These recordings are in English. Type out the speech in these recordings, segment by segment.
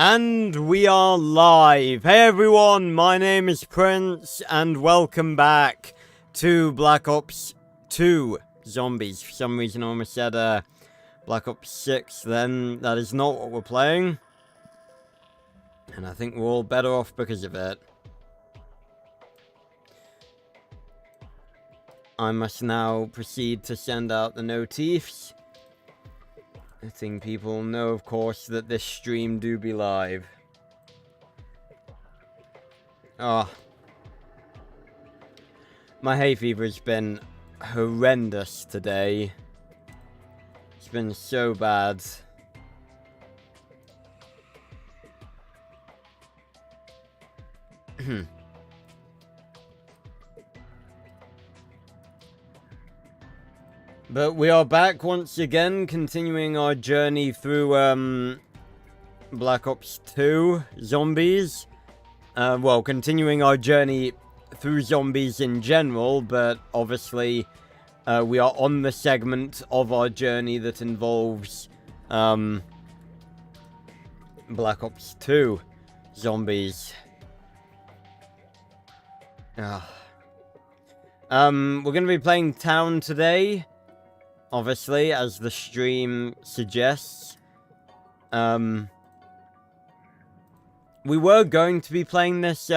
And we are live. Hey everyone, my name is Prince, and welcome back to Black Ops 2 Zombies. For some reason I almost said Black Ops 6 then. That is not what we're playing. And I think we're all better off because of it. I must now proceed to send out the notifs. Letting people know, of course, that this stream do be live. Ah. My hay fever's been horrendous today. It's been so bad. But we are back once again, continuing our journey through, Black Ops 2 Zombies. Well, continuing our journey through zombies in general, but obviously, we are on the segment of our journey that involves, Black Ops 2 Zombies. We're gonna be playing Town today. Obviously, as the stream suggests. We were going to be playing this,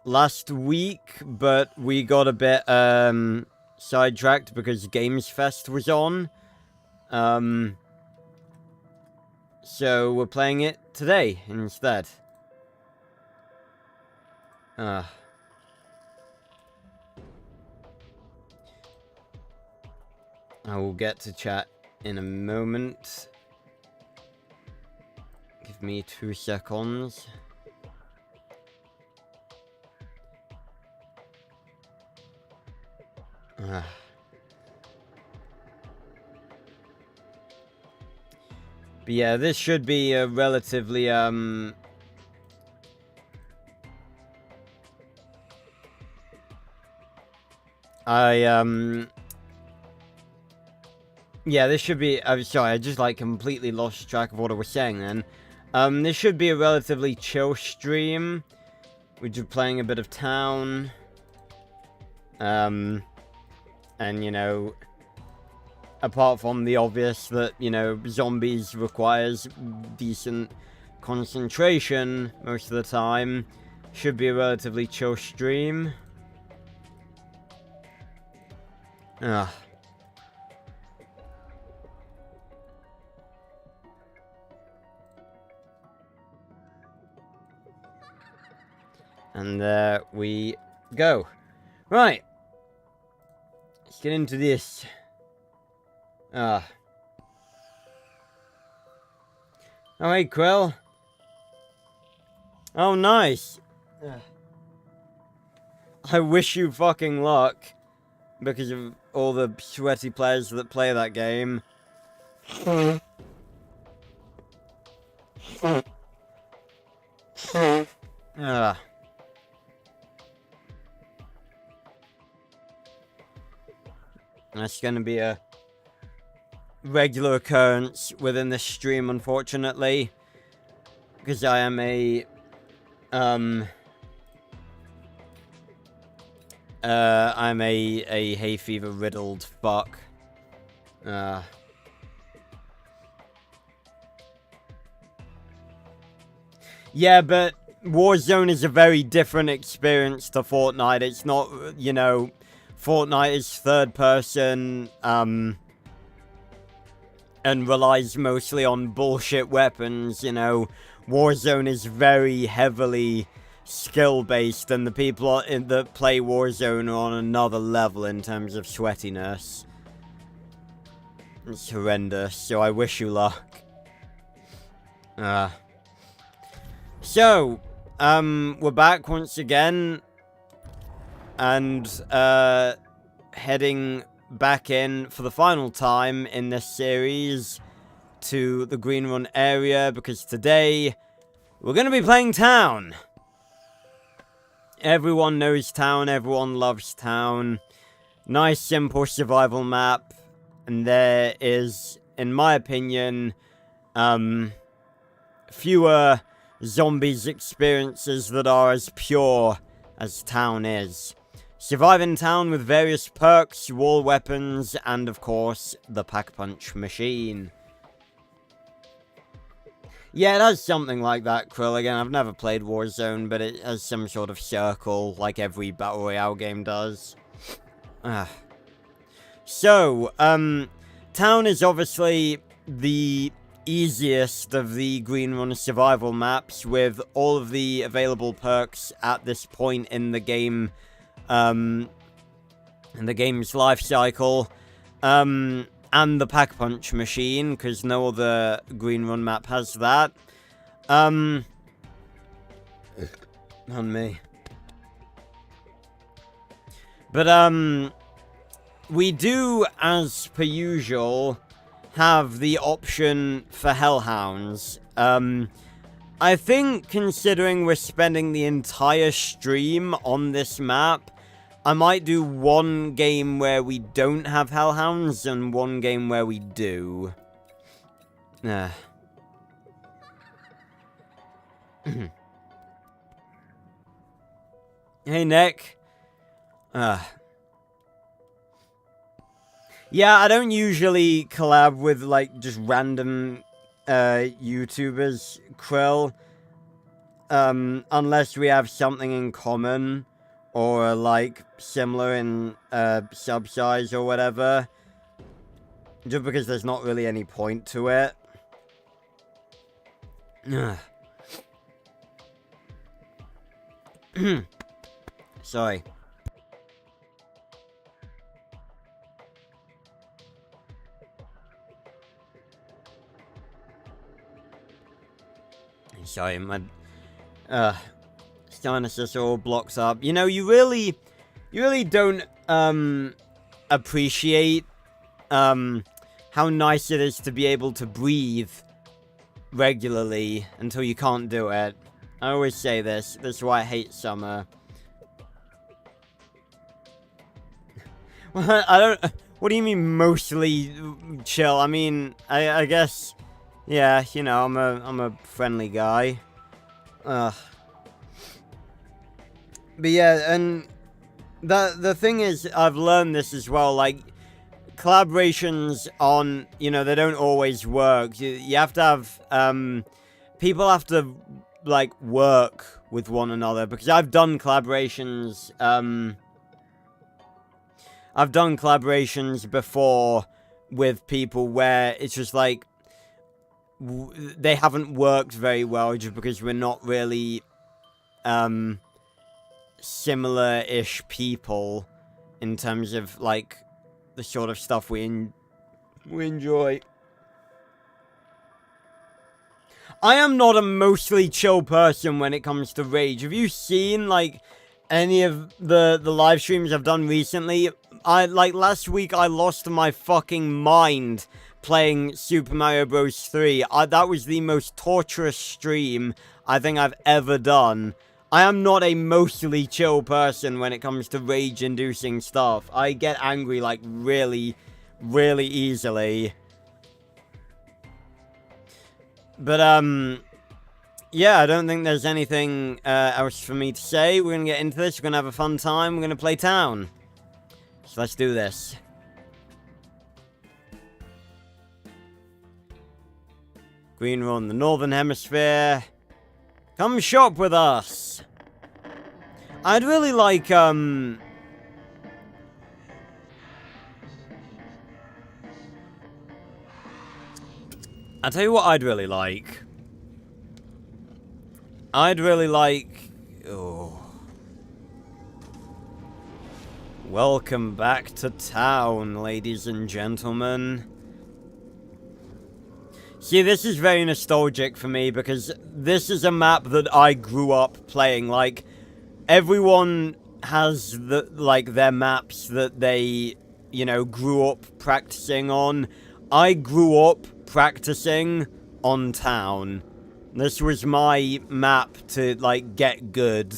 last week, but we got a bit, sidetracked because Games Fest was on. So we're playing it today instead. I will get to chat in a moment. Give me 2 seconds. But yeah, this should be a relatively, yeah, this should be... I'm sorry, I just, like, completely lost track of what I was saying then. This should be a relatively chill stream. We're just playing a bit of Town. And, you know... Apart from the obvious that, you know, zombies requires decent concentration most of the time. Should be a relatively chill stream. And there we go. Right. Let's get into this. Oh, hey, Quill. Oh, nice. I wish you fucking luck. Because of all the sweaty players that play that game. That's gonna be a regular occurrence within this stream, unfortunately. Because I am a... I'm a hay fever riddled fuck. Yeah, but Warzone is a very different experience to Fortnite. It's not, you know, Fortnite is third person, and relies mostly on bullshit weapons, you know. Warzone is very heavily skill-based, and the people that play Warzone are on another level in terms of sweatiness. It's horrendous, so I wish you luck. So, we're back once again, and, heading back in for the final time in this series to the Green Run area, because today we're going to be playing Town. Everyone knows Town, everyone loves Town. Nice, simple survival map, and there is, in my opinion, fewer zombies experiences that are as pure as town is. Survive in town with various perks, wall weapons, and of course, the pack-punch machine. Yeah, it has something like that, Krill. Again, I've never played Warzone, but it has some sort of circle, like every Battle Royale game does. So, town is obviously the easiest of the Green Run survival maps, with all of the available perks at this point in the game, in the game's life cycle, and the pack-punch machine, because no other Green Run map has that. On me. But, we do, as per usual, have the option for Hellhounds. I think, considering we're spending the entire stream on this map, I might do one game where we don't have Hellhounds and one game where we do. Hey, Nick. Yeah, I don't usually collab with, like, just random, YouTubers, Krill. Unless we have something in common, or, like, similar in, sub size or whatever. Just because there's not really any point to it. Sorry. Sorry, my sinuses are all blocked up. You know, you really don't appreciate how nice it is to be able to breathe regularly until you can't do it. I always say this. This is why I hate summer. Well, I don't. What do you mean mostly chill? I mean, I guess. Yeah, you know, I'm a friendly guy. But yeah, and the thing is, I've learned this as well, like, collaborations on, you know, they don't always work. You have to have, people have to, like, work with one another, because I've done collaborations, before with people where it's just like, they haven't worked very well just because we're not really similar-ish people in terms of, like, the sort of stuff we enjoy. I am not a mostly chill person when it comes to rage. Have you seen, like, any of the live streams I've done recently? Like, last week I lost my fucking mind playing Super Mario Bros. 3. That was the most torturous stream I think I've ever done. I am not a mostly chill person when it comes to rage-inducing stuff. I get angry, like, really, really easily. But, yeah, I don't think there's anything else for me to say. We're gonna get into this, we're gonna have a fun time, we're gonna play town. So let's do this. Green Run, the Northern Hemisphere. Come shop with us. I'd really like, I'll tell you what I'd really like. Oh. Welcome back to town, ladies and gentlemen. See, this is very nostalgic for me, because this is a map that I grew up playing. Like, everyone has, their maps that they, you know, grew up practicing on. I grew up practicing on town. This was my map to, like, get good.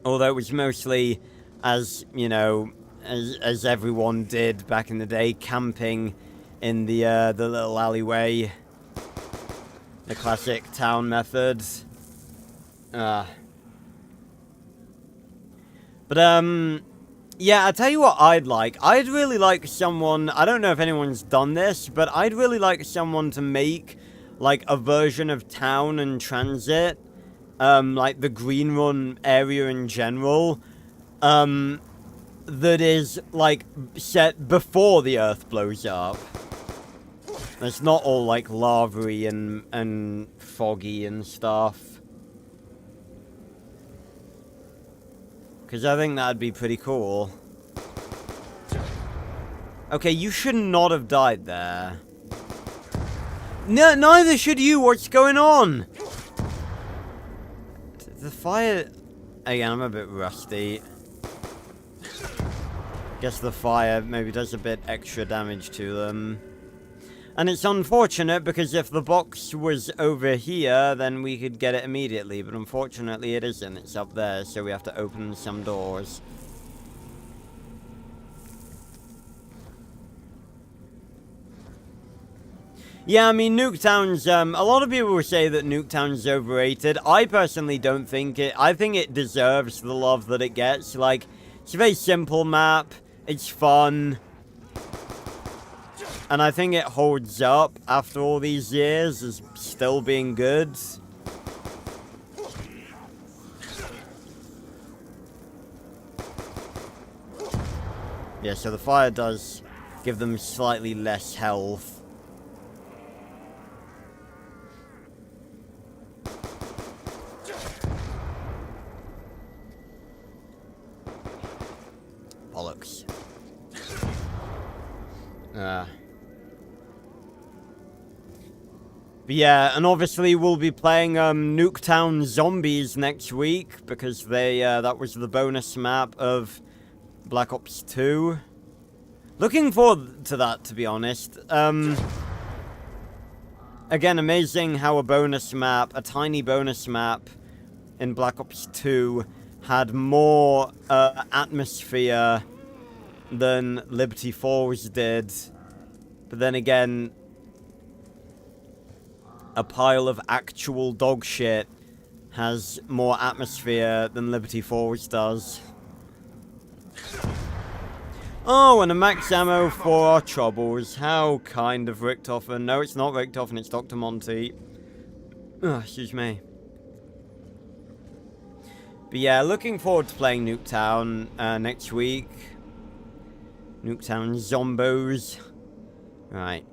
Although it was mostly, as, you know, as everyone did back in the day, camping in the little alleyway. The classic town method. But, yeah, I tell you what I'd like. I'd really like someone, I don't know if anyone's done this, but I'd really like someone to make, like, a version of town and transit, like the Green Run area in general, that is, like, set before the Earth blows up. It's not all, like, lava-y and foggy and stuff. Because I think that'd be pretty cool. Okay, you should not have died there. No, neither should you. What's going on? The fire... Again, I'm a bit rusty. Guess the fire maybe does a bit extra damage to them. And it's unfortunate, because if the box was over here, then we could get it immediately. But unfortunately it isn't. It's up there, so we have to open some doors. Yeah, I mean, Nuketown's, a lot of people will say that Nuketown's overrated. I personally don't think it. I think it deserves the love that it gets. Like, it's a very simple map. It's fun. And I think it holds up after all these years as still being good. Yeah, so the fire does give them slightly less health. Bollocks. But yeah, and obviously we'll be playing Nuketown Zombies next week, because they that was the bonus map of Black Ops 2. Looking forward to that, to be honest. Again, amazing how a bonus map, a tiny bonus map in Black Ops 2 had more atmosphere than Liberty Falls did. But then again, a pile of actual dog shit has more atmosphere than Liberty Falls does. Oh, and a max ammo for our troubles. How kind of Richtofen. No, it's not Richtofen, it's Dr. Monty. Oh, excuse me. But yeah, looking forward to playing Nuketown next week. Nuketown Zombos. Right.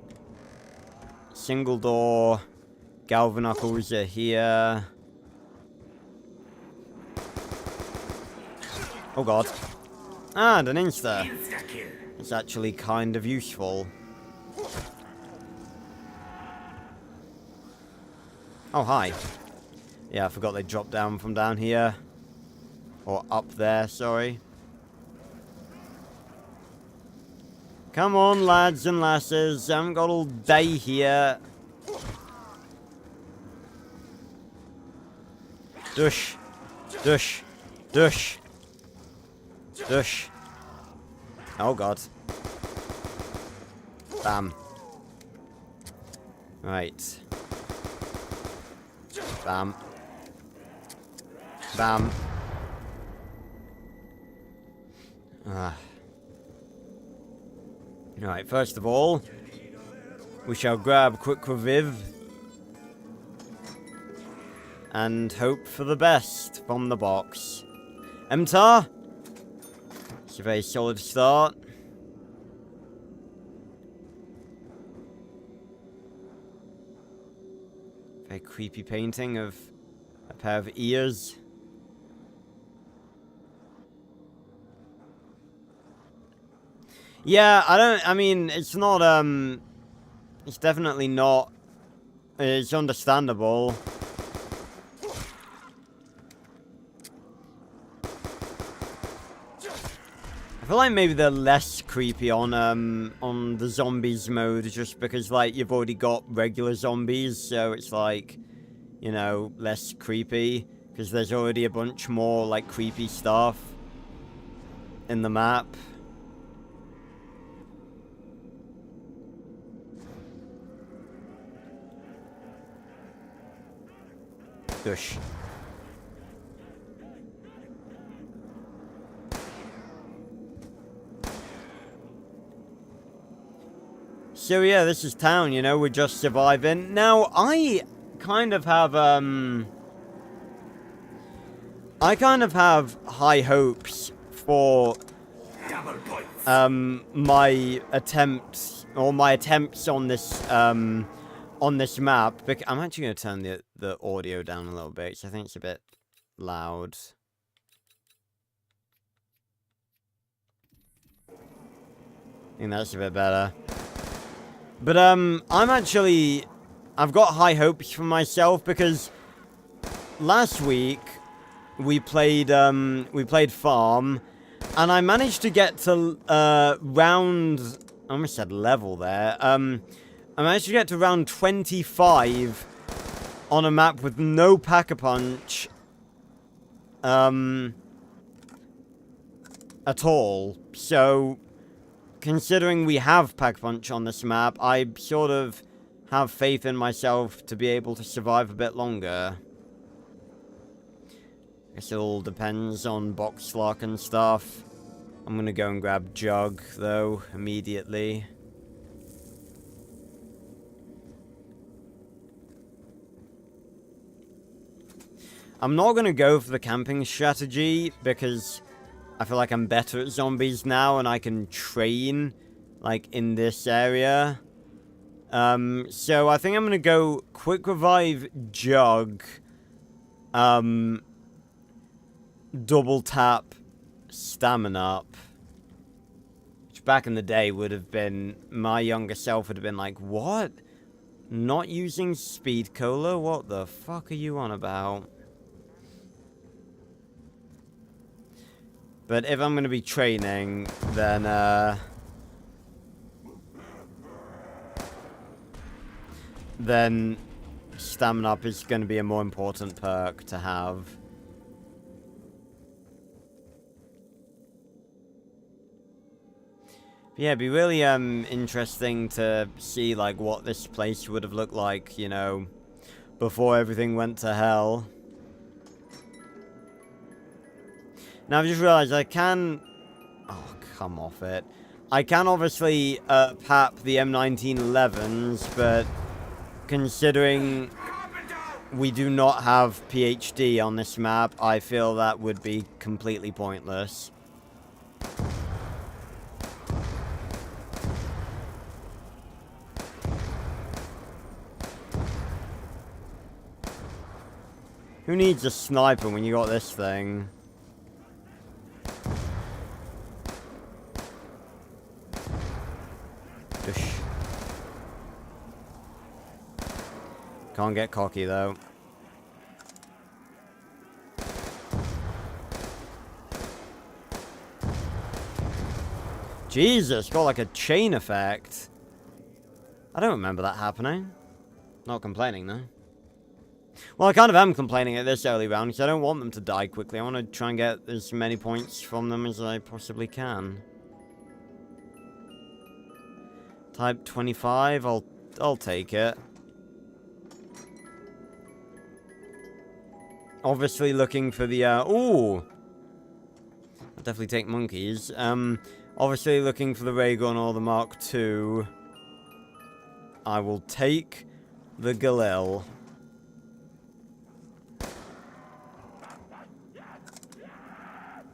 Single door. Galvanuckles are here. Oh god. And an insta. It's actually kind of useful. Oh, hi. Yeah, I forgot they dropped down from down here. Or up there, sorry. Come on, lads and lasses. I haven't got all day here. Dush. Dush. Dush. Dush. Oh god. Bam. Right. Bam. Bam. Alright, first of all, we shall grab Quick Reviv and hope for the best from the box. MTAR? It's a very solid start. Very creepy painting of a pair of ears. Yeah, I mean, it's not, it's definitely not, it's understandable. I feel like maybe they're less creepy on the zombies mode, just because, like, you've already got regular zombies, so it's, like, you know, less creepy, because there's already a bunch more, like, creepy stuff in the map. Dush. So yeah, this is town, you know, we're just surviving. Now, I kind of have high hopes for my attempts on this map. I'm actually going to turn the audio down a little bit, because I think it's a bit loud. I think that's a bit better. But I've got high hopes for myself, because last week we played farm, and I managed to get to round, I almost said level there. I managed to get to round 25 on a map with no Pack-a-Punch at all. So considering we have Pack-a-Punch on this map, I sort of have faith in myself to be able to survive a bit longer. I guess it all depends on box lock and stuff. I'm gonna go and grab Jug, though, immediately. I'm not gonna go for the camping strategy, because I feel like I'm better at zombies now, and I can train, like, in this area. So I think I'm gonna go quick revive Jug, double tap stamina up, which back in the day would have been, my younger self would have been like, what? Not using speed cola? What the fuck are you on about? But if I'm going to be training, then stamina up is going to be a more important perk to have. But yeah, it'd be really interesting to see like what this place would have looked like, you know, before everything went to hell. Now I've just realized I can... Oh, come off it. I can obviously pap the M1911s, but considering we do not have PhD on this map, I feel that would be completely pointless. Who needs a sniper when you got this thing? Can't get cocky, though. Jesus, got like a chain effect. I don't remember that happening. Not complaining, though. Well, I kind of am complaining at this early round, because I don't want them to die quickly. I want to try and get as many points from them as I possibly can. Type 25, I'll take it. Obviously looking for the, ooh! I'll definitely take monkeys. Obviously looking for the ray gun or the Mark II. I will take the Galil.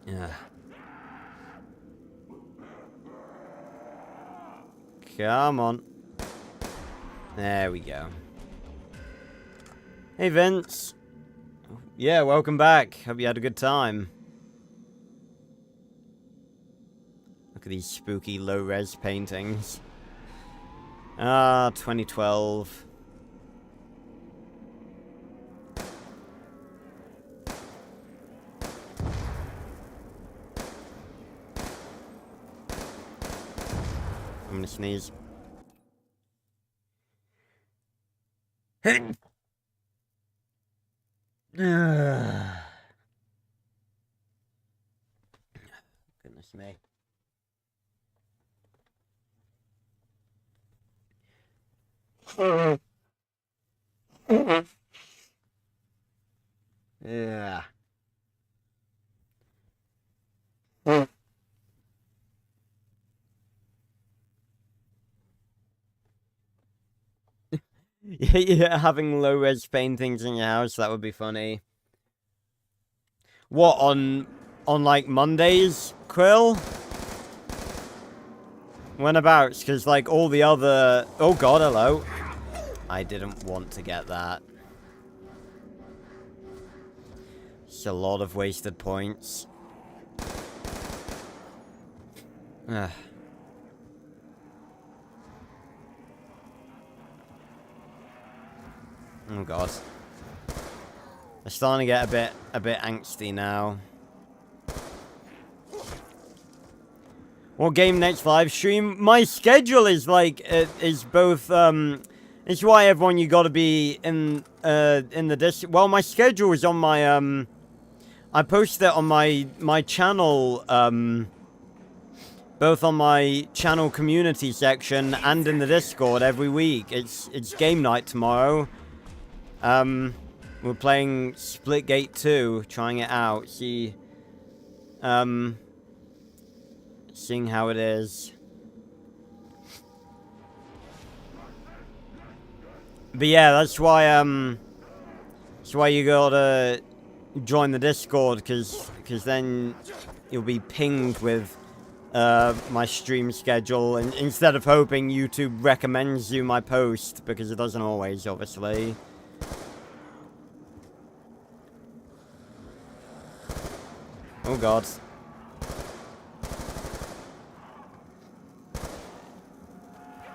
Yeah. Come on. There we go. Hey, Vince. Yeah, welcome back. Hope you had a good time. Look at these spooky low-res paintings. Ah, 2012. I'm gonna sneeze. Goodness me. Yeah. Yeah, having low-res paintings in your house, that would be funny. What, on like Mondays, Quill? Whenabouts? Because like all the other... Oh god, hello. I didn't want to get that. It's a lot of wasted points. Ugh. Oh god. I'm starting to get a bit angsty now. What game next live stream? My schedule is like is both it's why everyone you gotta be in the well, my schedule is on my I post it on my channel both on my channel community section and in the Discord every week. It's game night tomorrow. We're playing Splitgate 2, trying it out, seeing how it is. But yeah, that's why you gotta join the Discord, cause then you'll be pinged with my stream schedule, and instead of hoping YouTube recommends you my post, because it doesn't always, obviously. Oh god.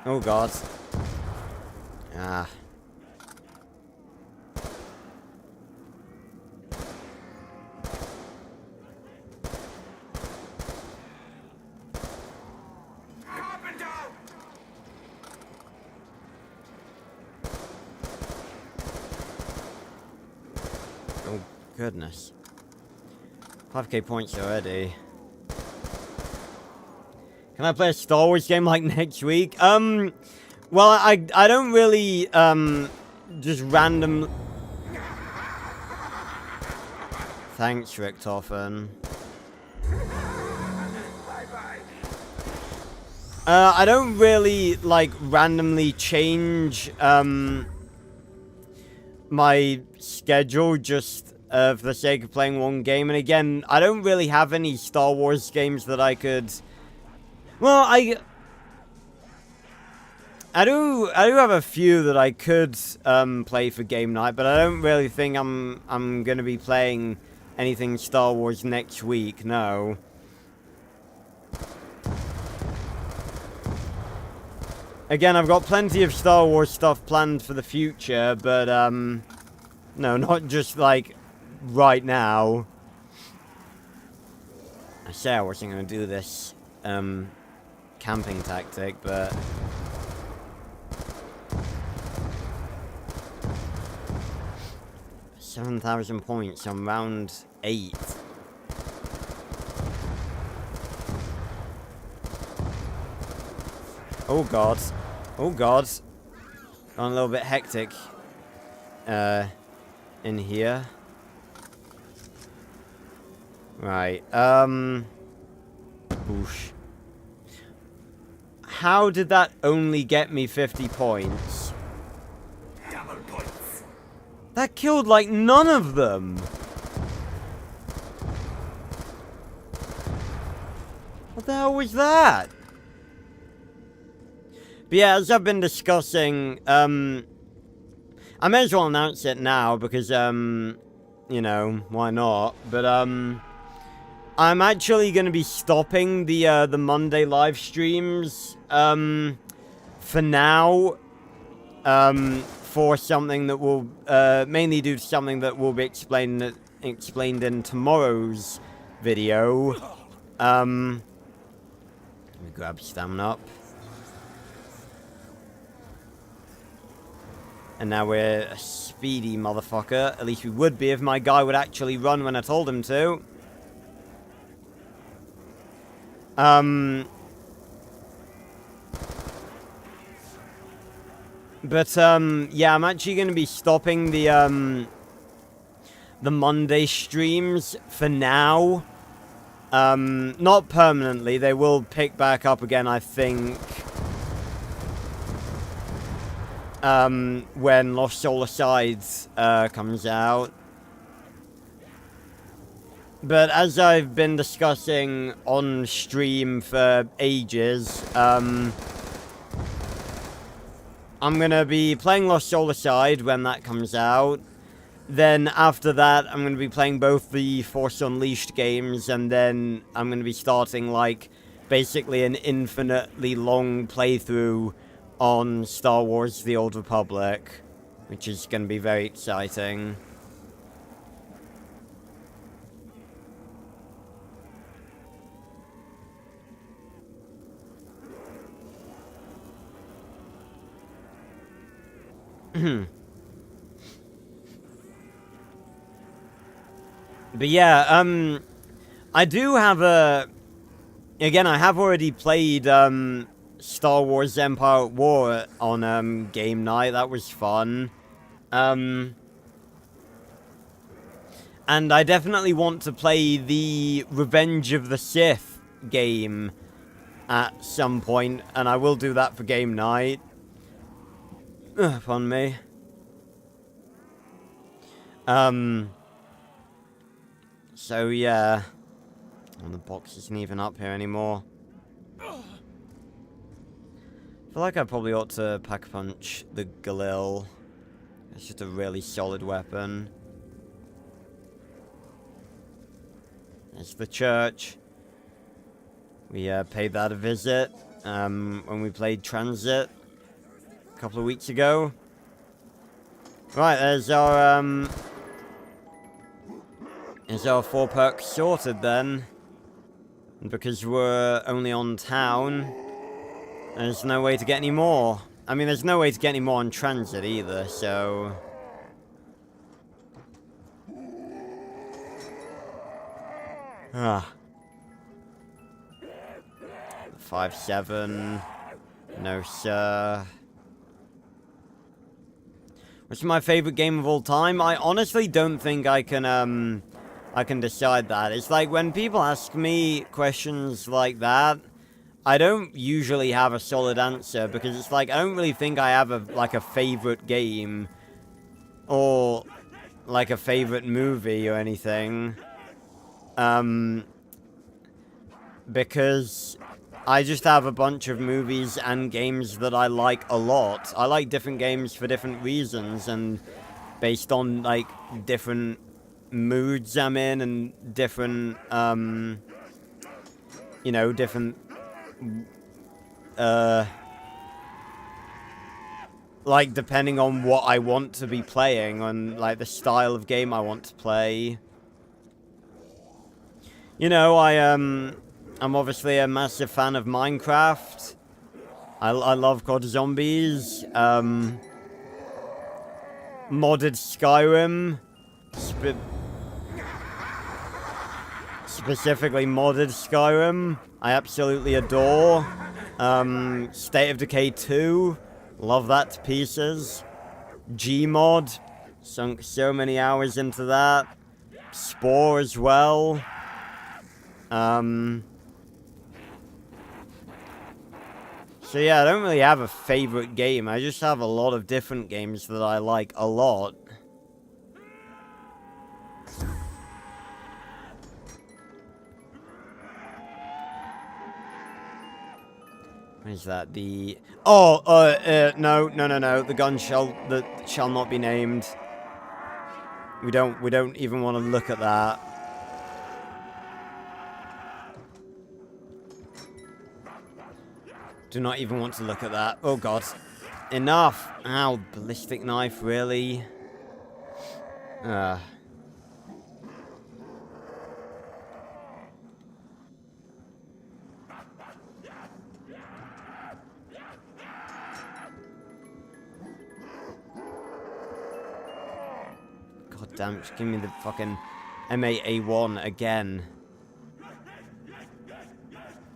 Oh god. Ah. Oh goodness. 5k points already. Can I play a Star Wars game like next week? Well, I don't really, just random... Thanks, Richtofen. I don't really, like, randomly change, my schedule just for the sake of playing one game. And again, I don't really have any Star Wars games that I could... Well, I do have a few that I could play for game night, but I don't really think I'm gonna be playing anything Star Wars next week. No. Again, I've got plenty of Star Wars stuff planned for the future, but no, not just like right now. I said I wasn't gonna do this camping tactic, but 7,000 points on round 8. Oh god. Oh god. Gone a little bit hectic in here. Right, Oosh. How did that only get me 50 points? Double points. That killed like none of them. What the hell was that? But yeah, as I've been discussing, I may as well announce it now because, you know, why not? But, I'm actually going to be stopping the Monday live streams, for now, for something that will, mainly due to something that will be explained in tomorrow's video. Let me grab stamina up. And now we're a speedy motherfucker. At least we would be if my guy would actually run when I told him to. But, yeah, I'm actually going to be stopping the, the Monday streams for now. Not permanently. They will pick back up again, I think. When Lost Soul Asides comes out. But as I've been discussing on stream for ages, I'm gonna be playing Lost Soul Aside when that comes out. Then after that, I'm gonna be playing both the Force Unleashed games, and then I'm gonna be starting, like, basically an infinitely long playthrough on Star Wars The Old Republic, which is gonna be very exciting. But yeah, I do have a... Again, I have already played, Star Wars Empire at War on, game night. That was fun. And I definitely want to play the Revenge of the Sith game at some point, and I will do that for game night. Pardon me. So yeah. And the box isn't even up here anymore. I feel like I probably ought to pack-punch the Galil. It's just a really solid weapon. There's the church. We paid that a visit when we played Transit a couple of weeks ago. Right, there's our 4 perks sorted then. And because we're only on town, there's no way to get any more. I mean, there's no way to get any more on Transit either, so... Ah. 5-7. No, sir. What's my favorite game of all time? I honestly don't think I can decide that. It's like when people ask me questions like that, I don't usually have a solid answer, because it's like I don't really think I have a favorite game or like a favorite movie or anything. Because I just have a bunch of movies and games that I like a lot. I like different games for different reasons and based on like different moods I'm in and different you know, different like depending on what I want to be playing and like the style of game I want to play. You know, I'm obviously a massive fan of Minecraft. I love COD Zombies. Modded Skyrim. Specifically modded Skyrim. I absolutely adore. State of Decay 2. Love that to pieces. Gmod. Sunk so many hours into that. Spore as well. So yeah, I don't really have a favorite game. I just have a lot of different games that I like a lot. What is that? The... Oh, no. The gun that shall not be named. We don't even want to look at that. Do not even want to look at that. Oh god. Enough! Ow, ballistic knife, really? God damn it, just give me the fucking MAA1 again.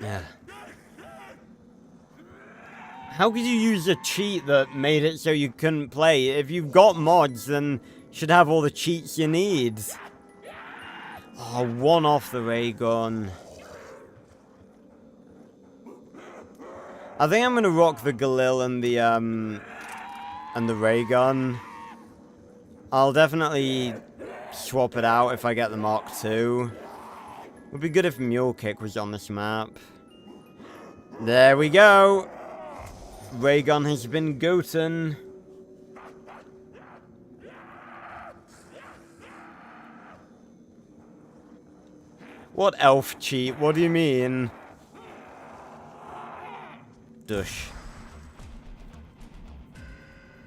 Yeah. How could you use a cheat that made it so you couldn't play? If you've got mods, then Should have all the cheats you need. Oh, one off the ray gun. I think I'm gonna rock the Galil and the ray gun. I'll definitely swap it out if I get the Mark II. Would be good if Mule Kick was on this map. There we go. Ray gun has been gotten. What elf cheat? What do you mean? Dush.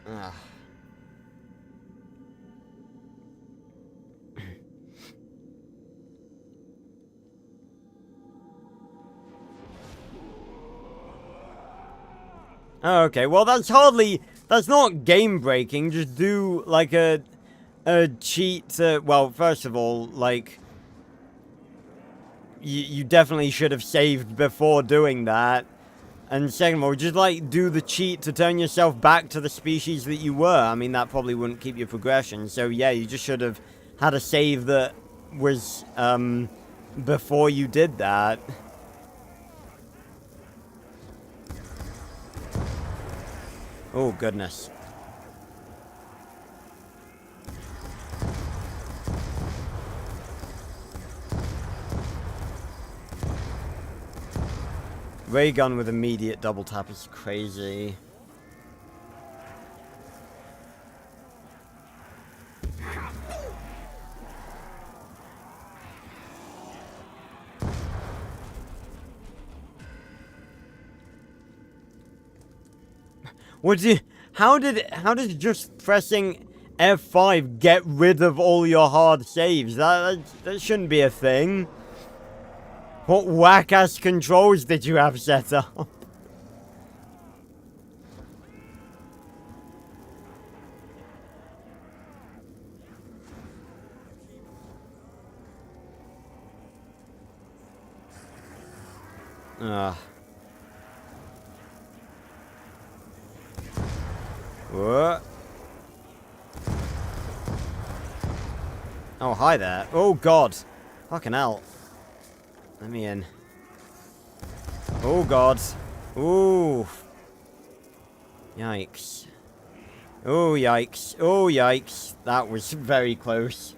Ah. Okay, well that's not game breaking. Just do like a cheat. Well, first of all, like you definitely should have saved before doing that. And second of all, just like do the cheat to turn yourself back to the species that you were. I mean, that probably wouldn't keep your progression. So yeah, you just should have had a save that was before you did that. Oh, goodness. Ray gun with immediate double tap is crazy. How did just pressing F5 get rid of all your hard saves? That shouldn't be a thing. What whack-ass controls did you have set up? Ugh. What? Oh, hi there. Oh, God. Fucking hell. Let me in. Oh, God. Ooh. Yikes. Oh, yikes. Oh, yikes. That was very close.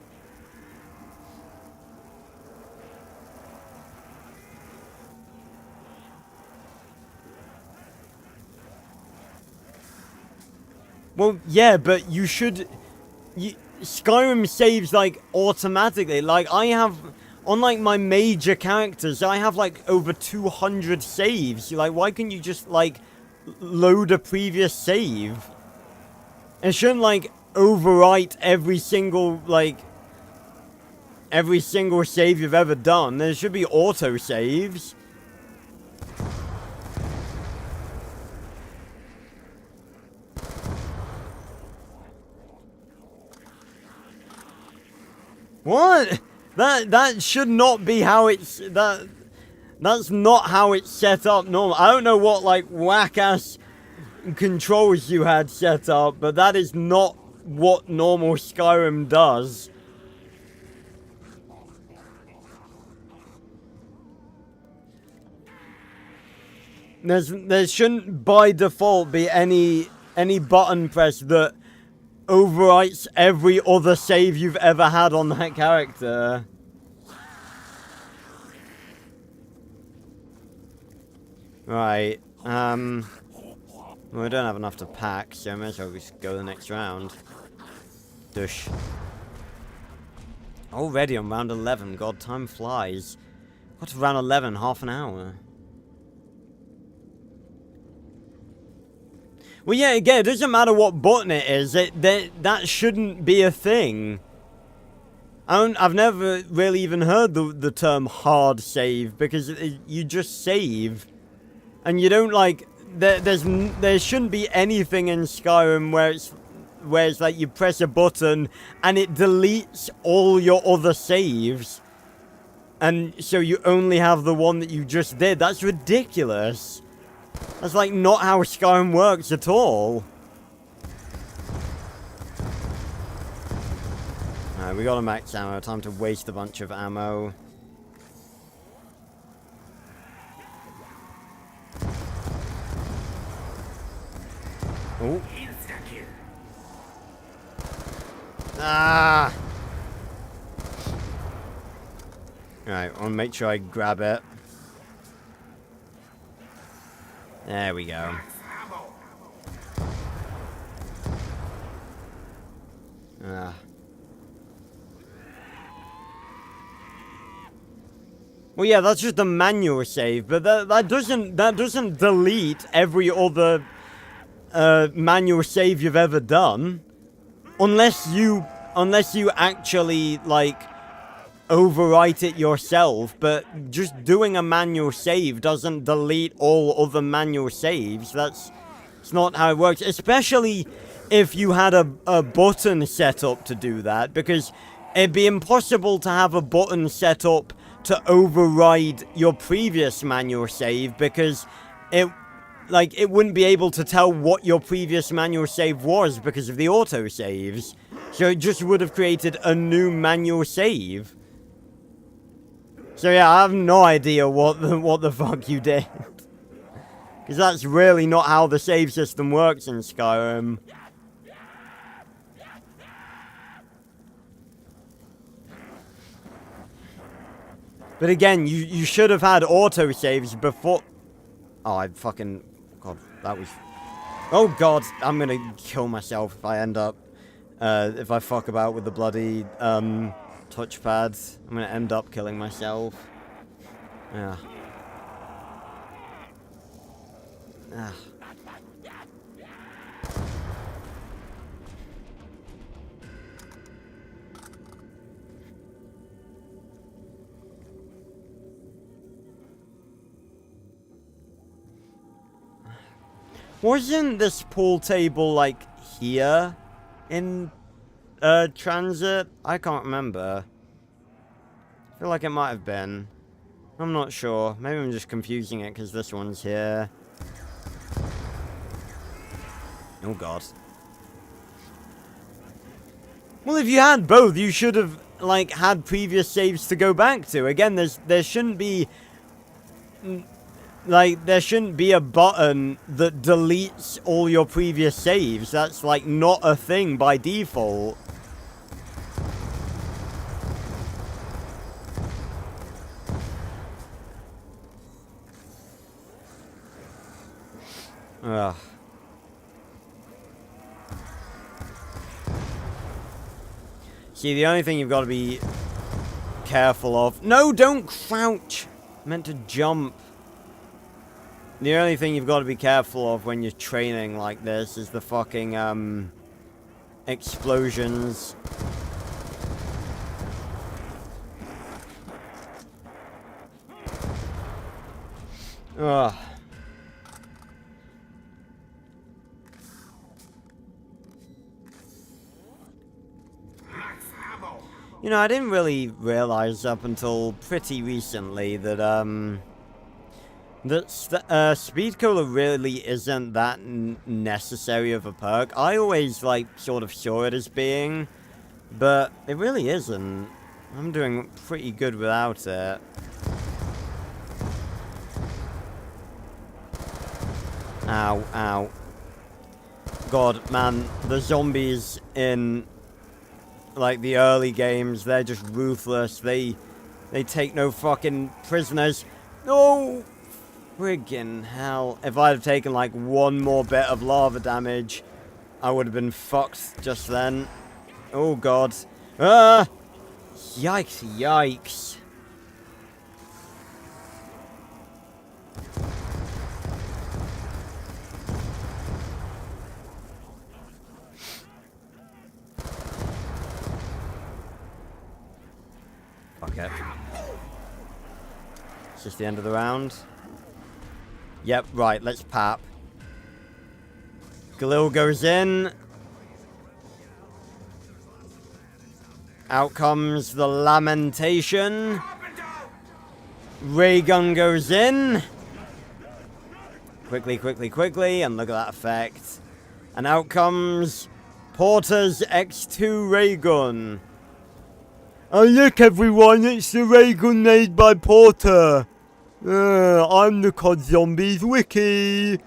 Well, yeah, but you should... Skyrim saves, like, automatically. Like, I have... On, like, my major characters, I have, like, over 200 saves. Like, why can't you just, like, load a previous save? It shouldn't, like, overwrite every single, like... Every single save you've ever done. There should be auto-saves. What? That should not be how it's... That's not how it's set up normal. I don't know what, like, whack-ass controls you had set up, but that is not what normal Skyrim does. There shouldn't, by default, be any button press that overwrites every other save you've ever had on that character. Right, well, I don't have enough to pack, so I may as well just go the next round. Dush. Already on round 11, god, time flies. Got to round 11, half an hour. Well, yeah, again, it doesn't matter what button it is, that shouldn't be a thing. I've never really even heard the term hard save, because you just save. And you don't, like, there shouldn't be anything in Skyrim where it's like you press a button and it deletes all your other saves. And so you only have the one that you just did. That's ridiculous. That's, like, not how Skyrim works at all. Alright, we got a max ammo. Time to waste a bunch of ammo. Oh. Ah! Alright, I want to make sure I grab it. There we go. Ah. Well, yeah, that's just a manual save, but that doesn't delete every other manual save you've ever done, unless you actually like overwrite it yourself. But just doing a manual save doesn't delete all other manual saves. It's not how it works, especially if you had a button set up to do that, because it'd be impossible to have a button set up to override your previous manual save, because it wouldn't be able to tell what your previous manual save was because of the autosaves. So it just would have created a new manual save. So yeah, I have no idea what the fuck you did. Because that's really not how the save system works in Skyrim. But again, you should have had autosaves before... Oh, I fucking... God, that was... Oh god, I'm gonna kill myself if I end up... if I fuck about with the bloody, touchpad. I'm gonna end up killing myself. Yeah. Ah. Wasn't this pool table, like, here in, transit? I can't remember. I feel like it might have been. I'm not sure. Maybe I'm just confusing it because this one's here. Oh, God. Well, if you had both, you should have, like, had previous saves to go back to. Again, there shouldn't be... Like, there shouldn't be a button that deletes all your previous saves. That's, like, not a thing by default. Ugh. See, the only thing you've got to be careful of... No, don't crouch! I meant to jump. The only thing you've got to be careful of when you're training like this is the fucking, explosions. Ugh. You know, I didn't really realize up until pretty recently that, Speed Cola really isn't that necessary of a perk. I always, like, sort of saw it as being, but it really isn't. I'm doing pretty good without it. Ow, ow. God, man, the zombies in, like, the early games, they're just ruthless. They take no fucking prisoners. No! Friggin' hell. If I'd have taken, like, one more bit of lava damage, I would have been fucked just then. Oh, God. Ah! Yikes, yikes. Fuck it. It's just the end of the round. Yep, right, let's pap. Galil goes in. Out comes the lamentation. Ray gun goes in. Quickly, quickly, quickly, and look at that effect. And out comes Porter's X2 ray gun. Oh look everyone, it's the ray gun made by Porter. I'm the COD Zombies wiki.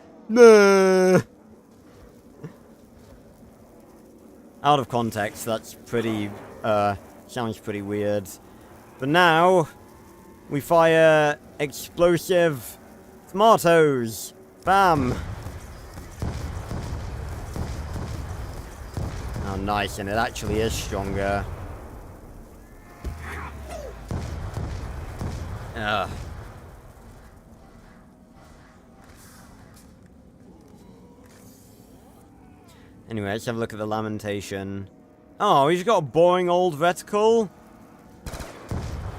Out of context, that's pretty, sounds pretty weird. But now, we fire explosive tomatoes. Bam. Oh, nice, and it actually is stronger. Ugh. Anyway, let's have a look at the lamentation. Oh, he's got a boring old reticle.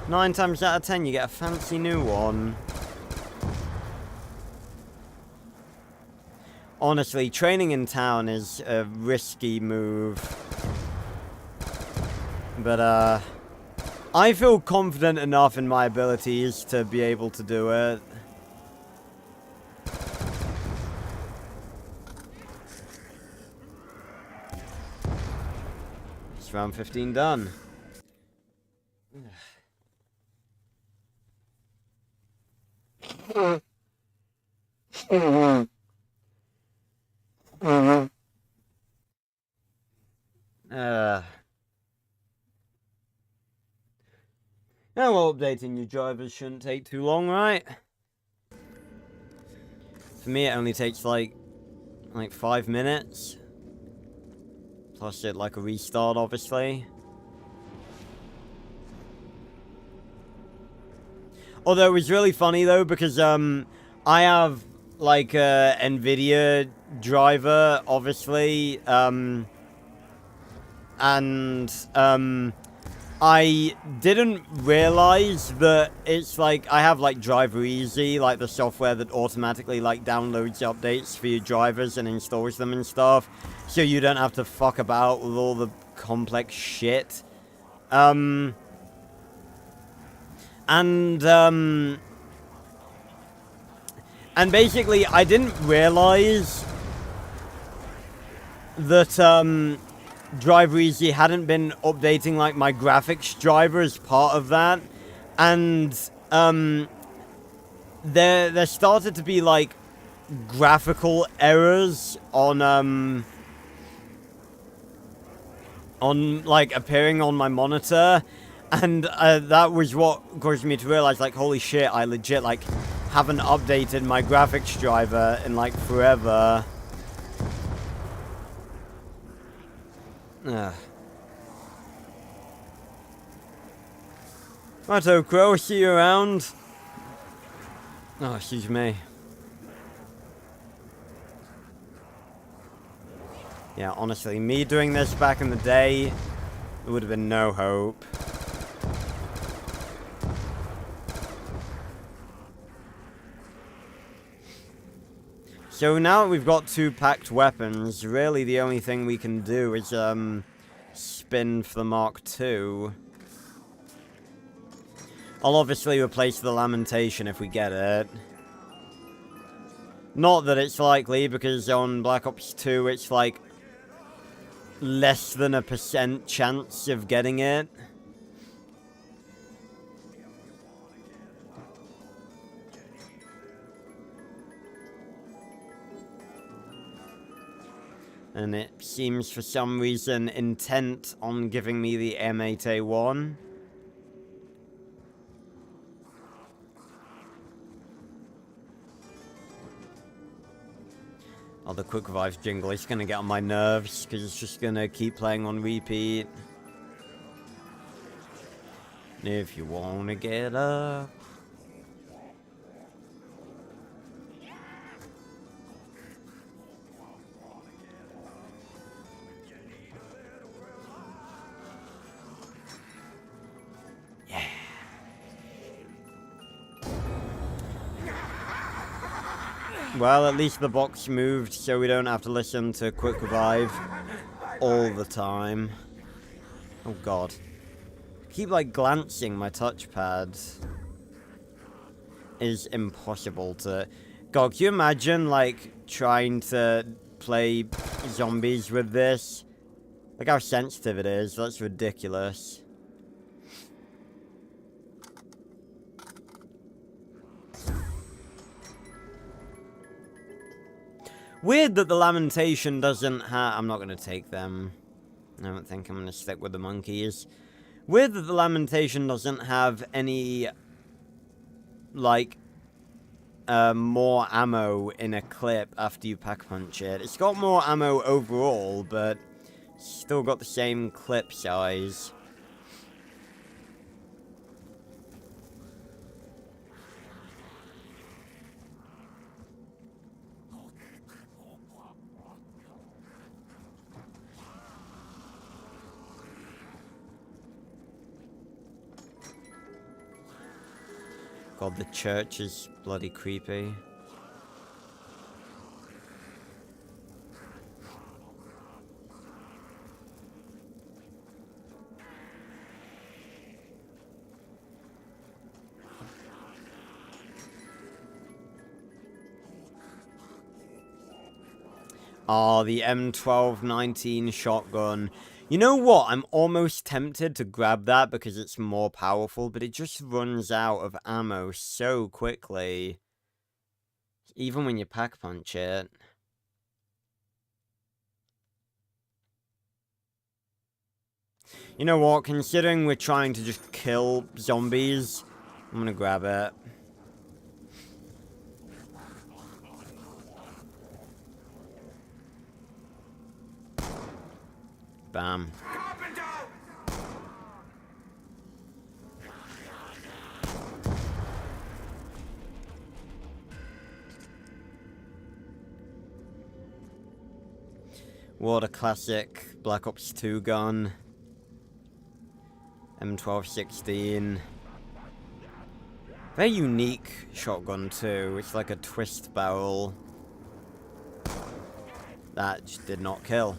9 times out of 10, you get a fancy new one. Honestly, training in town is a risky move. But, I feel confident enough in my abilities to be able to do it. It's round 15 done. Now, well, updating your drivers shouldn't take too long, right? For me, it only takes like 5 minutes. Plus it like a restart, obviously. Although it was really funny though, because I have like a Nvidia driver, obviously, and I didn't realize that it's like, I have like Driver Easy, like the software that automatically like downloads updates for your drivers and installs them and stuff, so you don't have to fuck about with all the complex shit. And basically I didn't realize that, Driver Easy hadn't been updating like my graphics driver as part of that, and there started to be like graphical errors on like appearing on my monitor, and that was what caused me to realize, like, holy shit, I legit like haven't updated my graphics driver in like forever. Righto, Crow, see you around. Oh, excuse me. Yeah, honestly, me doing this back in the day, there would have been no hope. So now that we've got 2 packed weapons, really the only thing we can do is, spin for the Mark II. I'll obviously replace the Lamentation if we get it. Not that it's likely, because on Black Ops 2 it's like less than a % chance of getting it. And it seems for some reason intent on giving me the M8A1. Oh, the quick revive jingle is gonna get on my nerves, because it's just gonna keep playing on repeat. If you wanna get up. Well, at least the box moved, so we don't have to listen to quick revive all the time. Oh god. I keep like glancing my touchpad. Is impossible to... God, can you imagine like trying to play zombies with this? Look how sensitive it is, that's ridiculous. Weird that the Lamentation doesn't have... I'm not going to take them. I don't think I'm going to stick with the monkeys. Weird that the Lamentation doesn't have any, like, more ammo in a clip after you pack punch it. It's got more ammo overall, but still got the same clip size. God, the church is bloody creepy. Oh, the M1219 shotgun. You know what? I'm almost tempted to grab that because it's more powerful, but it just runs out of ammo so quickly. Even when you pack punch it. You know what? Considering we're trying to just kill zombies, I'm gonna grab it. Bam. What a classic Black Ops 2 gun. M1216. Very unique shotgun too. It's like a twist barrel. That just did not kill.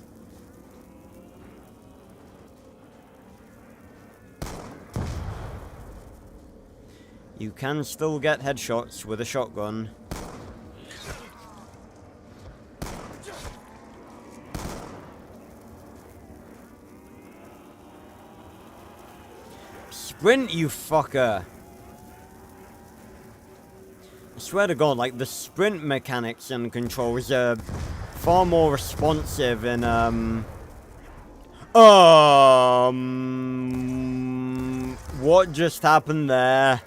You can still get headshots with a shotgun. Sprint, you fucker! I swear to God, like, the sprint mechanics and controls are far more responsive in, what just happened there?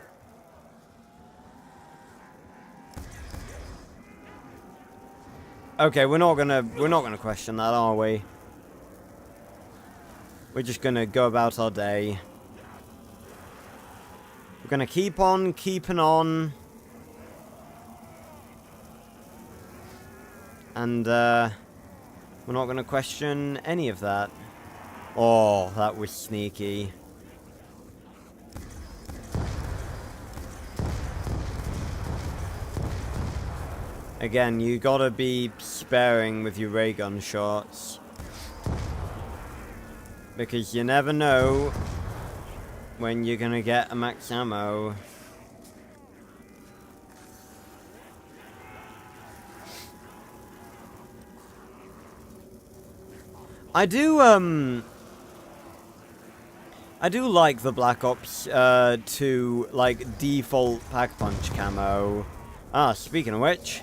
Okay, we're not gonna question that, are we? We're just gonna go about our day. We're gonna keep on keeping on. And, we're not gonna question any of that. Oh, that was sneaky. Again, you gotta be sparing with your ray gun shots. Because you never know when you're gonna get a max ammo. I do like the Black Ops 2, like, default pack punch camo. Ah, speaking of which.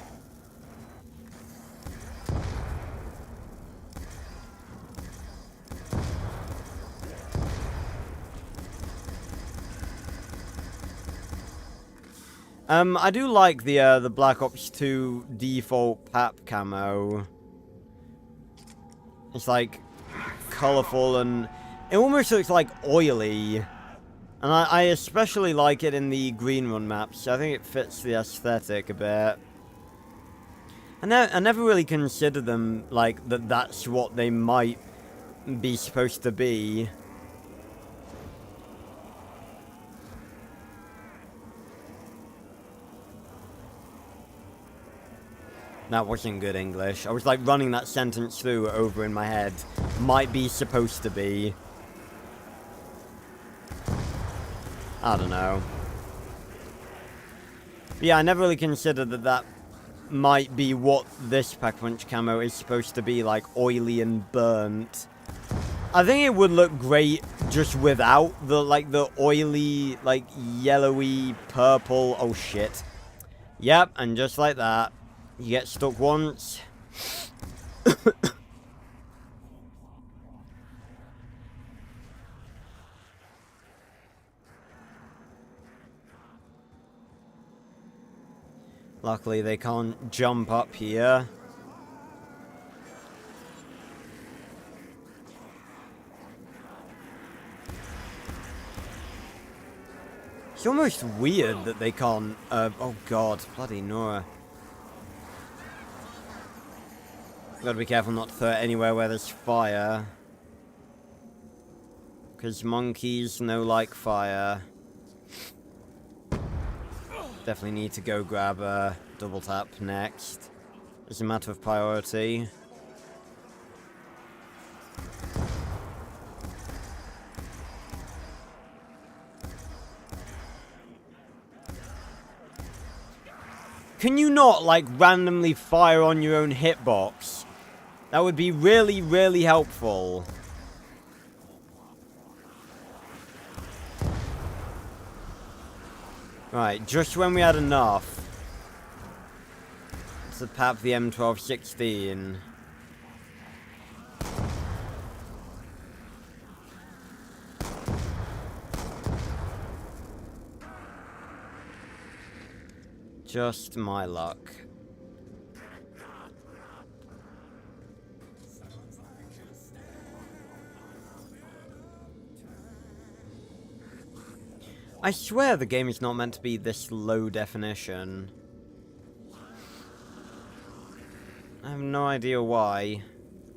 I do like the Black Ops 2 default PAP camo. It's like colorful and it almost looks like oily. And I especially like it in the green run maps. I think it fits the aesthetic a bit. I never really considered them like that's what they might be supposed to be. That wasn't good English. I was like running that sentence through over in my head. Might be supposed to be. I don't know. But yeah, I never really considered that might be what this pack punch camo is supposed to be, like oily and burnt. I think it would look great just without the oily, like yellowy purple. Oh shit. Yep, and just like that. You get stuck once. Luckily, they can't jump up here. It's almost weird that they can't, oh god, bloody Nora. Gotta be careful not to throw it anywhere where there's fire. Because monkeys no like fire. Definitely need to go grab a double tap next. It's a matter of priority. Can you not, like, randomly fire on your own hitbox? That would be really, really helpful. Right, just when we had enough to pap the M1216. Just my luck. I swear the game is not meant to be this low definition. I have no idea why,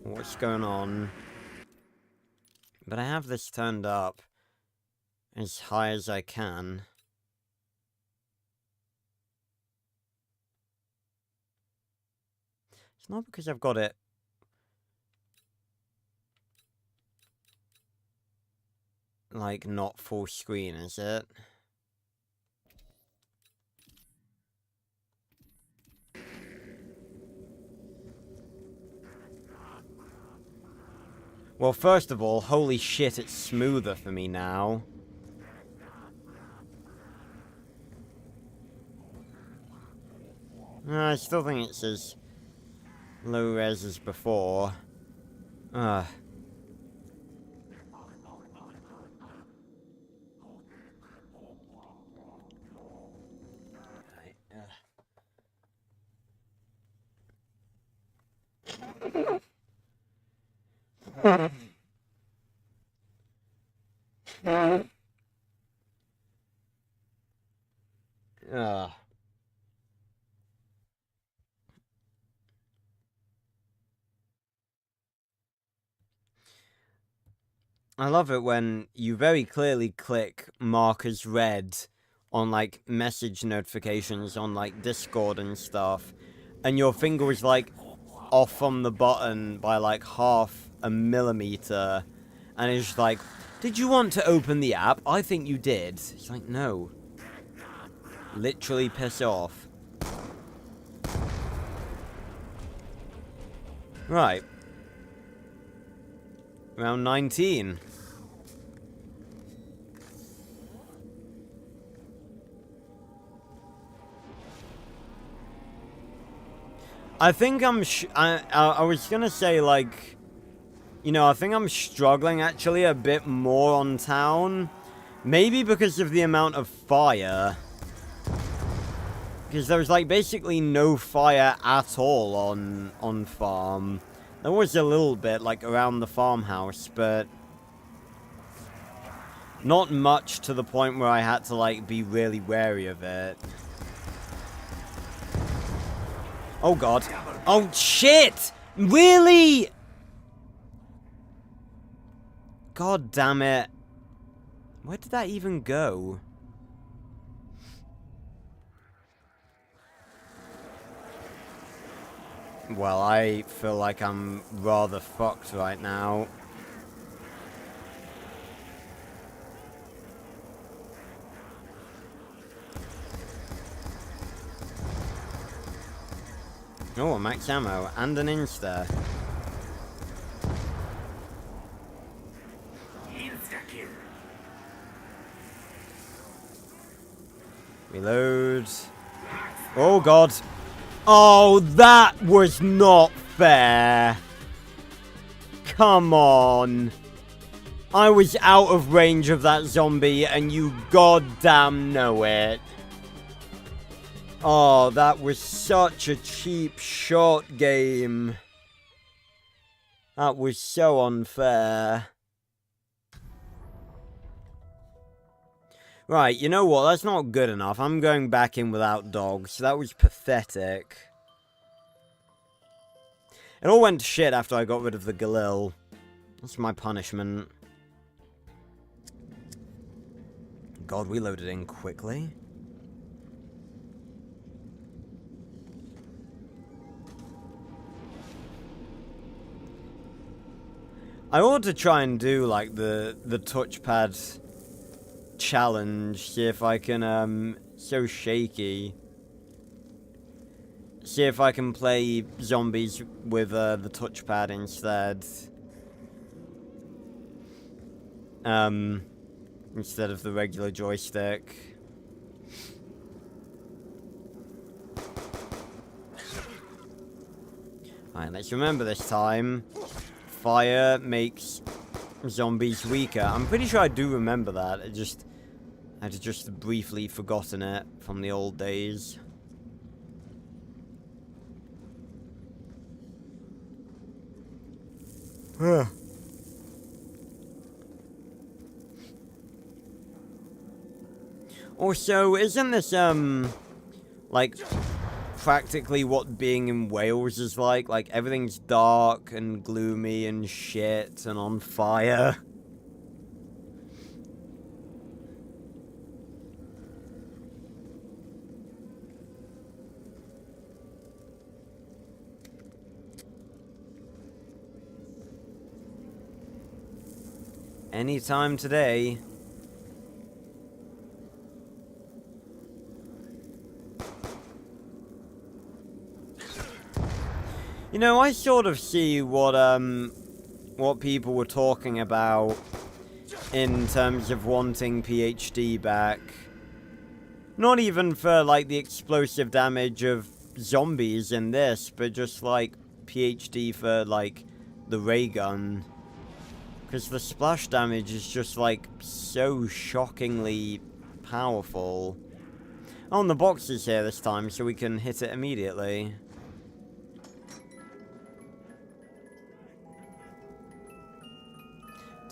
or what's going on. But I have this turned up as high as I can. It's not because I've got it like not full screen, is it? Well, first of all, holy shit, it's smoother for me now. I still think it's as low res as before. I love it when you very clearly click mark as read on, like, message notifications on, like, Discord and stuff, and your finger is, like, off on the button by, like, half a millimeter, and it's like, did you want to open the app? I think you did. It's like, no. Literally piss off. Right. Round 19. I think I was gonna say, like, you know, I think I'm struggling actually a bit more on town. Maybe because of the amount of fire. Because there was, like, basically no fire at all on farm. There was a little bit, like, around the farmhouse, but not much to the point where I had to, like, be really wary of it. Oh, God. Oh, shit! Really? God damn it. Where did that even go? Well, I feel like I'm rather fucked right now. Oh, a max ammo and an insta. Reload. Oh, God. Oh, that was not fair. come on. I was out of range of that zombie, and you goddamn know it. Oh, that was such a cheap shot, game. That was so unfair. Right, you know what? That's not good enough. I'm going back in without dogs. That was pathetic. It all went to shit after I got rid of the Galil. That's my punishment. God, we loaded in quickly. I ought to try and do, like, the touchpad challenge. See if I can, so shaky. See if I can play zombies with, the touchpad instead. Instead of the regular joystick. Alright, let's remember this time. Fire makes zombies weaker. I'm pretty sure I do remember that. I'd just briefly forgotten it from the old days. Also, isn't this, like, practically what being in Wales is like? Like, everything's dark and gloomy and shit and on fire. Anytime today. You know, I sort of see what people were talking about in terms of wanting PhD back. Not even for, like, the explosive damage of zombies in this, but just, like, PhD for, like, the ray gun. Because the splash damage is just, like, so shockingly powerful. Oh, and the box is here this time, so we can hit it immediately.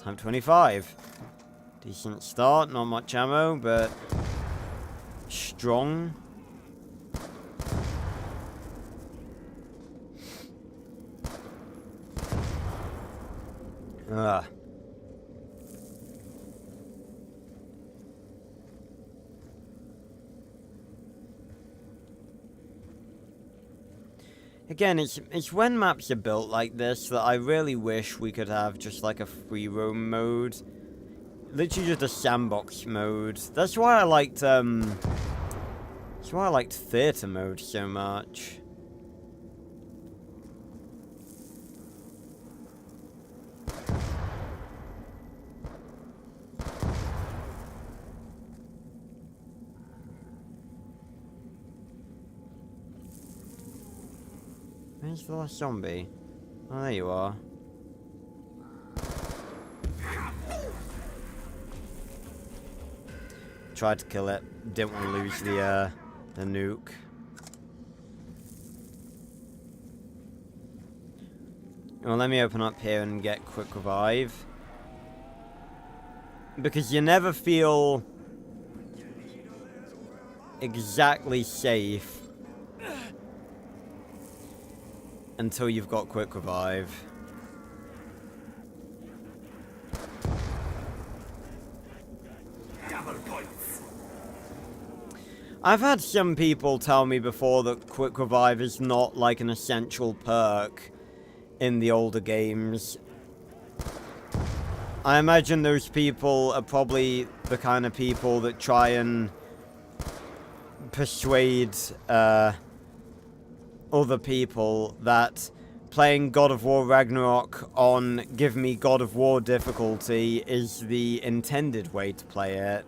Time 25. Decent start, not much ammo, but strong. Ugh. Again, it's when maps are built like this that I really wish we could have just like a free roam mode. Literally just a sandbox mode. That's why I liked theater mode so much. Where's the last zombie? Oh, there you are. Tried to kill it. Didn't want to lose the nuke. Well, let me open up here and get quick revive. Because you never feel exactly safe until you've got quick revive. I've had some people tell me before that quick revive is not like an essential perk in the older games. I imagine those people are probably the kind of people that try and persuade other people that playing God of War Ragnarok on Give Me God of War difficulty is the intended way to play it.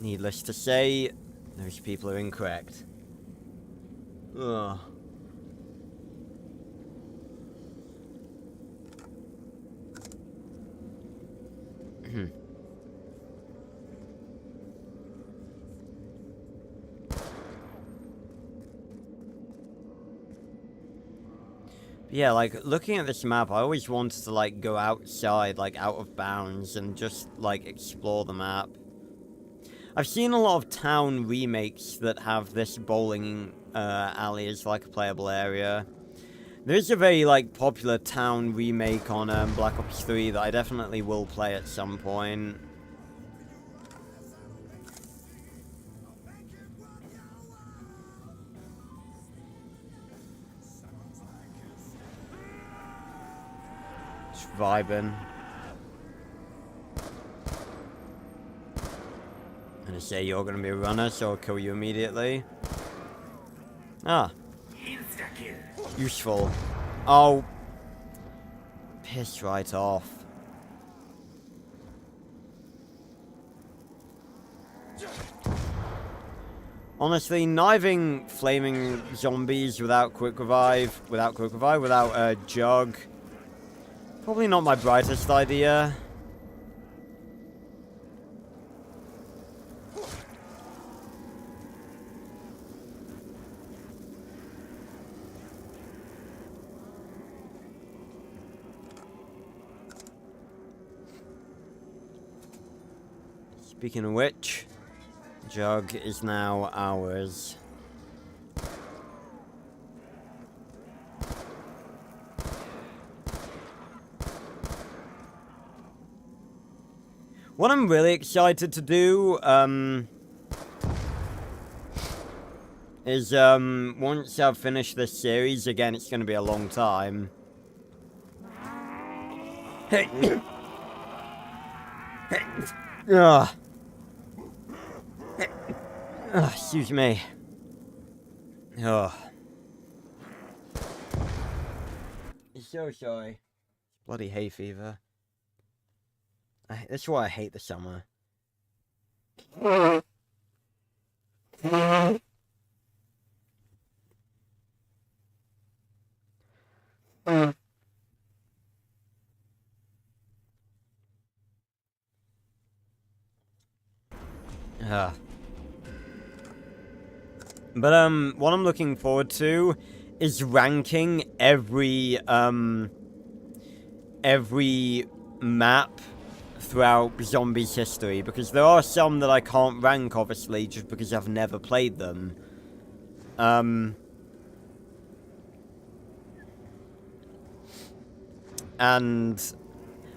Needless to say, those people are incorrect. Ugh. Yeah, like, looking at this map, I always wanted to, like, go outside, like, out of bounds, and just, like, explore the map. I've seen a lot of town remakes that have this bowling alley as, like, a playable area. There's a very, like, popular town remake on Black Ops 3 that I definitely will play at some point. Just vibing. I'm gonna say you're gonna be a runner, so I'll kill you immediately. Ah. Useful. Oh. Piss right off. Honestly, knifing flaming zombies without quick revive, without jug. Probably not my brightest idea. Speaking of which, jug is now ours. What I'm really excited to do, is, once I've finished this series, again, it's gonna be a long time. Ugh. Excuse me. Oh. So sorry. Bloody hay fever. That's why I hate the summer. But, what I'm looking forward to is ranking every map throughout Zombies history, because there are some that I can't rank, obviously, just because I've never played them. And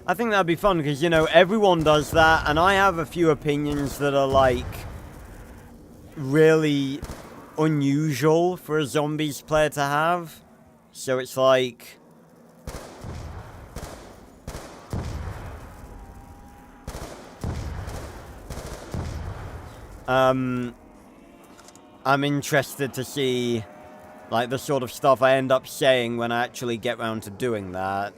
I think that'd be fun, because, you know, everyone does that, and I have a few opinions that are, like, really unusual for a Zombies player to have. So it's like... I'm interested to see, like, the sort of stuff I end up saying when I actually get round to doing that.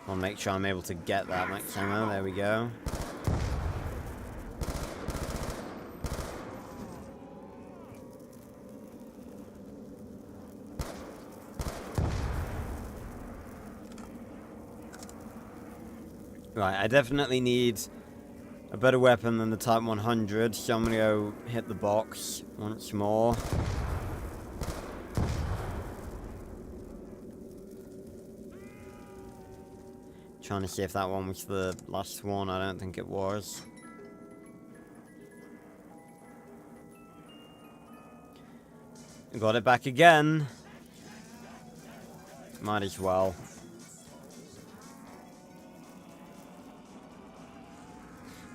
I'll make sure I'm able to get that max ammo. There we go. Right, I definitely need a better weapon than the Type 100, so I'm gonna go hit the box once more. Trying to see if that one was the last one. I don't think it was. Got it back again. Might as well.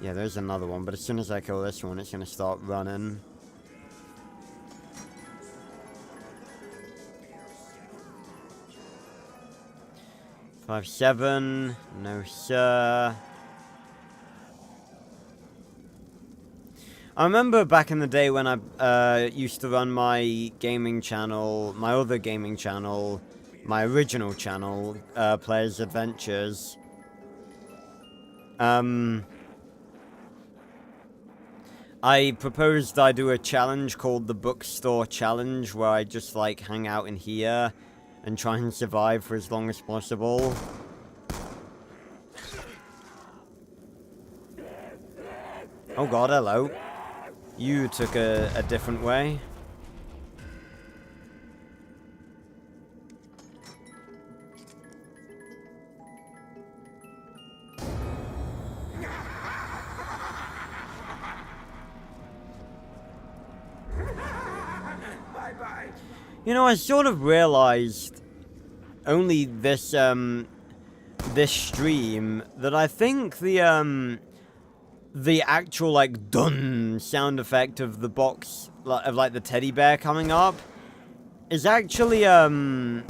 Yeah, there's another one, but as soon as I kill this one, it's gonna start running. Five, 7, no sir. I remember back in the day when I used to run my gaming channel, my other gaming channel, my original channel, Players Adventures. I proposed I do a challenge called the Bookstore Challenge, where I just, like, hang out in here and try and survive for as long as possible. Oh god, hello. You took a different way. You know, I sort of realized only this this stream that I think the actual, like, dun sound effect of the box, of, like, the teddy bear coming up is actually, well,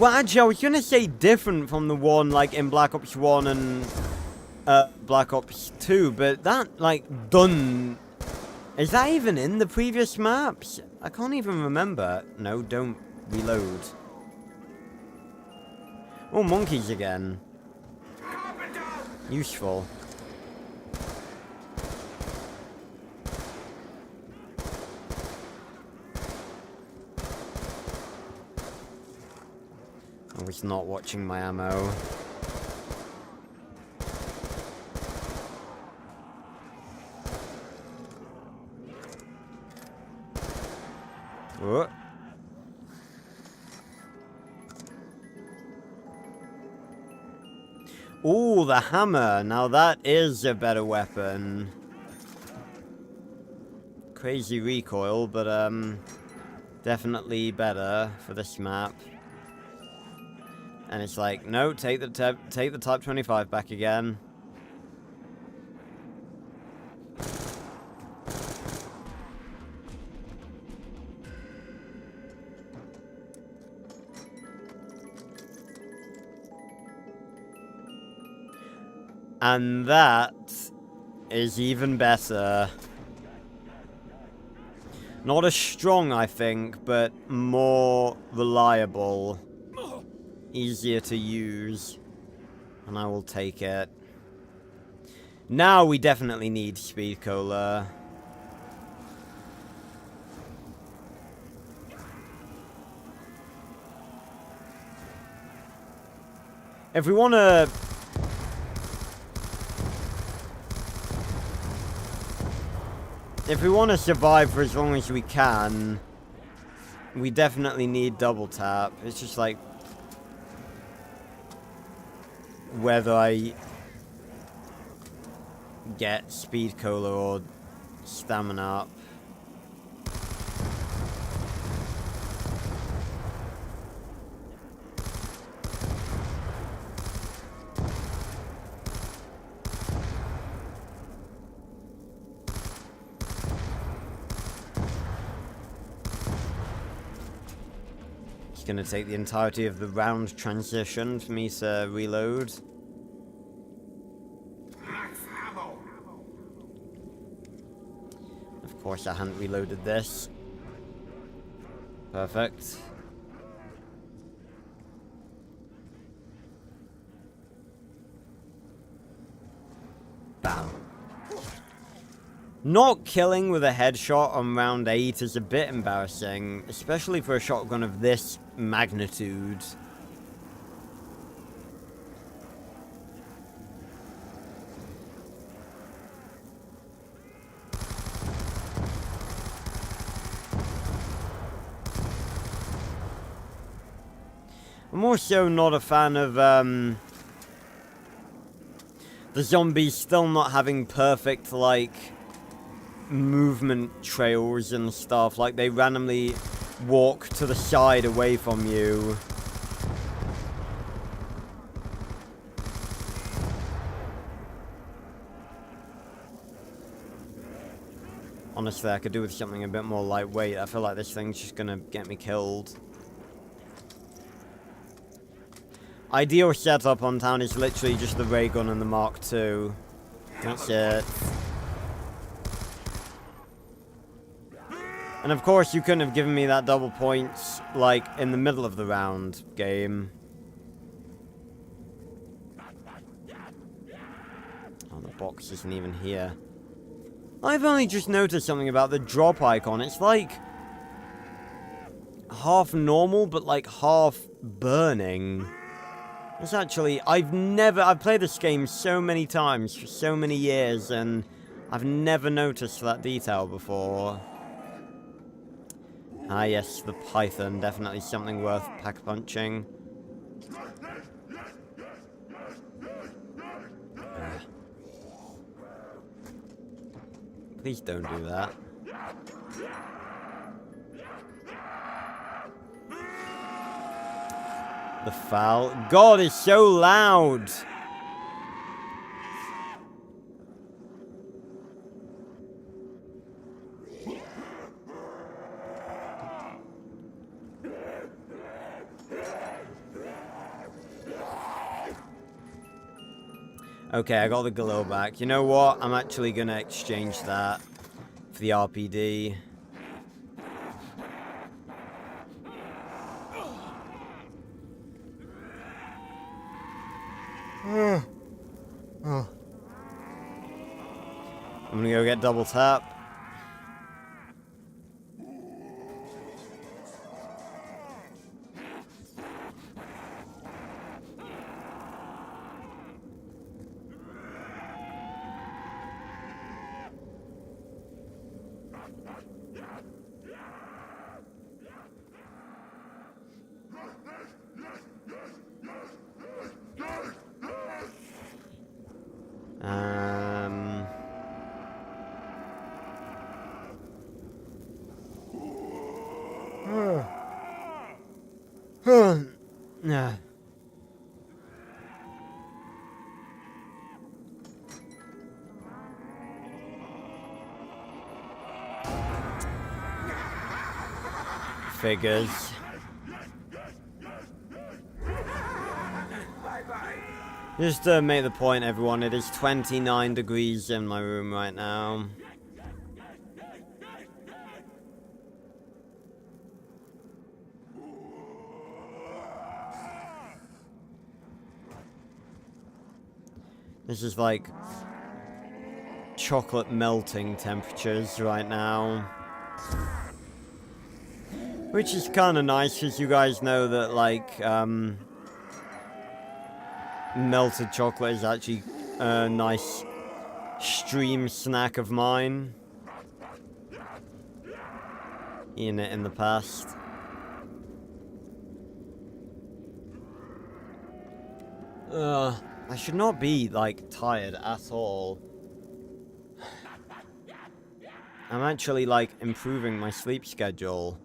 actually, I was gonna say different from the one, like, in Black Ops 1 and, Black Ops 2, but that, like, dun, is that even in the previous maps? I can't even remember. No, don't reload. Oh, monkeys again. Useful. I was not watching my ammo. What? Ooh, the hammer. Now that is a better weapon. Crazy recoil, but definitely better for this map. And it's like, no, take the Type 25 back again. And that is even better. Not as strong, I think, but more reliable. Easier to use. And I will take it. Now we definitely need speed cola. If we want to... If we want to survive for as long as we can, we definitely need double tap. It's just like whether I get speed cola or stamina up. It's gonna take the entirety of the round transition for me to reload. Of course I hadn't reloaded this. Perfect. Bam. Not killing with a headshot on round 8 is a bit embarrassing, especially for a shotgun of this magnitude. I'm also not a fan of, the zombies still not having perfect, like, movement trails and stuff. Like, they randomly walk to the side away from you. Honestly, I could do with something a bit more lightweight. I feel like this thing's just gonna get me killed. Ideal setup on town is literally just the ray gun and the Mark II. That's it. And of course, you couldn't have given me that double points, like, in the middle of the round game. Oh, the box isn't even here. I've only just noticed something about the drop icon. It's like half normal, but like half burning. It's actually, I've played this game so many times for so many years, and I've never noticed that detail before. Ah yes, the python, definitely something worth pack-punching. Please don't do that. The foul. God, it's so loud! Okay, I got the glow back. You know what? I'm actually gonna exchange that for the RPD. I'm gonna go get double tap. Nah. Figures. Just to make the point, everyone, it is 29 degrees in my room right now. This is like chocolate melting temperatures right now. Which is kind of nice, because you guys know that, like, melted chocolate is actually a nice stream snack of mine. Eaten it in the past. I should not be, like, tired at all. I'm actually, like, improving my sleep schedule.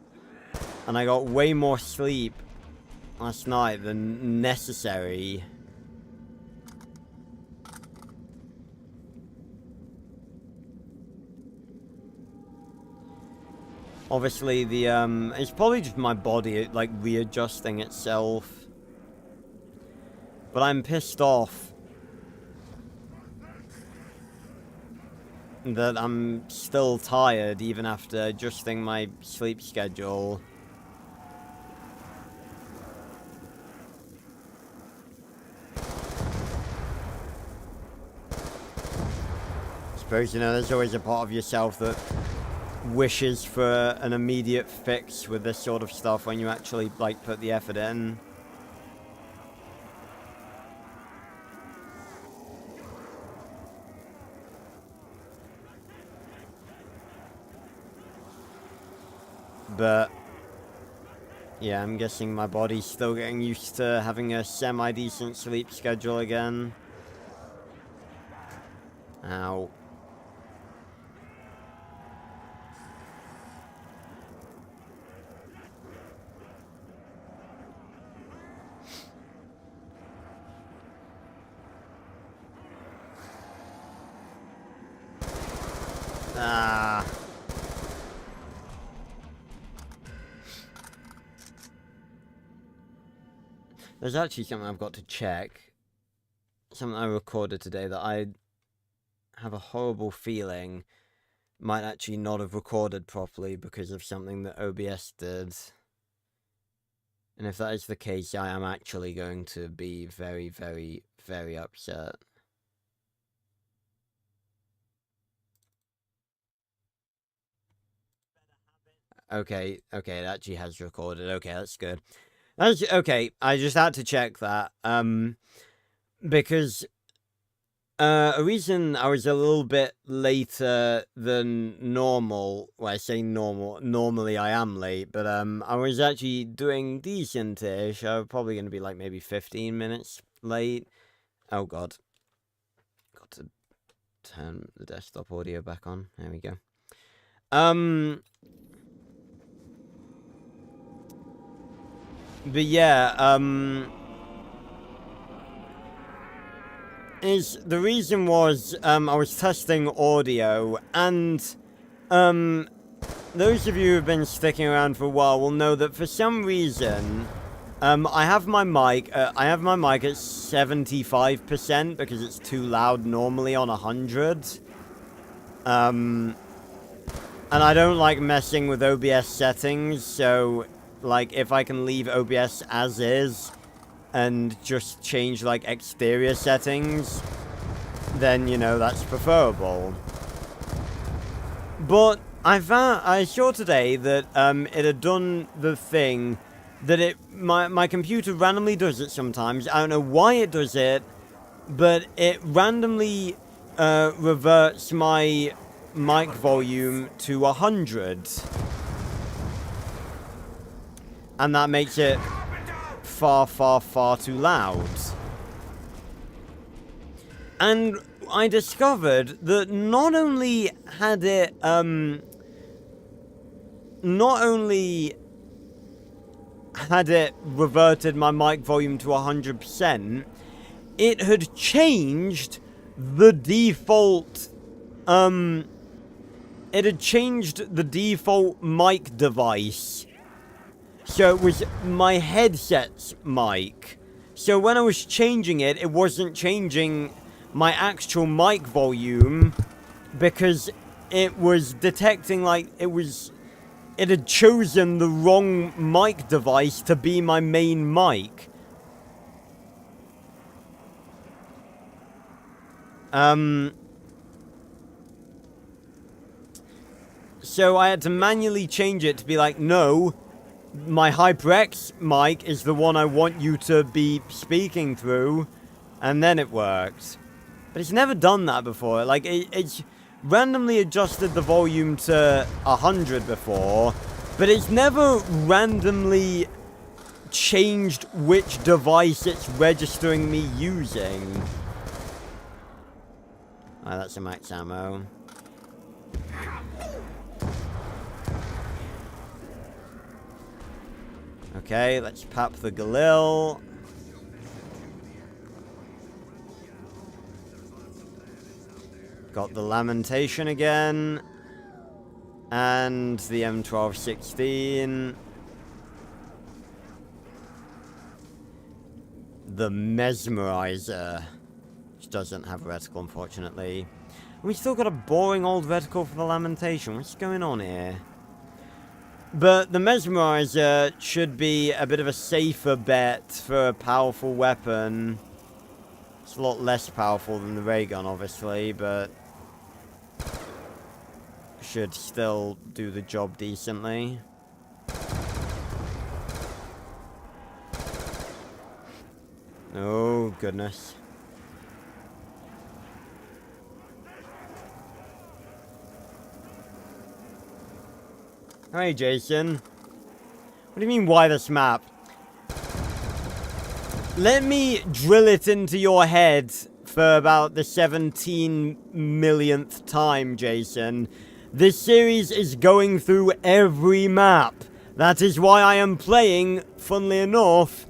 And I got way more sleep last night than necessary. Obviously, it's probably just my body, like, readjusting itself. But I'm pissed off that I'm still tired, even after adjusting my sleep schedule. I suppose, you know, there's always a part of yourself that wishes for an immediate fix with this sort of stuff when you actually, like, put the effort in. But yeah, I'm guessing my body's still getting used to having a semi-decent sleep schedule again. Ow. Ah. There's actually something I've got to check. Something I recorded today that I have a horrible feeling might actually not have recorded properly because of something that OBS did. And if that is the case, I am actually going to be very, very, very upset. Okay, it actually has recorded. Okay, that's good. Okay, I just had to check that. Because a reason I was a little bit later than normal. Well, I say normal. Normally I am late, but I was actually doing decent-ish. I'm probably going to be like maybe 15 minutes late. Oh god. Got to turn the desktop audio back on. There we go. But yeah, the reason was, I was testing audio, and, those of you who've been sticking around for a while will know that for some reason, I have my mic at 75% because it's too loud normally on 100. And I don't like messing with OBS settings, so, like, if I can leave OBS as is, and just change, like, exterior settings, then, you know, that's preferable. But I saw today that, it had done the thing that my computer randomly does it sometimes. I don't know why it does it, but it randomly, reverts my mic volume to 100. And that makes it far, far, far too loud. And I discovered that not only had it, reverted my mic volume to 100%, it had changed the default, mic device. So it was my headset's mic. So when I was changing it, it wasn't changing my actual mic volume because it was detecting, like, it had chosen the wrong mic device to be my main mic. So I had to manually change it to be like, no, my HyperX mic is the one I want you to be speaking through, and then it works. But it's never done that before. Like, it's randomly adjusted the volume to 100 before, but it's never randomly changed which device it's registering me using. Oh, that's a max ammo. Okay, let's pop the Galil. Got the Lamentation again. And the M1216. The Mesmerizer. Which doesn't have a reticle, unfortunately. We still got a boring old reticle for the Lamentation. What's going on here? But the Mesmerizer should be a bit of a safer bet for a powerful weapon. It's a lot less powerful than the ray gun, obviously, but should still do the job decently. Oh, goodness. Hey, Jason. What do you mean, why this map? Let me drill it into your head for about the 17 millionth time, Jason. This series is going through every map. That is why I am playing, funnily enough,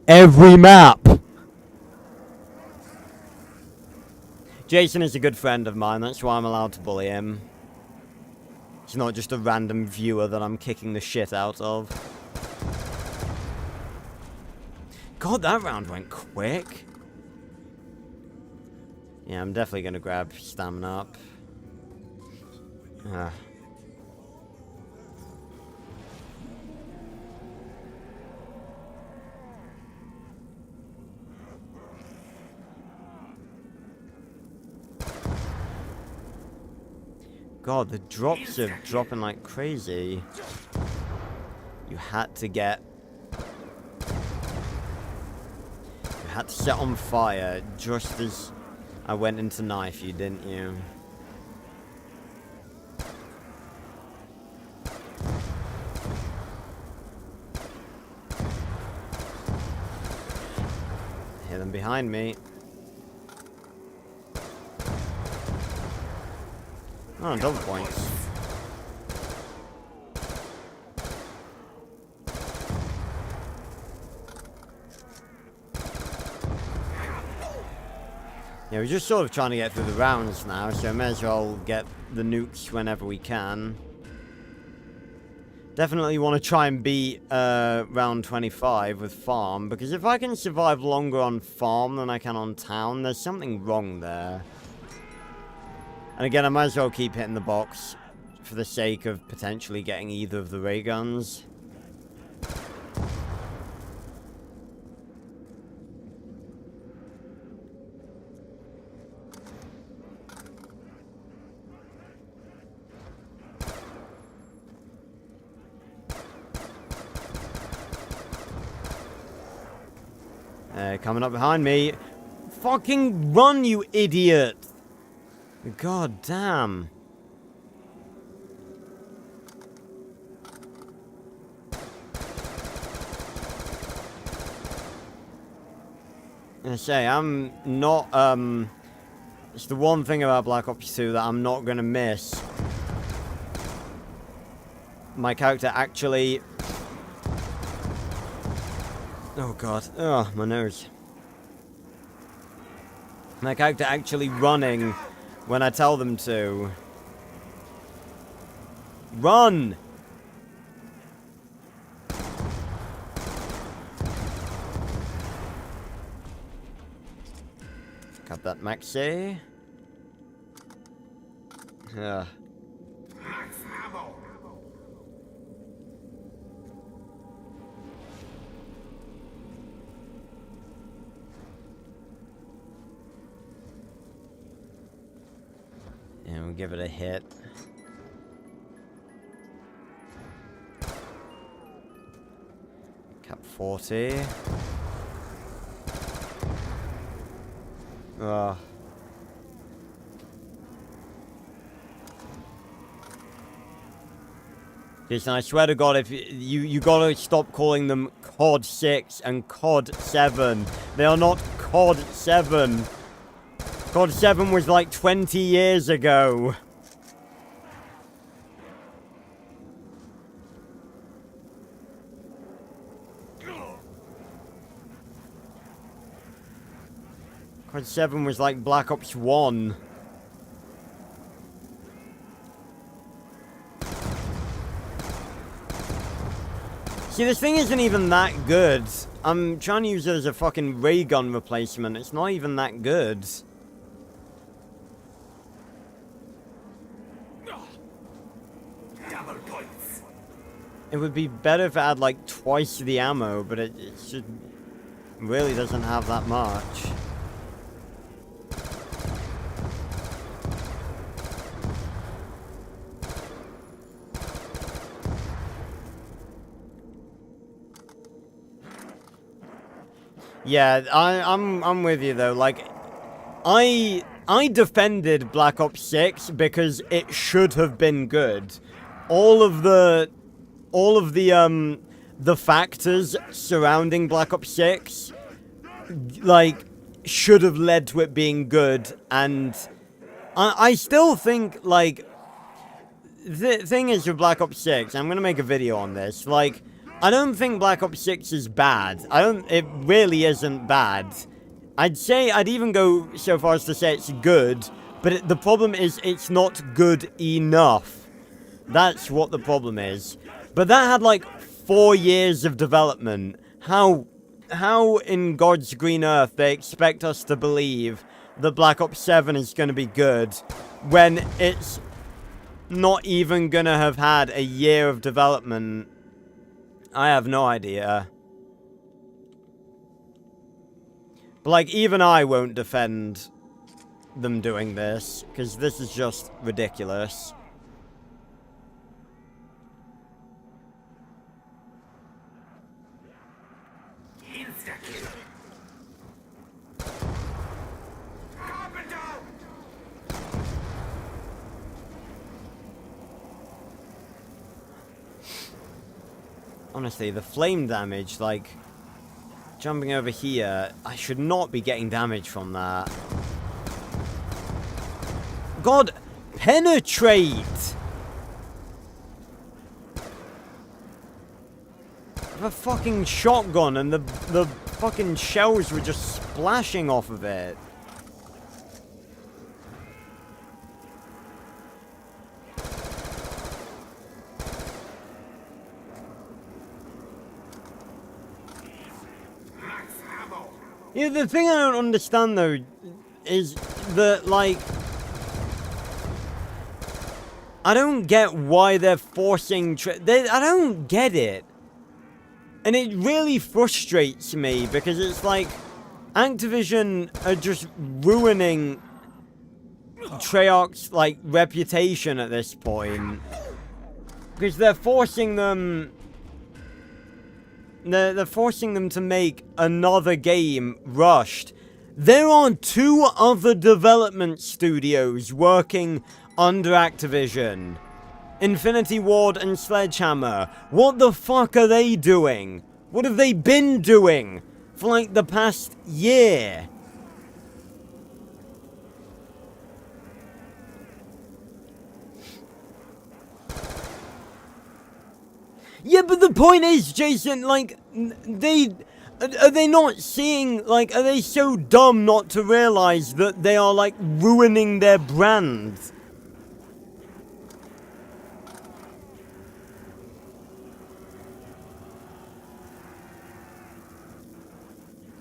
every map. Jason is a good friend of mine, that's why I'm allowed to bully him. He's not just a random viewer that I'm kicking the shit out of. God, that round went quick. Yeah, I'm definitely gonna grab stamina up. Ah. God, the drops are dropping like crazy. You had to get... You had to set on fire just as I went into knife you, didn't you? Hear them behind me. Oh, double points. Yeah, we're just sort of trying to get through the rounds now, so may as well get the nukes whenever we can. Definitely want to try and beat round 25 with farm, because if I can survive longer on farm than I can on town, there's something wrong there. And again, I might as well keep hitting the box for the sake of potentially getting either of the ray guns. Coming up behind me. Fucking run, you idiot! God damn. I say, I'm not, it's the one thing about Black Ops 2 that I'm not gonna miss. My character actually... Oh god. Oh, my nose. My character actually running when I tell them to. Run! Got that maxi. Yeah. And we'll give it a hit. Cap 40. Ugh. Jason, I swear to God, if you gotta stop calling them COD 6 and COD 7. They are not COD 7. COD 7 was like 20 years ago. COD 7 was like Black Ops 1. See, this thing isn't even that good. I'm trying to use it as a fucking ray gun replacement. It's not even that good. It would be better if it had like twice the ammo, but it really doesn't have that much. Yeah, I'm with you though. Like, I defended Black Ops 6 because it should have been good. All of the factors surrounding Black Ops 6, like, should have led to it being good, and I still think, like, the thing is with Black Ops 6, I'm gonna make a video on this, like, I don't think Black Ops 6 is bad. It really isn't bad. I'd even go so far as to say it's good, but the problem is it's not good enough. That's what the problem is. But that had like 4 years of development. How in God's green earth they expect us to believe that Black Ops 7 is going to be good when it's not even gonna have had a year of development? I have no idea. But, like, even I won't defend them doing this, because this is just ridiculous. Honestly, the flame damage, like, jumping over here, I should not be getting damage from that. God, penetrate! The fucking shotgun and the fucking shells were just splashing off of it. Yeah, the thing I don't understand, though, is that, like, I don't get why they're forcing... I don't get it. And it really frustrates me, because it's like, Activision are just ruining Treyarch's, like, reputation at this point. Because they're forcing them... They're forcing them to make another game rushed. There are 2 other development studios working under Activision. Infinity Ward and Sledgehammer. What the fuck are they doing? What have they been doing for like the past year? Yeah, but the point is, Jason, like, are they not seeing, like, are they so dumb not to realize that they are, like, ruining their brand?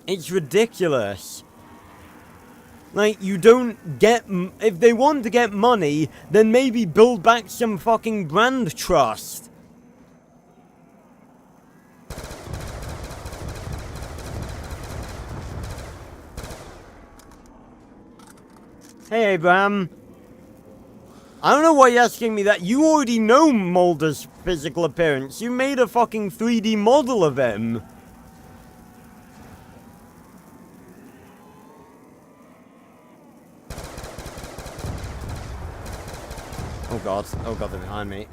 It's ridiculous. Like, you don't get... If they want to get money, then maybe build back some fucking brand trust. Hey, Abraham. I don't know why you're asking me that. You already know Mulder's physical appearance. You made a fucking 3D model of him. Oh god. Oh god, they're behind me.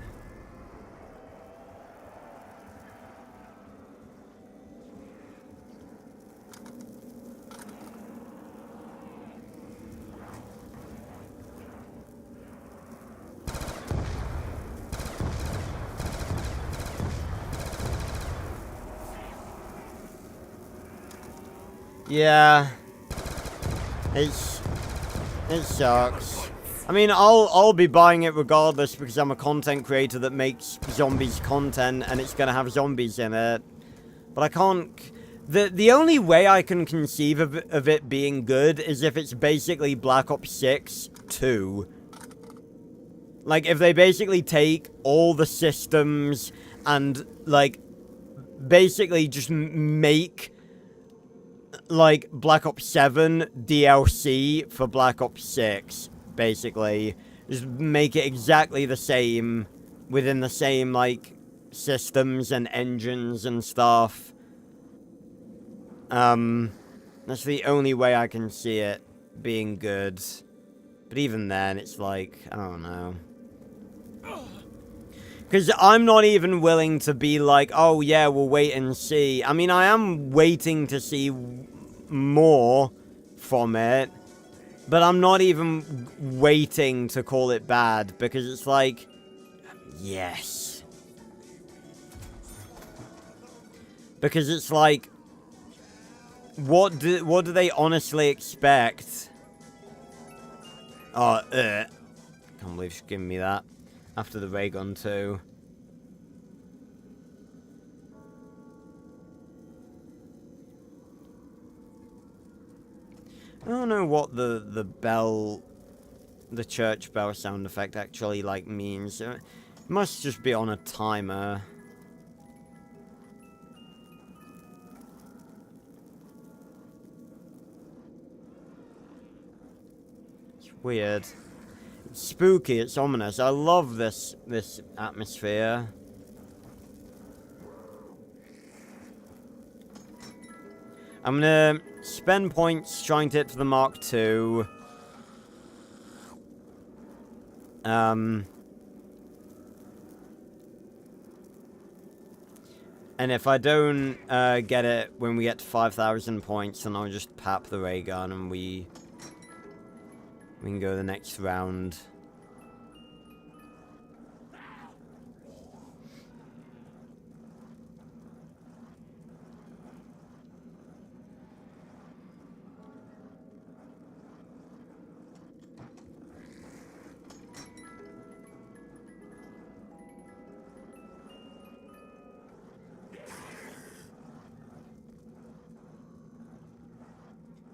Yeah. It sucks. I mean, I'll be buying it regardless because I'm a content creator that makes zombies content and it's gonna have zombies in it. But I can't... The only way I can conceive of it being good is if it's basically Black Ops 6 2. Like, if they basically take all the systems and, like, basically just make... like, Black Ops 7 DLC for Black Ops 6, basically. Just make it exactly the same, within the same, like, systems and engines and stuff. That's the only way I can see it being good. But even then, it's like, I don't know. Because I'm not even willing to be like, oh yeah, we'll wait and see. I mean, I am waiting to see more from it. But I'm not even waiting to call it bad. Because it's like, yes. Because it's like, what do they honestly expect? Oh, can't believe she's giving me that. After the ray gun too. I don't know what the bell the church bell sound effect actually, like, means. It must just be on a timer. It's weird. It's spooky, it's ominous. I love this atmosphere. I'm gonna spend points trying to hit for the Mark II. And if I don't get it when we get to 5,000 points, then I'll just pap the ray gun and we can go the next round.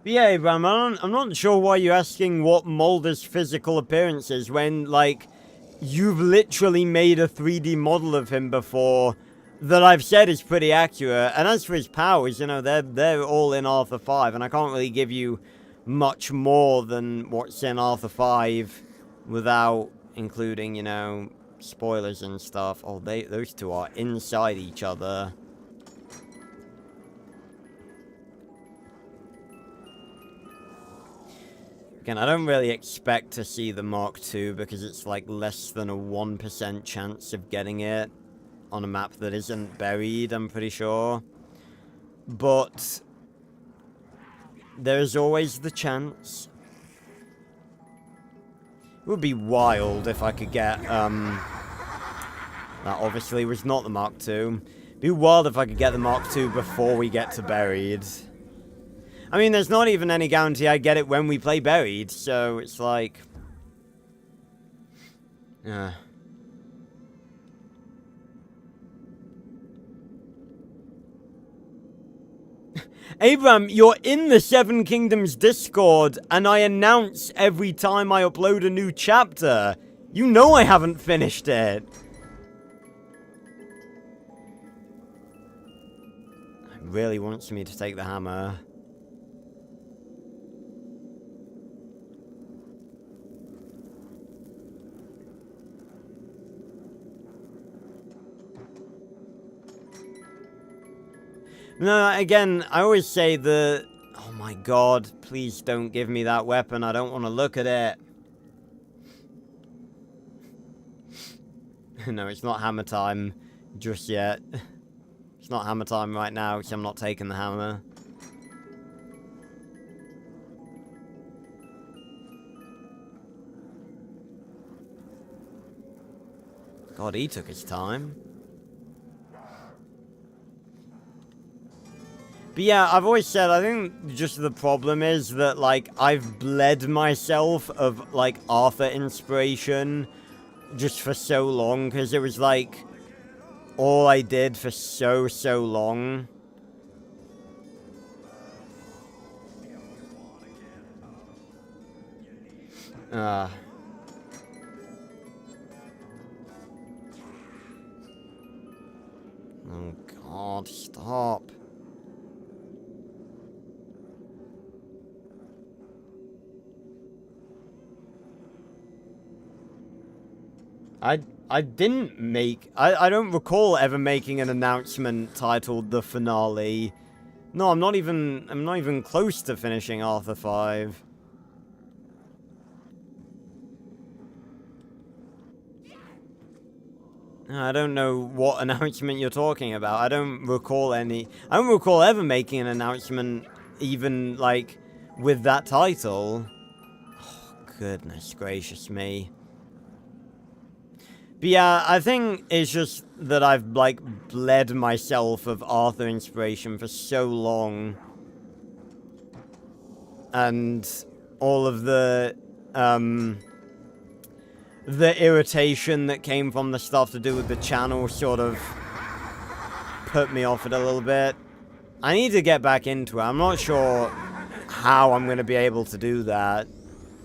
But yeah, Abraham, I'm not sure why you're asking what Mulder's physical appearance is when, like, you've literally made a 3D model of him before that I've said is pretty accurate. And as for his powers, you know, they're all in Arthur 5, and I can't really give you much more than what's in Arthur 5 without including, you know, spoilers and stuff. Oh, those two are inside each other. Again, I don't really expect to see the Mark II because it's like less than a 1% chance of getting it on a map that isn't buried, I'm pretty sure. But there's always the chance. It would be wild if I could get, that obviously was not the Mark II. It'd be wild if I could get the Mark II before we get to buried. I mean, there's not even any guarantee I get it when we play buried, so it's like... Abraham, you're in the Seven Kingdoms Discord, and I announce every time I upload a new chapter. You know I haven't finished it. It really wants me to take the hammer. No, again, I always say the... Oh my god, please don't give me that weapon. I don't want to look at it. No, it's not hammer time just yet. It's not hammer time right now, because I'm not taking the hammer. God, he took his time. But yeah, I've always said, I think just the problem is that, like, I've bled myself of, like, Arthur inspiration just for so long, because it was, like, all I did for so long. Oh, God, stop. I didn't make... I don't recall ever making an announcement titled The Finale. No, I'm not even close to finishing Arthur 5. I don't know what announcement you're talking about. I don't recall ever making an announcement even, like, with that title. Oh, goodness gracious me. But yeah, I think it's just that I've, like, bled myself of Arthur inspiration for so long. And all of the irritation that came from the stuff to do with the channel sort of put me off it a little bit. I need to get back into it. I'm not sure how I'm going to be able to do that.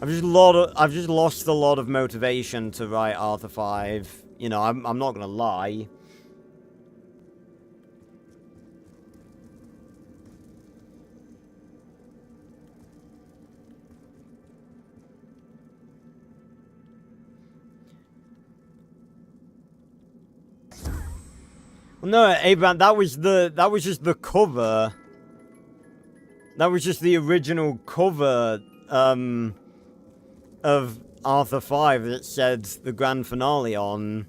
I've just lost a lot of motivation to write Arthur 5. You know, I'm not gonna lie. No, Abraham, that was just the cover. That was just the original cover, of Arthur 5 that said the grand finale on.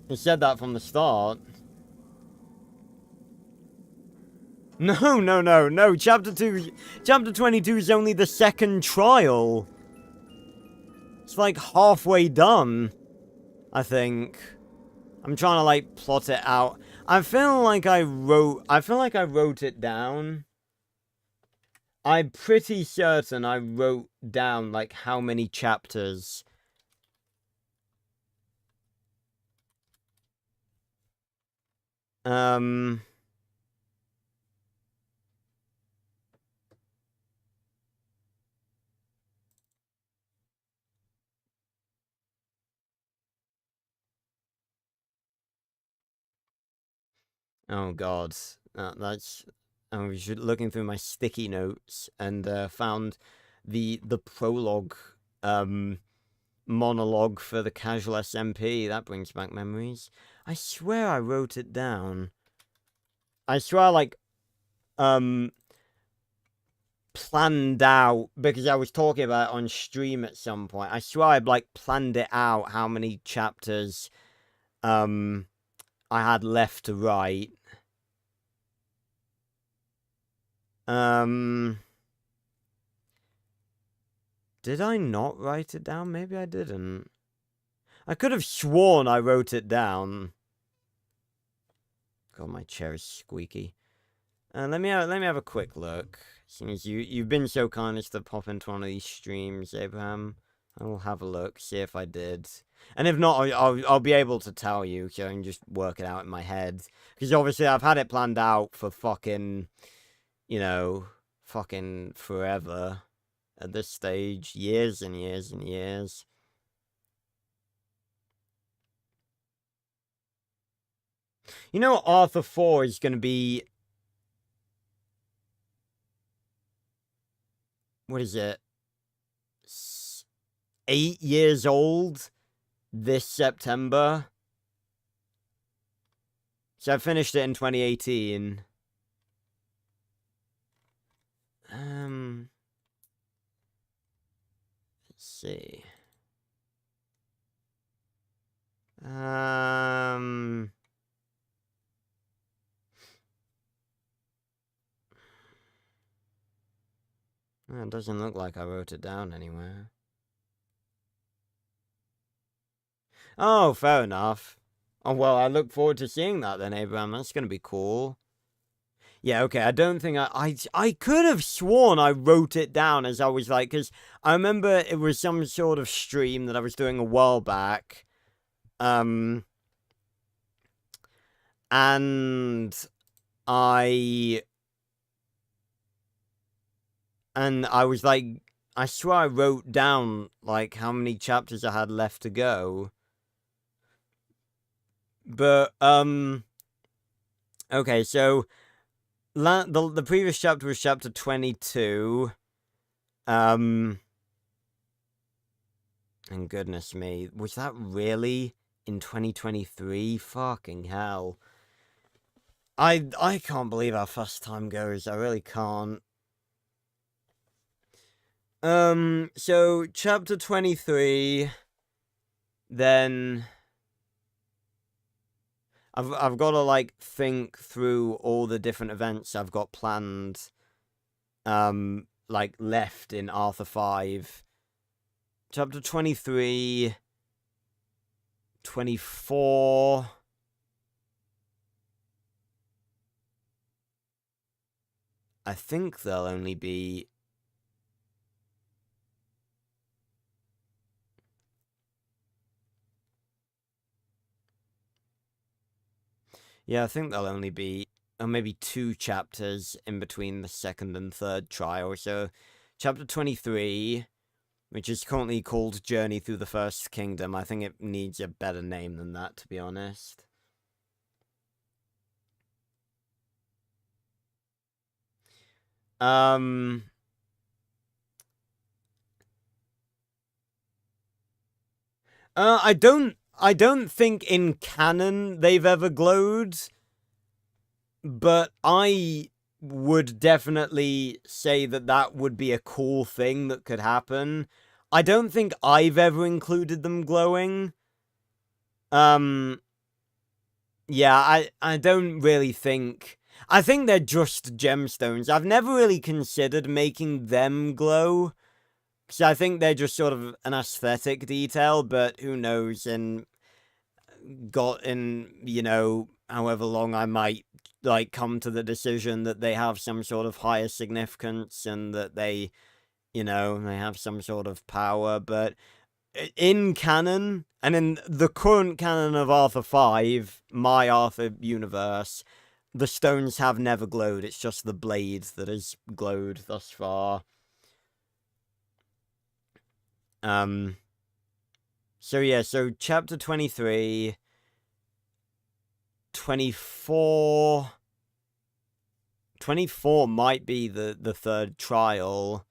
It said that from the start. No, chapter 22 is only the second trial. It's like halfway done, I think. I'm trying to, like, plot it out. I feel like I wrote it down. I'm pretty certain I wrote down, like, how many chapters. Oh god, that's. I was looking through my sticky notes and found the prologue monologue for the casual SMP. That brings back memories. I swear I wrote it down. I swear I, like, planned out, because I was talking about it on stream at some point. I swear I'd, like, planned it out how many chapters I had left to write. Did I not write it down? Maybe I didn't. I could have sworn I wrote it down. God, my chair is squeaky. Let me have a quick look. Seeing as you've been so kind as to pop into one of these streams, Abraham, I will have a look, see if I did. And if not, I'll be able to tell you, so I can just work it out in my head. Because obviously I've had it planned out for fucking, you know, fucking forever. At this stage, years and years and years. You know, Arthur 4 is going to be... What is it? 8 years old this September. So I finished it in 2018. Let's see. It doesn't look like I wrote it down anywhere. Oh, fair enough. Oh, well, I look forward to seeing that then, Abraham. That's going to be cool. Yeah, okay, I don't think I could have sworn I wrote it down as I was like, because I remember it was some sort of stream that I was doing a while back. And I was like, I swear I wrote down, like, how many chapters I had left to go. But, okay, so, the previous chapter was chapter 22. And goodness me, was that really in 2023? Fucking hell. I can't believe how fast time goes, I really can't. So, chapter 23, then... I've got to, like, think through all the different events I've got planned, like, left in Arthur 5. Chapter 23, 24... I think there'll only be... Yeah, I think there'll only be maybe 2 chapters in between the second and third trial, so Chapter 23, which is currently called Journey Through the First Kingdom. I think it needs a better name than that, to be honest. I don't think in canon they've ever glowed, but I would definitely say that would be a cool thing that could happen. I don't think I've ever included them glowing. Yeah, I don't really think... I think they're just gemstones. I've never really considered making them glow, because I think they're just sort of an aesthetic detail, but who knows, in, you know, however long I might, like, come to the decision that they have some sort of higher significance, and that they, you know, they have some sort of power, but in canon, and in the current canon of Arthur 5, my Arthur universe, the stones have never glowed. It's just the blade that has glowed thus far. So yeah, so chapter 23, 24... 24 might be the third trial.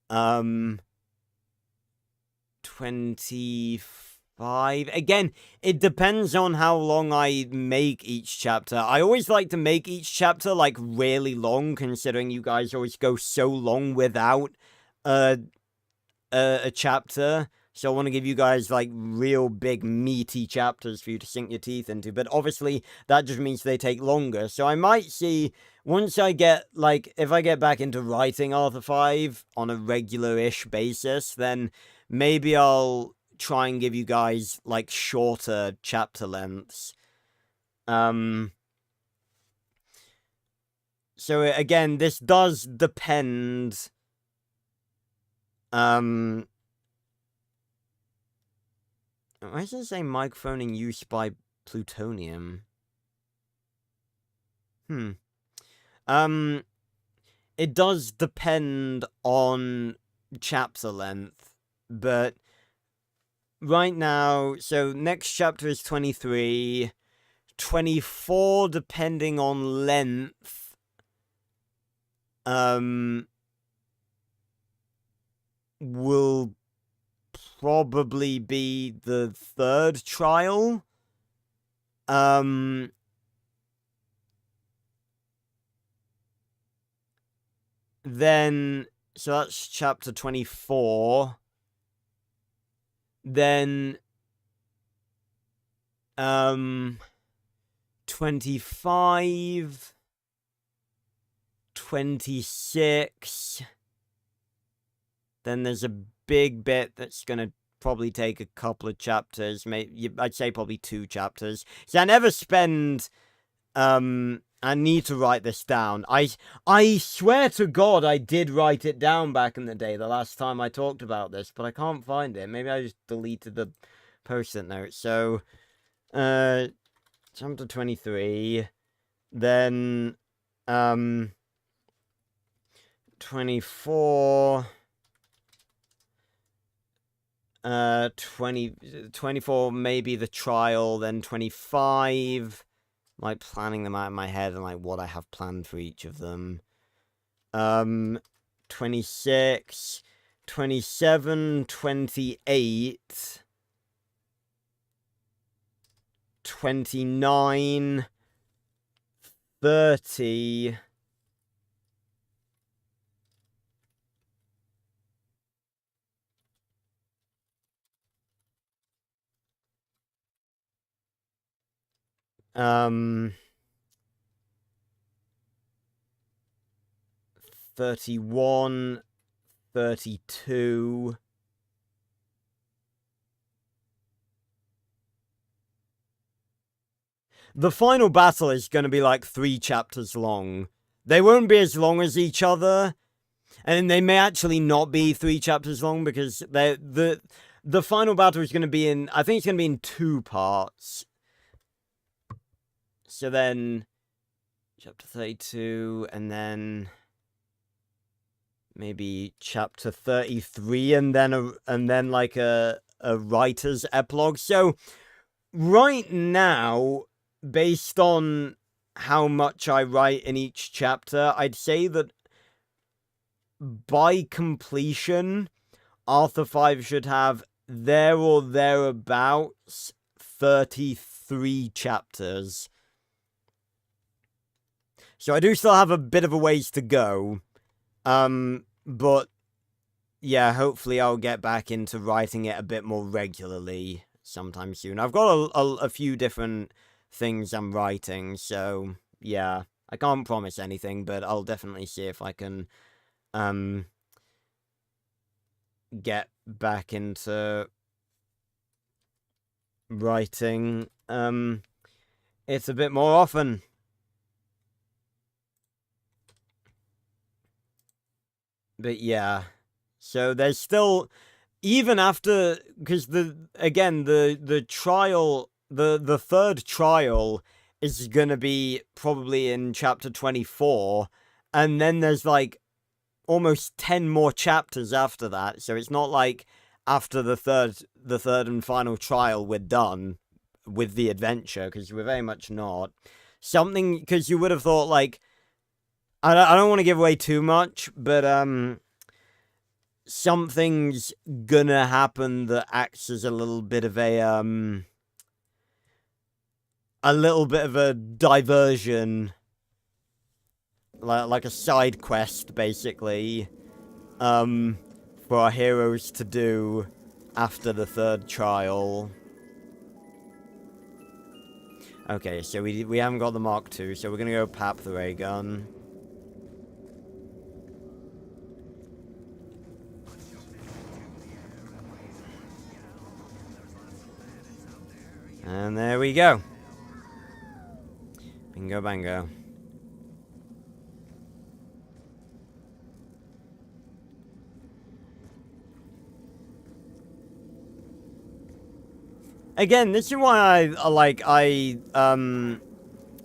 25... Again, it depends on how long I make each chapter. I always like to make each chapter, like, really long, considering you guys always go so long without a chapter. So I want to give you guys, like, real big, meaty chapters for you to sink your teeth into. But obviously, that just means they take longer. So I might see, once I get, like, if I get back into writing Arthur 5 on a regular-ish basis, then maybe I'll try and give you guys, like, shorter chapter lengths. So again, this does depend... Why does it say microphone in use by plutonium? It does depend on chapter length, but right now, so next chapter is 23, 24 depending on length, will probably be the third trial. Then, so that's chapter 24. Then, 25, 26. Then there's a big bit that's gonna probably take a couple of chapters. Maybe I'd say probably 2 chapters. See, I never spend. I need to write this down. I swear to God, I did write it down back in the day, the last time I talked about this, but I can't find it. Maybe I just deleted the post-it note. So, chapter 23, then, 24, 24 maybe the trial, then 25... like, planning them out in my head and, like, what I have planned for each of them. 26, 27, 28, 29, 30... 31, 32... The final battle is going to be like 3 chapters long. They won't be as long as each other, and they may actually not be 3 chapters long, because the final battle is going to be in... I think it's going to be in 2 parts. So then, chapter 32, and then maybe chapter 33 and then like a writer's epilogue. So right now, based on how much I write in each chapter, I'd say that by completion, Arthur 5 should have there or thereabouts 33 chapters. So I do still have a bit of a ways to go. But yeah, hopefully I'll get back into writing it a bit more regularly sometime soon. I've got a few different things I'm writing, so yeah, I can't promise anything, but I'll definitely see if I can get back into writing it a bit more often. But yeah, so there's still, even after, because the trial, the third trial is gonna be probably in chapter 24, and then there's like almost 10 more chapters after that. So it's not like after the third and final trial we're done with the adventure, because we're very much not. Something, because you would have thought, like, I don't want to give away too much, but something's gonna happen that acts as a little bit of a diversion, like a side quest, basically, for our heroes to do after the third trial. Okay, so we haven't got the Mark II, so we're gonna go pap the ray gun. And there we go. Bingo bango. Again, this is why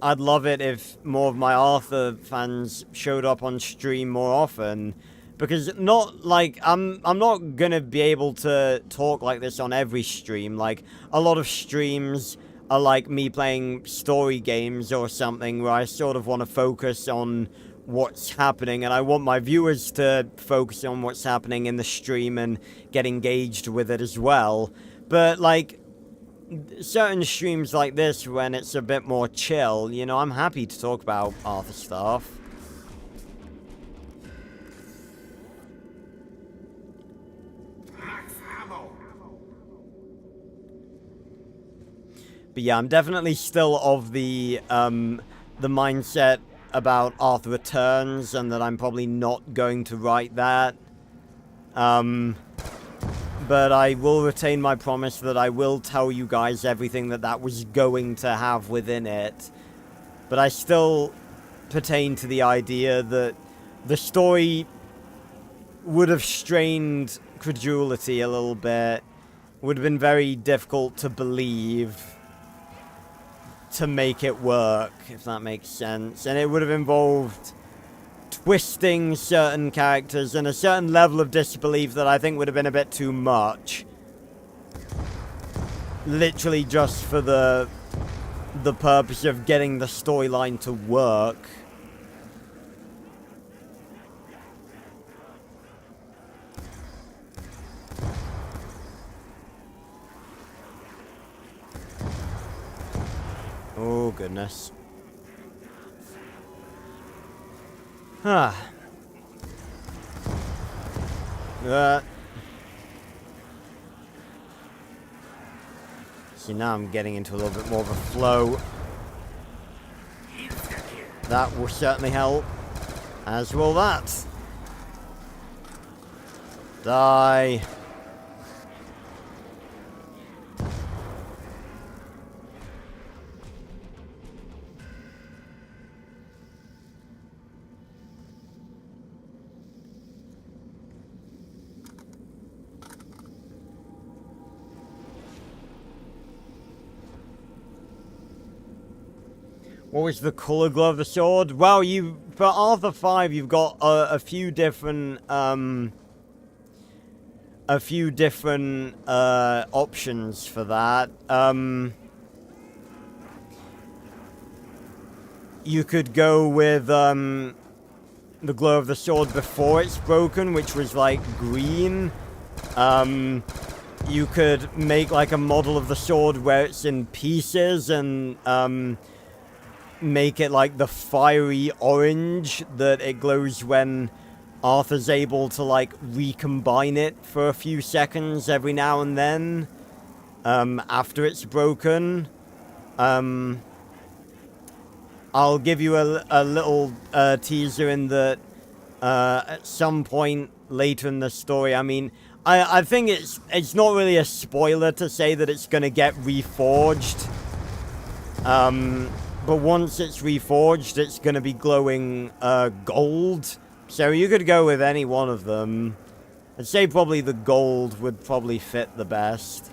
I'd love it if more of my Arthur fans showed up on stream more often, because I'm not gonna be able to talk like this on every stream. Like, a lot of streams are like me playing story games or something, where I sort of want to focus on what's happening, and I want my viewers to focus on what's happening in the stream and get engaged with it as well. But like, certain streams like this, when it's a bit more chill, you know, I'm happy to talk about Arthur stuff. But yeah, I'm definitely still of the mindset about Arthur Returns, and that I'm probably not going to write that. But I will retain my promise that I will tell you guys everything that was going to have within it. But I still pertain to the idea that the story would have strained credulity a little bit. Would have been very difficult to believe, to make it work, if that makes sense. And it would have involved twisting certain characters and a certain level of disbelief that I think would have been a bit too much. Literally just for the purpose of getting the storyline to work. Oh, goodness. Ah. See, now I'm getting into a little bit more of a flow. That will certainly help. As will that. Die. What was the colour glow of the sword? Well, you for Arthur 5, you've got a few different options for that. You could go with the glow of the sword before it's broken, which was like green. You could make like a model of the sword where it's in pieces and make it like the fiery orange that it glows when Arthur's able to like recombine it for a few seconds every now and then after it's broken. I'll give you a little teaser in that at some point later in the story, I mean, I think it's not really a spoiler to say that it's going to get reforged. But once it's reforged, it's going to be glowing gold. So you could go with any one of them. I'd say probably the gold would probably fit the best.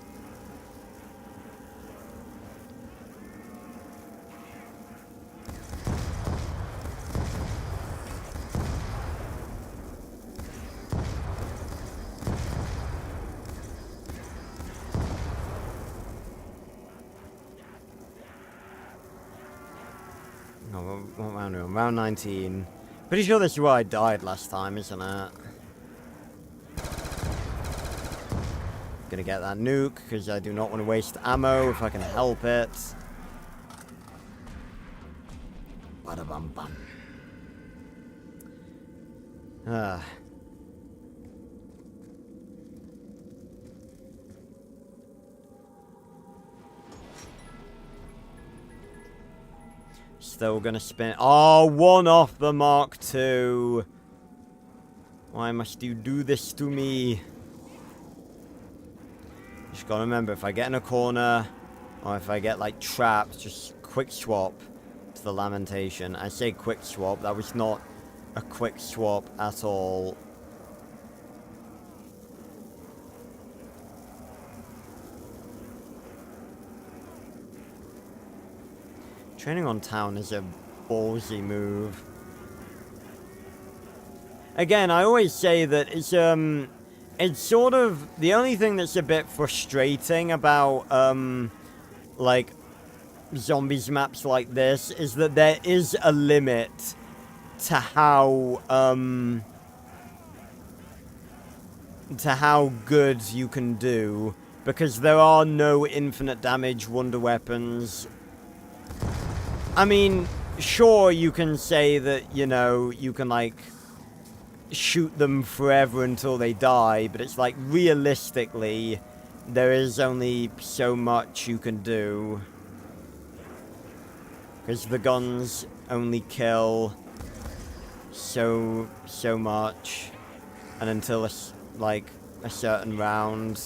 What round are we on? Round 19. Pretty sure this is where I died last time, isn't it? Gonna get that nuke, because I do not want to waste ammo if I can help it. Bada bum bum. Still gonna spin. Oh, one off the Mark II. Why must you do this to me? Just gotta remember, if I get in a corner, or if I get like trapped, just quick swap to the Lamentation. I say quick swap, that was not a quick swap at all. Training on town is a ballsy move. Again, I always say that it's sort of the only thing that's a bit frustrating about like zombies maps like this is that there is a limit to how good you can do, because there are no infinite damage wonder weapons. I mean, sure, you can say that, you know, you can, like, shoot them forever until they die, but it's like, realistically, there is only so much you can do. Because the guns only kill so much, and until, like, a certain round.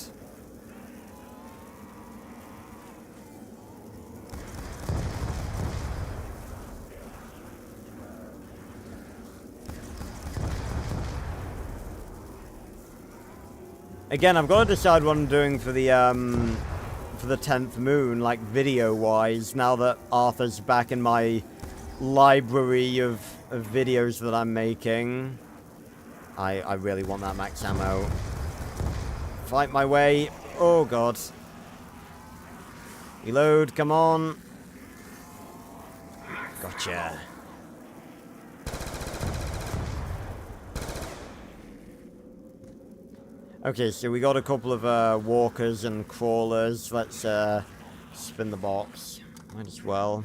Again, I've got to decide what I'm doing for the 10th moon, like video-wise, now that Arthur's back in my library of videos that I'm making. I really want that max ammo. Fight my way. Oh, God. Reload, come on. Gotcha. Okay, so we got a couple of walkers and crawlers. Let's spin the box. Might as well.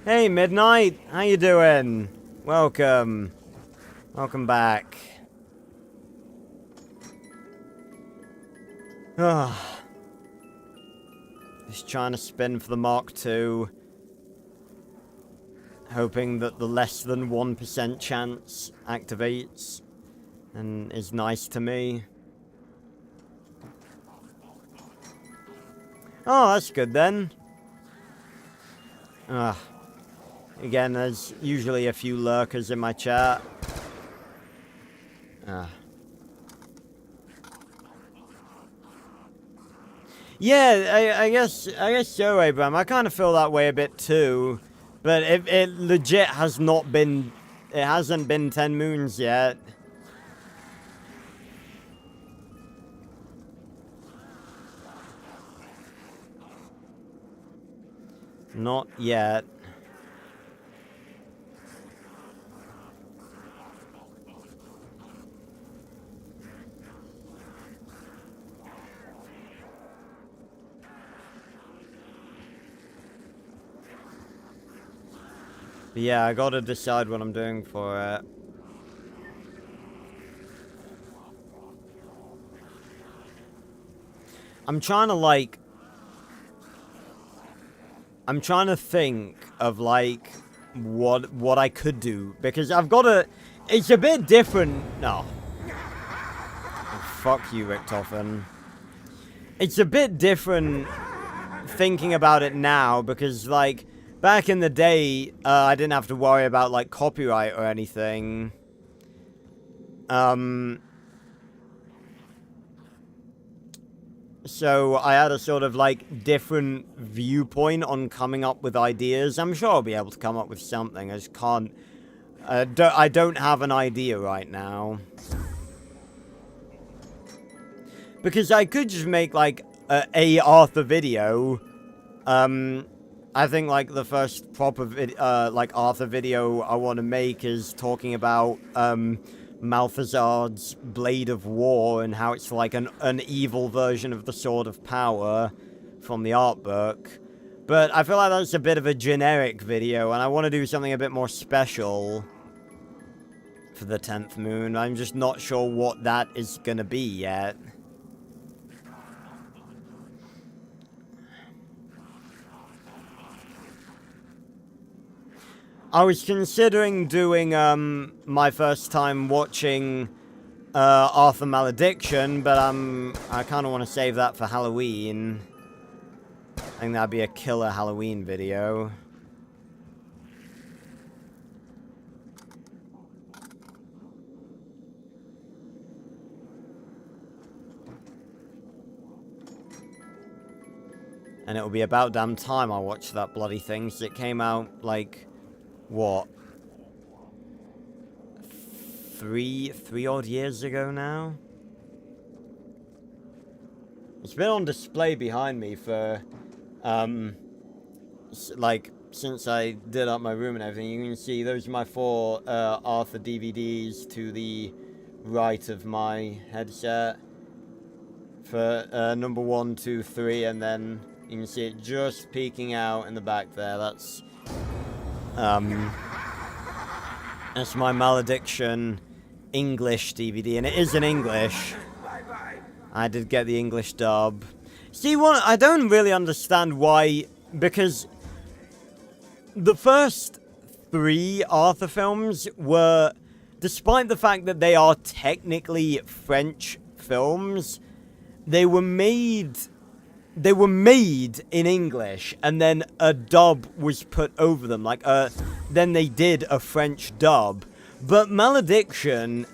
Hey, Midnight! How you doing? Welcome. Welcome back. Just trying to spin for the Mark II. Hoping that the less than 1% chance activates. And is nice to me. Oh, that's good then. Again, there's usually a few lurkers in my chat. Yeah, I guess so, Abraham. I kind of feel that way a bit too. But it legit has not been... It hasn't been 10 moons yet. Not yet. But yeah, I gotta decide what I'm doing for it. I'm trying to think of, like, what I could do. Because I've got to... It's a bit different... No. Oh, fuck you, Richtofen. It's a bit different thinking about it now. Because, like, back in the day, I didn't have to worry about, like, copyright or anything. So I had a sort of, like, different viewpoint on coming up with ideas. I'm sure I'll be able to come up with something. I just can't... I don't have an idea right now. Because I could just make, like, a Arthur video. I think, like, the first proper like, Arthur video I want to make is talking about, Malthazard's Blade of War and how it's like an evil version of the Sword of Power from the art book. But I feel like that's a bit of a generic video, and I want to do something a bit more special for the 10th moon. I'm just not sure what that is gonna be yet. I was considering doing, my first time watching, Arthur Malediction, but, I kind of want to save that for Halloween. I think that'd be a killer Halloween video. And it'll be about damn time I watched that bloody thing, since it came out, like... What? Three odd years ago now? It's been on display behind me for, like, since I did up my room and everything. You can see those are my 4, Arthur DVDs to the right of my headset. For, number 1, 2, 3, and then you can see it just peeking out in the back there. That's my Malediction English DVD, and it is in English. I did get the English dub. See, what I don't really understand why, because the first 3 Arthur films were, despite the fact that they are technically French films, they were made in English, and then a dub was put over them. Like, then they did a French dub. But Malediction,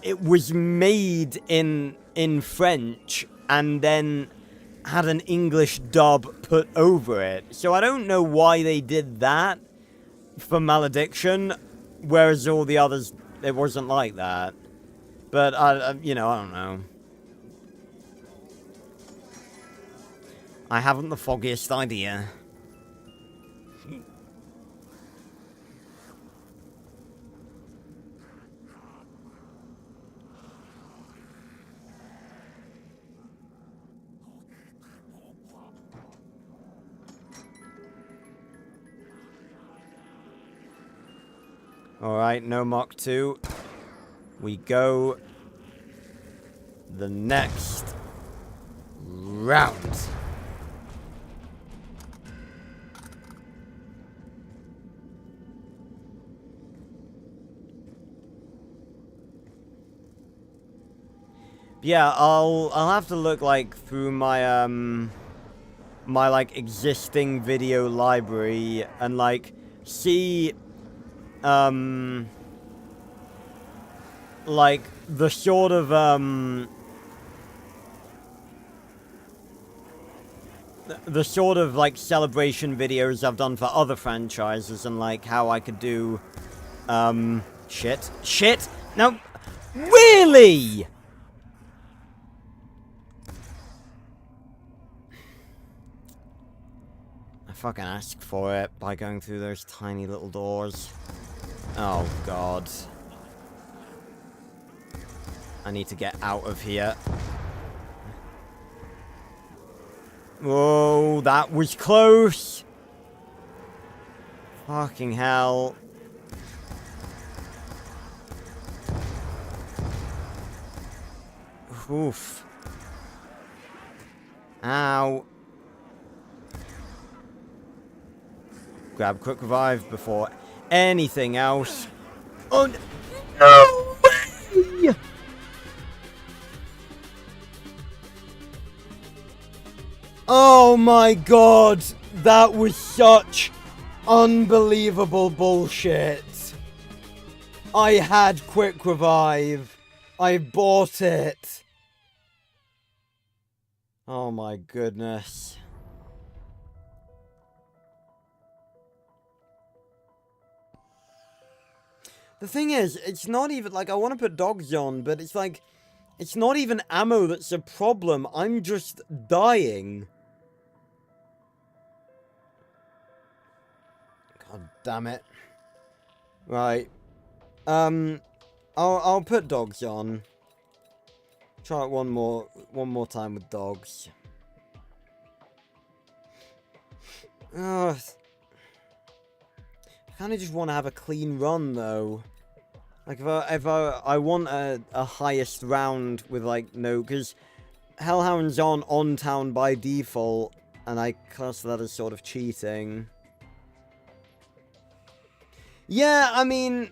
it was made in French, and then had an English dub put over it. So I don't know why they did that for Malediction, whereas all the others, it wasn't like that. But, you know, I don't know. I haven't the foggiest idea. Alright, no Mach 2. We go the next round. Yeah, I'll have to look, like, through my, my, like, existing video library, and, like, see, like, the sort of, like, celebration videos I've done for other franchises, and, like, how I could do, shit, no, really? I fucking asked for it by going through those tiny little doors. Oh, God. I need to get out of here. Whoa, that was close. Fucking hell. Oof. Ow. Grab quick revive before anything else. Oh, no way! Oh my god, that was such unbelievable bullshit. I had quick revive. I bought it. Oh my goodness. The thing is, it's not even, like, I want to put dogs on, but it's like, it's not even ammo that's a problem. I'm just dying. God damn it. Right. I'll put dogs on. Try it one more time with dogs. Ugh. I kind of just want to have a clean run, though. Like, if I want a highest round with, like, no... Because Hellhound's on town by default, and I class that as sort of cheating. Yeah, I mean...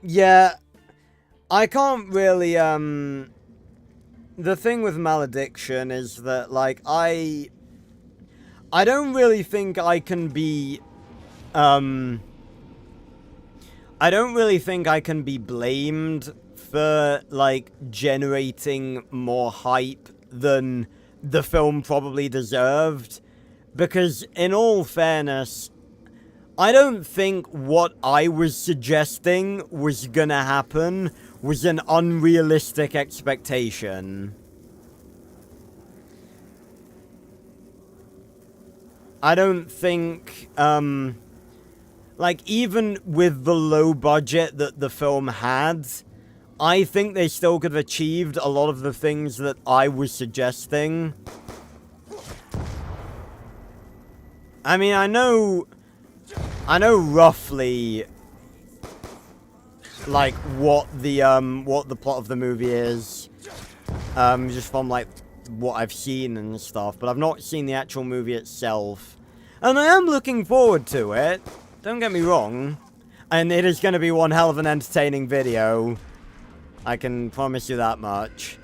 Yeah. I can't really, The thing with Malediction is that, like, I don't really think I can be... I don't really think I can be blamed for, like, generating more hype than the film probably deserved. Because, in all fairness, I don't think what I was suggesting was gonna happen was an unrealistic expectation. I don't think, like, even with the low budget that the film had, I think they still could have achieved a lot of the things that I was suggesting. I mean, I know roughly, like, what the plot of the movie is, just from, like, what I've seen and stuff, but I've not seen the actual movie itself. And I am looking forward to it. Don't get me wrong. And it is going to be one hell of an entertaining video. I can promise you that much.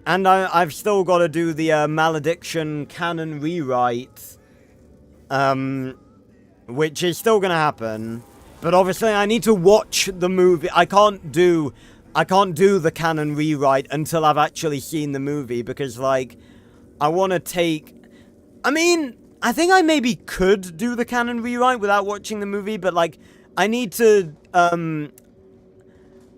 And I've still got to do the Malediction canon rewrite. Which is still going to happen. But obviously I need to watch the movie. I can't do the canon rewrite until I've actually seen the movie. Because, like, I want to take... I mean... I think I maybe could do the canon rewrite without watching the movie, but, like, I need to,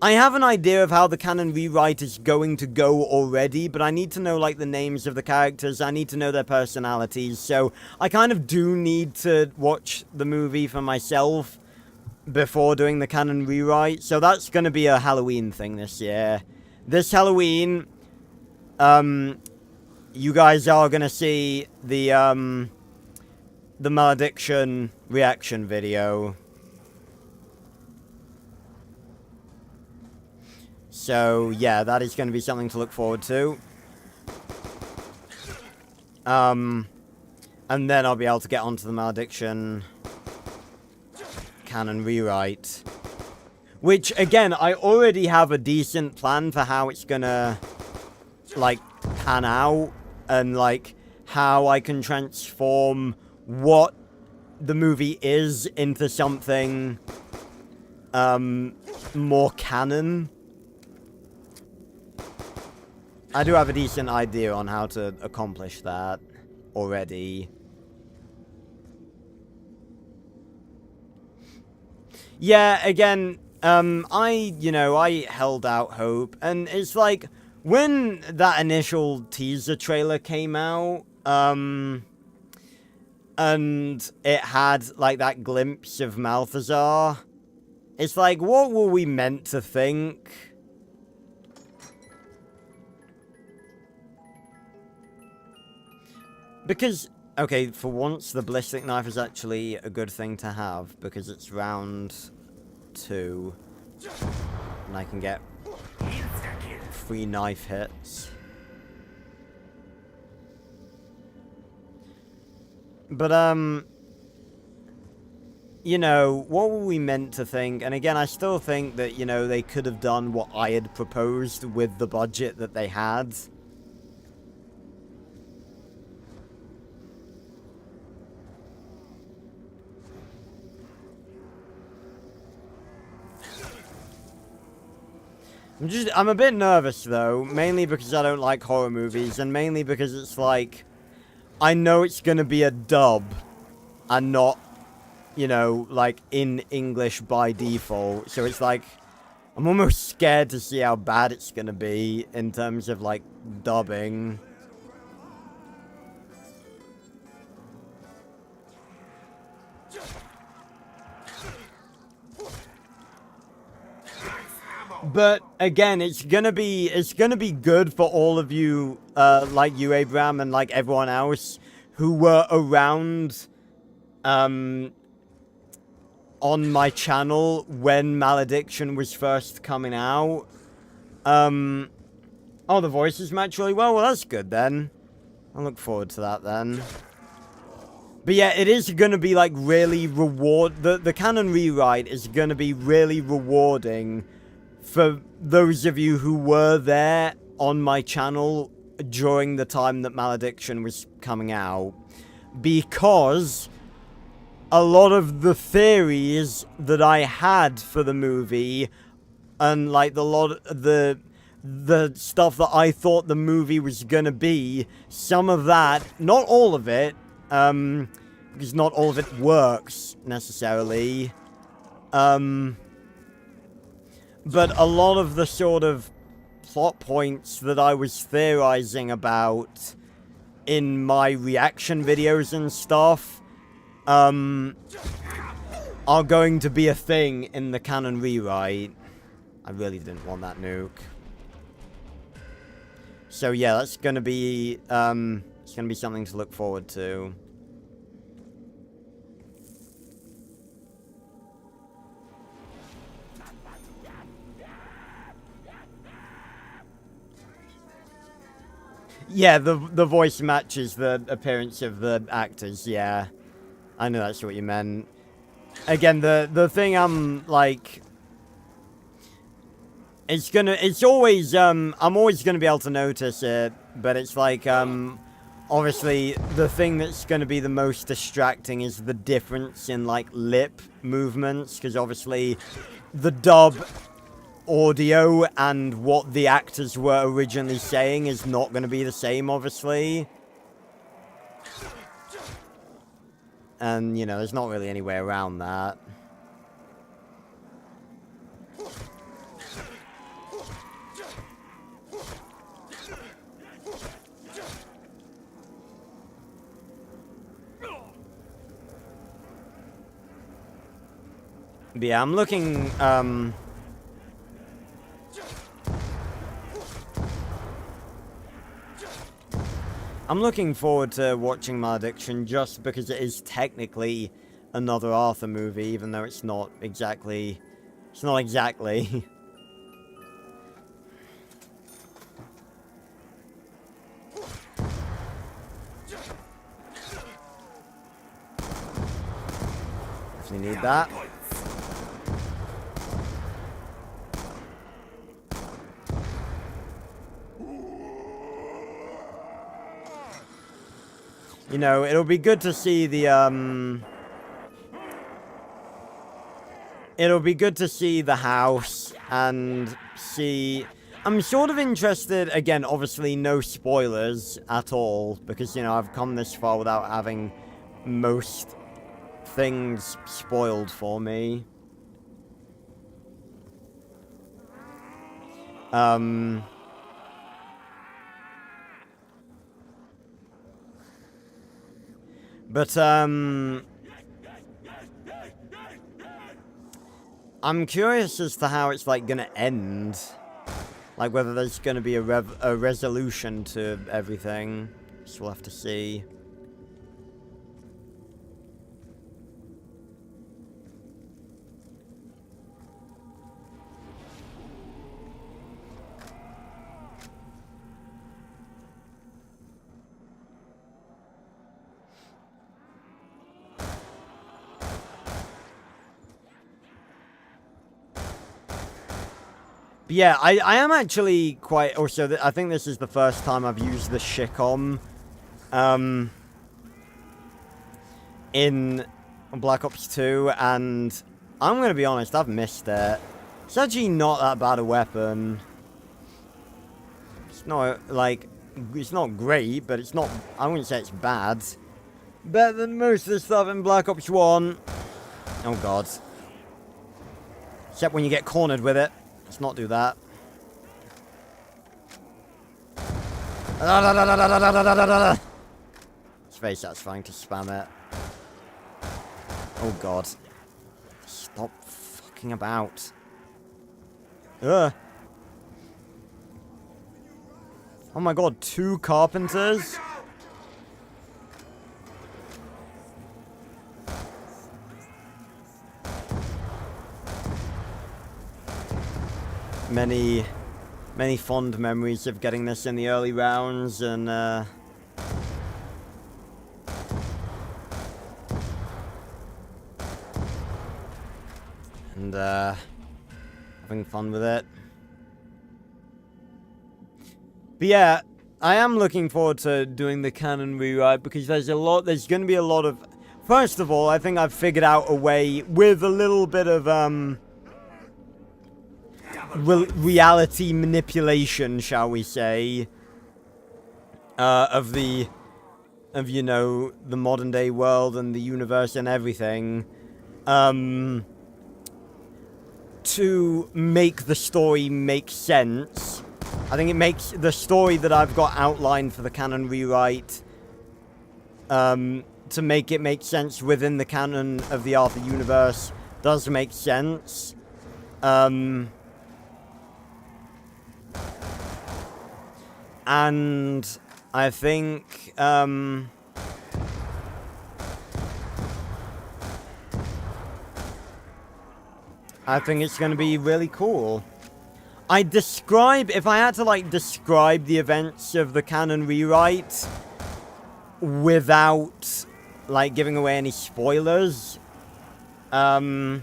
I have an idea of how the canon rewrite is going to go already, but I need to know, like, the names of the characters, I need to know their personalities, so I kind of do need to watch the movie for myself before doing the canon rewrite, so that's gonna be a Halloween thing this year. This Halloween, you guys are gonna see the Malediction reaction video. So, yeah, that is going to be something to look forward to. And then I'll be able to get onto the Malediction canon rewrite. Which, again, I already have a decent plan for how it's gonna, like, pan out. And, like, how I can transform what the movie is into something more canon. I do have a decent idea on how to accomplish that already. Yeah, again, I held out hope, and it's like, when that initial teaser trailer came out, and it had, like, that glimpse of Malthazar, it's like, what were we meant to think? Because, okay, for once, the ballistic knife is actually a good thing to have, because it's round 2, and I can get 3 knife hits. But, you know, what were we meant to think? And again, I still think that, you know, they could have done what I had proposed with the budget that they had. I'm a bit nervous, though, mainly because I don't like horror movies, and mainly because it's like, I know it's gonna be a dub, and not, you know, like, in English by default, so it's like, I'm almost scared to see how bad it's gonna be in terms of, like, dubbing. But again, it's gonna be good for all of you, like you, Abraham, and like everyone else who were around, on my channel when Malediction was first coming out. Oh, the voices match really well. Well, that's good then. I look forward to that then. But yeah, it is gonna be like really the canon rewrite is gonna be really rewarding for those of you who were there on my channel during the time that Malediction was coming out, because a lot of the theories that I had for the movie, and like the stuff that I thought the movie was gonna be, some of that, not all of it, because not all of it works necessarily, but a lot of the sort of plot points that I was theorizing about in my reaction videos and stuff, are going to be a thing in the canon rewrite. I really didn't want that nuke. So yeah, that's gonna be, it's gonna be something to look forward to. Yeah, the voice matches the appearance of the actors, yeah. I know that's what you meant. Again, the thing I'm, like... It's always, I'm always gonna be able to notice it, but it's like, obviously, the thing that's gonna be the most distracting is the difference in, like, lip movements, because obviously, the dub audio and what the actors were originally saying is not going to be the same, obviously. And, you know, there's not really any way around that. But yeah, I'm looking, I'm looking forward to watching Malediction just because it is technically another Arthur movie, even though it's not exactly... It's not exactly. Definitely need that. You know, it'll be good to see the, it'll be good to see the house and see... I'm sort of interested, again, obviously no spoilers at all, because, you know, I've come this far without having most things spoiled for me. But, I'm curious as to how it's, like, gonna end. Like, whether there's gonna be a resolution to everything. So we'll have to see. But yeah, I am actually quite... Also, I think this is the first time I've used the Shicom in Black Ops 2, and I'm going to be honest, I've missed it. It's actually not that bad a weapon. It's not, like... It's not great, but it's not... I wouldn't say it's bad. Better than most of the stuff in Black Ops 1. Oh, God. Except when you get cornered with it. Let's not do that. It's very satisfying to spam it. Oh god. Stop fucking about. Ugh. Oh my god, 2 carpenters? Many fond memories of getting this in the early rounds and having fun with it. But yeah, I am looking forward to doing the canon rewrite because there's going to be a lot of... First of all, I think I've figured out a way with a little bit of reality manipulation, shall we say, of you know, the modern day world and the universe and everything, to make the story make sense. I think it makes the story that I've got outlined for the canon rewrite, to make it make sense within the canon of the Arthur universe does make sense. And I think, it's going to be really cool. If I had to, like, describe the events of the canon rewrite without, like, giving away any spoilers, well,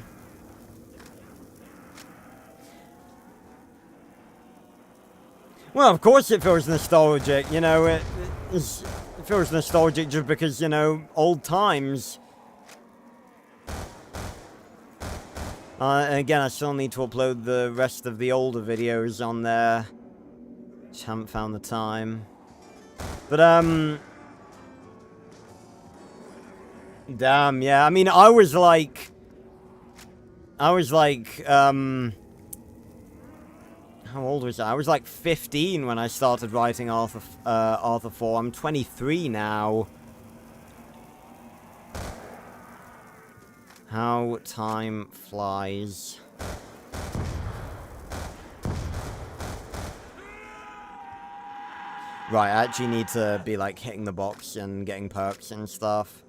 of course it feels nostalgic, you know, it feels nostalgic just because, you know, old times. And again, I still need to upload the rest of the older videos on there. Just haven't found the time. But, damn, yeah, I mean, I was like, how old was I? I was like 15 when I started writing Arthur 4. I'm 23 now. How time flies. Right, I actually need to be like hitting the box and getting perks and stuff.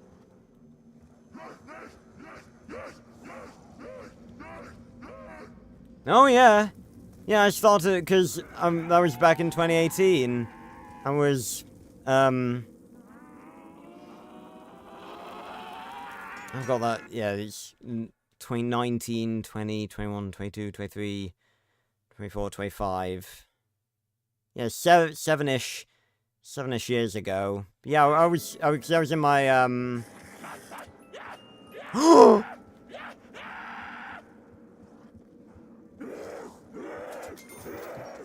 Oh yeah. Yeah, I started because that was back in 2018. I was I've got that. Yeah, it's 2019, 20, 21, 22, 23, 24, 25. Yeah, seven-ish years ago. But yeah, I was in my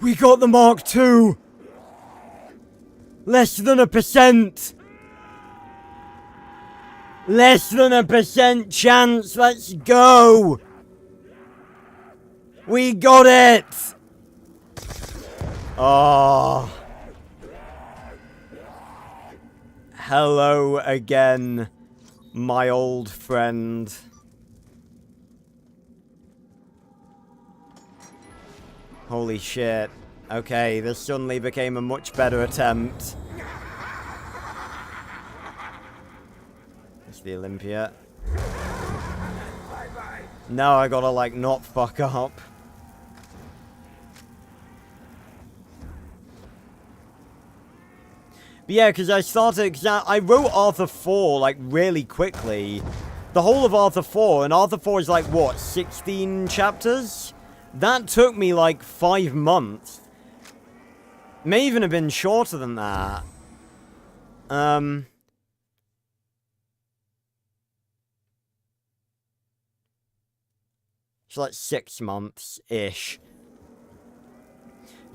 We got the Mark II! Less than 1%! Less than 1% chance, let's go! We got it! Oh. Hello again, my old friend. Holy shit. Okay, this suddenly became a much better attempt. It's the Olympia. Now I gotta, like, not fuck up. But yeah, because I wrote Arthur 4, like, really quickly. The whole of Arthur 4, and Arthur 4 is, like, what, 16 chapters? That took me, like, 5 months. May even have been shorter than that. It's like 6 months-ish.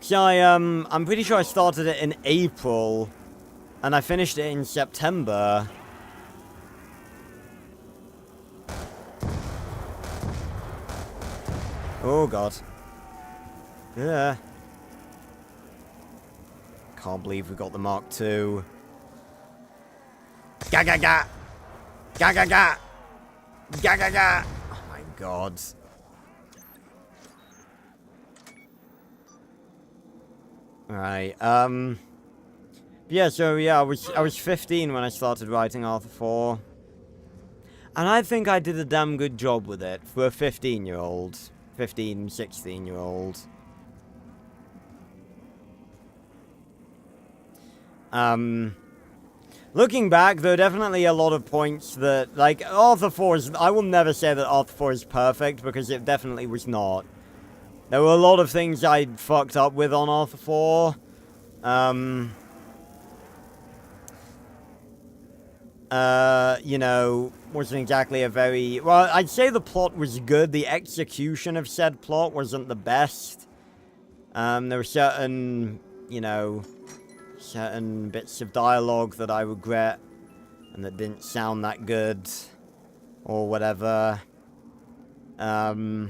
So I'm pretty sure I started it in April, and I finished it in September. Oh god. Yeah. Can't believe we got the Mark II. Ga ga ga! Ga ga ga! Ga ga ga! Oh my god. Right, yeah, so yeah, I was 15 when I started writing Arthur 4. And I think I did a damn good job with it for a 15-year-old. 15, 16-year-old. Looking back, there are definitely a lot of points that, like, Arthur 4 is, I will never say that Arthur 4 is perfect, because it definitely was not. There were a lot of things I fucked up with on Arthur 4. You know, wasn't exactly a very... Well, I'd say the plot was good. The execution of said plot wasn't the best. There were certain, you know, certain bits of dialogue that I regret and that didn't sound that good or whatever. The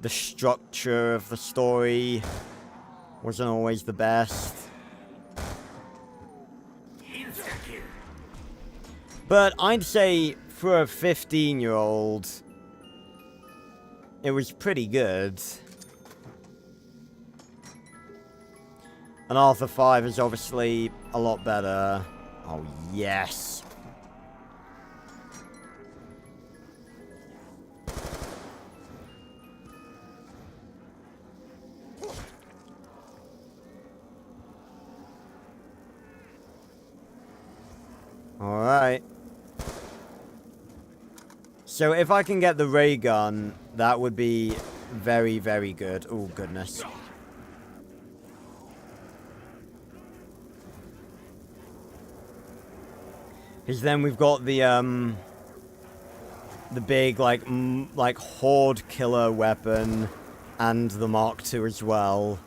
structure of the story wasn't always the best. But I'd say for a 15-year-old, it was pretty good. And Arthur 5 is obviously a lot better. Oh, yes. Alright. So if I can get the ray gun, that would be very, very good. Oh, goodness. Because then we've got the big, like horde killer weapon and the Mark II as well.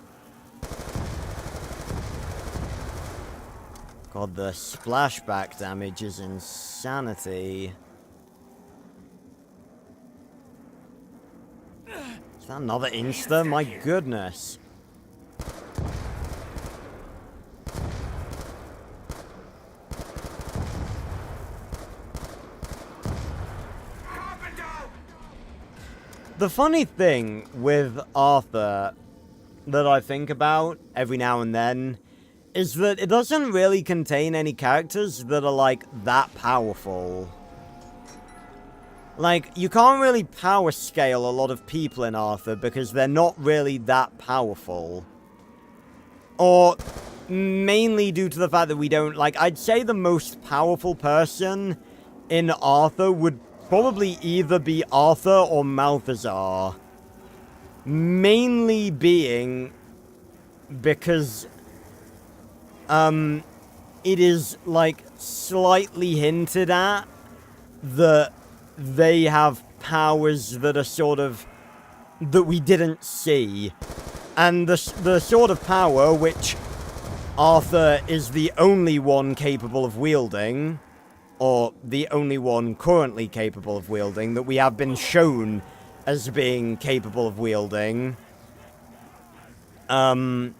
God, the splashback damage is insanity. Is that another insta? My goodness. The funny thing with Arthur that I think about every now and then is that it doesn't really contain any characters that are, like, that powerful. Like, you can't really power scale a lot of people in Arthur because they're not really that powerful. Or, mainly due to the fact that we don't, like, I'd say the most powerful person in Arthur would probably either be Arthur or Malthazar. Mainly being because it is, like, slightly hinted at that they have powers that are sort of, that we didn't see. And the Sword of Power, which Arthur is the only one capable of wielding, or the only one currently capable of wielding, that we have been shown as being capable of wielding. You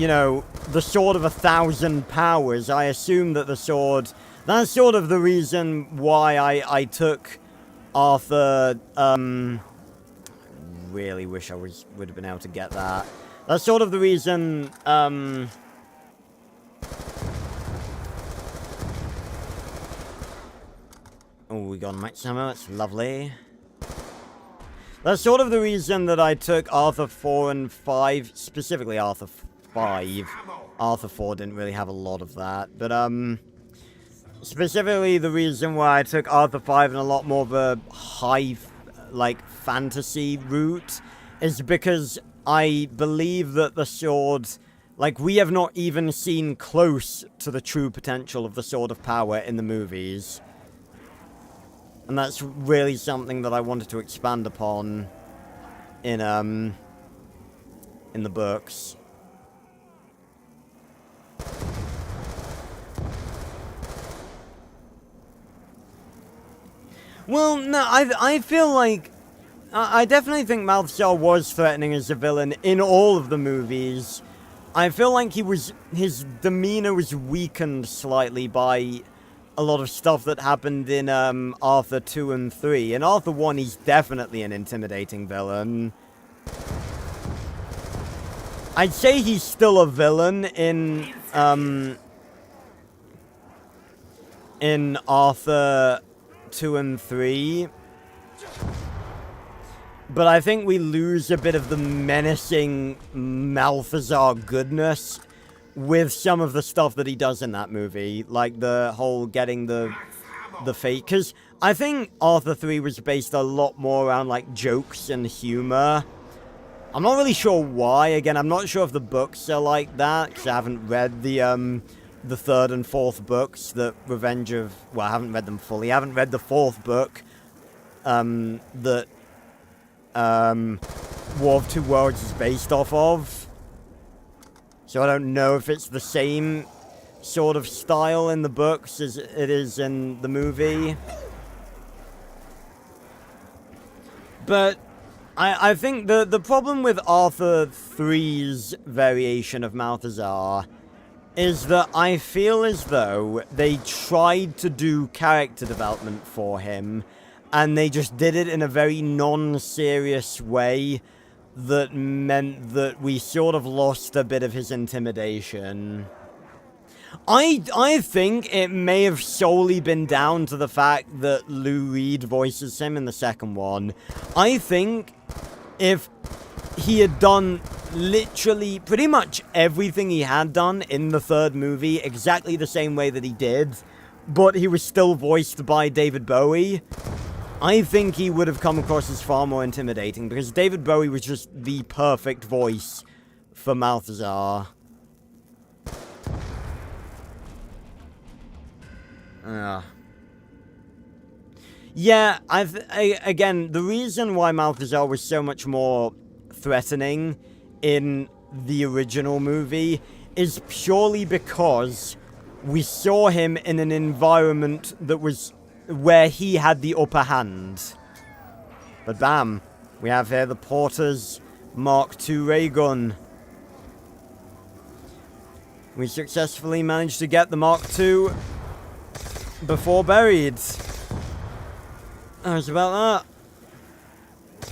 know, the Sword of 1,000 Powers, I assume that the sword... That's sort of the reason why I took Arthur, really wish I would have been able to get that. That's sort of the reason, oh, we got max ammo, that's lovely. That's sort of the reason that I took Arthur 4 and 5, specifically Arthur 5. Arthur 4 didn't really have a lot of that, but, specifically the reason why I took Arthur 5 and a lot more of a high, like, fantasy route is because I believe that the sword, like, we have not even seen close to the true potential of the Sword of Power in the movies. And that's really something that I wanted to expand upon in the books. Well, no, I feel like... I definitely think Malthusar was threatening as a villain in all of the movies. I feel like his demeanor was weakened slightly by a lot of stuff that happened in Arthur 2 and 3. In Arthur 1, he's definitely an intimidating villain. I'd say he's still a villain in Arthur 2 and 3. But I think we lose a bit of the menacing Malthusar goodness with some of the stuff that he does in that movie. Like the whole getting the fate. Because I think Arthur 3 was based a lot more around like jokes and humor. I'm not really sure why. Again, I'm not sure if the books are like that. Because I haven't read the third and fourth books that Revenge of... Well, I haven't read them fully. I haven't read the fourth book that War of Two Worlds is based off of. So I don't know if it's the same sort of style in the books as it is in the movie. But I think the problem with Arthur 3's variation of Malthusar is that I feel as though they tried to do character development for him, and they just did it in a very non-serious way that meant that we sort of lost a bit of his intimidation. I think it may have solely been down to the fact that Lou Reed voices him in the second one. I think if he had done literally pretty much everything he had done in the third movie exactly the same way that he did, but he was still voiced by David Bowie, I think he would have come across as far more intimidating, because David Bowie was just the perfect voice for Malthusar. Yeah, again, the reason why Malthusar was so much more threatening in the original movie is purely because we saw him in an environment that was where he had the upper hand. But bam, we have here the Porter's Mark II ray gun. We successfully managed to get the Mark II before buried. How's about that?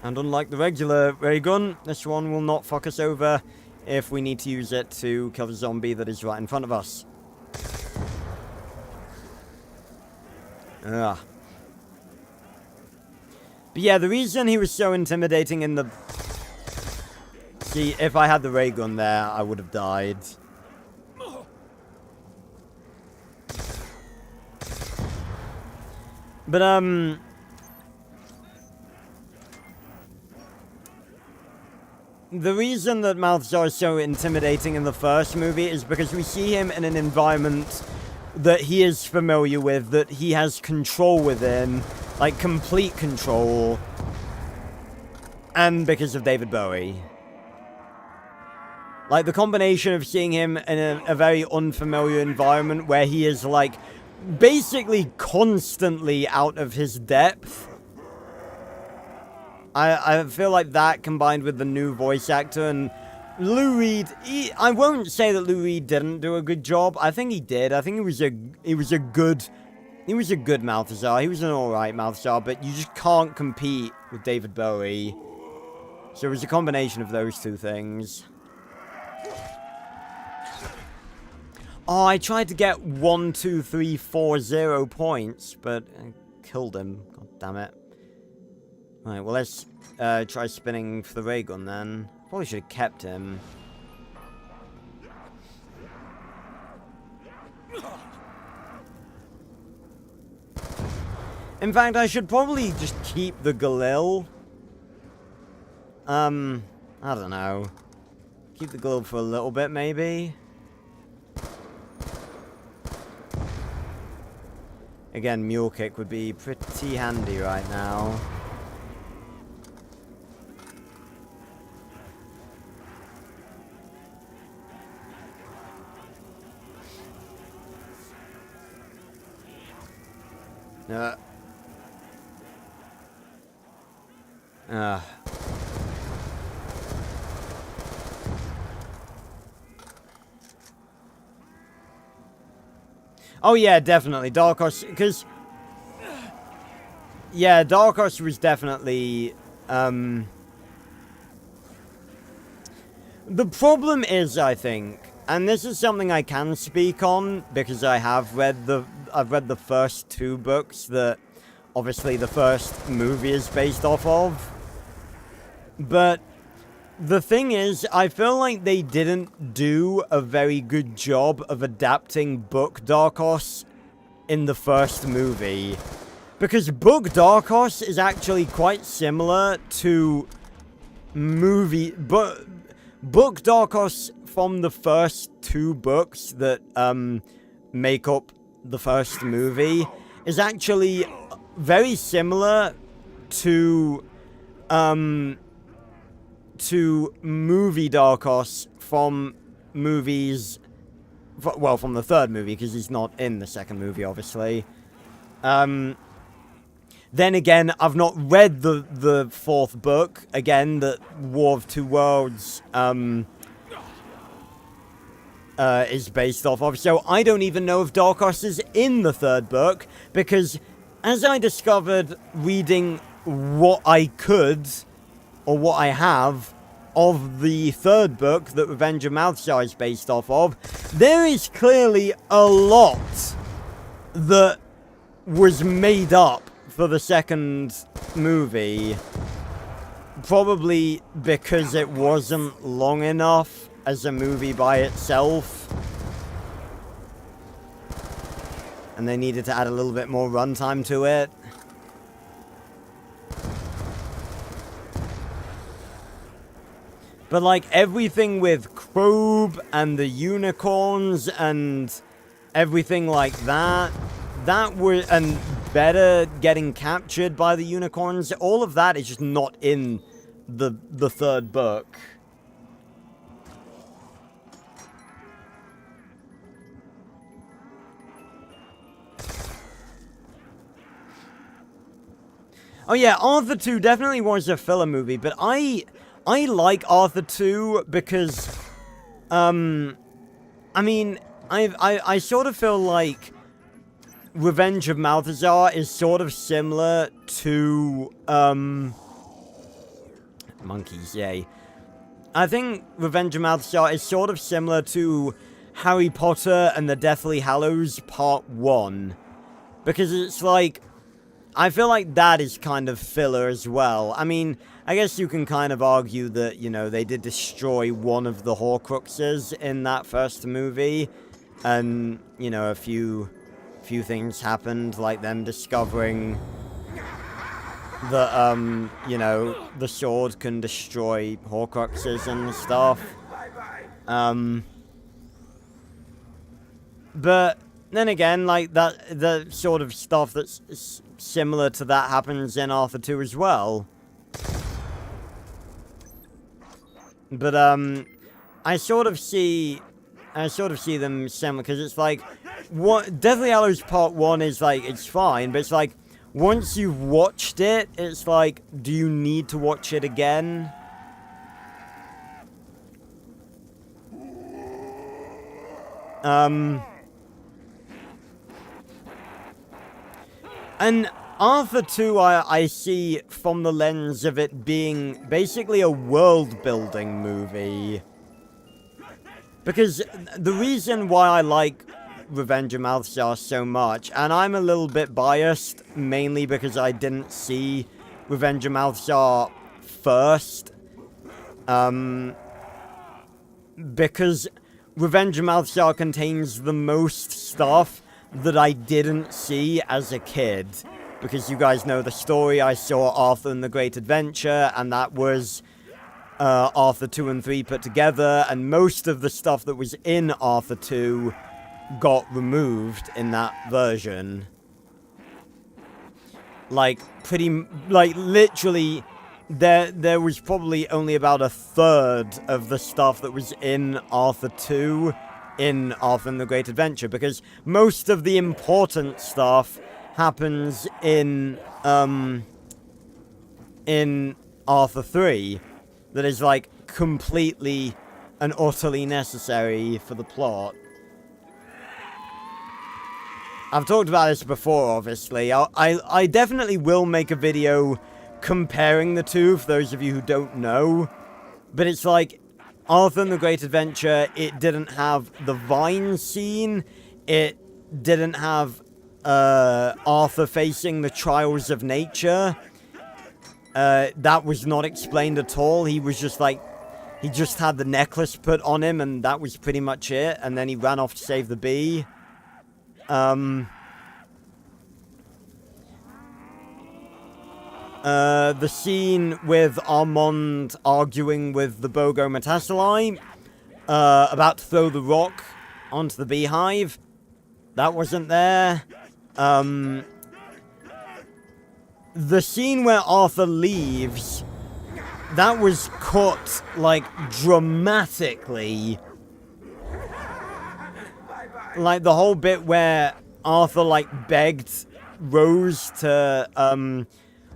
And unlike the regular ray gun, this one will not fuck us over if we need to use it to kill the zombie that is right in front of us. But yeah, the reason he was so intimidating in the... See, if I had the ray gun there, I would have died. But, the reason that Malthusar is so intimidating in the first movie is because we see him in an environment that he is familiar with, that he has control within, like complete control. and because of David Bowie. Like, the combination of seeing him in a very unfamiliar environment where he is, like, basically constantly out of his depth. I feel like that combined with the new voice actor and Lou Reed, I won't say that Lou Reed didn't do a good job. I think he did. I think he was a good Malthazar. He was an alright Malthazar, but you just can't compete with David Bowie. So it was a combination of those two things. Oh, I tried to get 1, 2, 3, 4, 0 points, but I killed him. God damn it. Right, well, let's try spinning for the ray gun then. Probably should have kept him. In fact, I should probably just keep the Galil. I don't know. Keep the Galil for a little bit, maybe. Again, Mule Kick would be pretty handy right now. Oh yeah, definitely. Darkos, because... Yeah, Darkos was definitely... The problem is, I think, and this is something I can speak on, because I've read the first 2 books that, obviously, the first movie is based off of. But the thing is, I feel like they didn't do a very good job of adapting Book Darkos in the first movie. Because Book Darkos is actually quite similar to movie... Book Darkos from the first 2 books that make up the first movie is actually very similar to movie Darkos from movies... Well, from the 3rd movie, because he's not in the 2nd movie, obviously. Then again, I've not read the 4th book. Again, the War of Two Worlds is based off of. So I don't even know if Darkos is in the 3rd book, because as I discovered reading what I could, or what I have, of the 3rd book that Revenge of Malthazar is based off of, there is clearly a lot that was made up for the 2nd movie. Probably because it wasn't long enough as a movie by itself. And they needed to add a little bit more runtime to it. But like everything with Krob and the unicorns and everything like that, and Better getting captured by the unicorns, all of that is just not in the 3rd book. Oh yeah, Arthur 2 definitely was a filler movie, but I like Arthur 2 because, I mean, I sort of feel like Revenge of Malthazar is sort of similar to, monkeys, yay. I think Revenge of Malthazar is sort of similar to Harry Potter and the Deathly Hallows Part 1. Because it's like, I feel like that is kind of filler as well. I mean, I guess you can kind of argue that, you know, they did destroy one of the Horcruxes in that first movie. And, you know, a few things happened, like them discovering that, you know, the sword can destroy Horcruxes and stuff. But then again, like, the sort of stuff that's similar to that happens in Arthur 2 as well. But, I sort of see them similar, because it's like, Deathly Hallows Part 1 is like, it's fine, but it's like, once you've watched it, it's like, do you need to watch it again? And Arthur 2, I see from the lens of it being basically a world-building movie. Because the reason why I like Revenge of Malthusar so much, and I'm a little bit biased, mainly because I didn't see Revenge of Malthusar first. Because Revenge of Malthusar contains the most stuff that I didn't see as a kid. Because you guys know the story, I saw Arthur and the Great Adventure, and that was Arthur 2 and 3 put together, and most of the stuff that was in Arthur 2 got removed in that version. Like, literally, there was probably only about a third of the stuff that was in Arthur 2 in Arthur and the Great Adventure, because most of the important stuff happens in Arthur 3, that is, like, completely and utterly necessary for the plot. I've talked about this before, obviously. I definitely will make a video comparing the two, for those of you who don't know. But it's like, Arthur and the Great Adventure, it didn't have the vine scene. It didn't have Arthur facing the trials of nature. That was not explained at all. He was just like, he just had the necklace put on him, and that was pretty much it. And then he ran off to save the bee. The scene with Armand arguing with the Bogo Metasolai, about to throw the rock onto the beehive, that wasn't there. The scene where Arthur leaves, that was cut, like, dramatically. Like, the whole bit where Arthur, like, begged Rose to,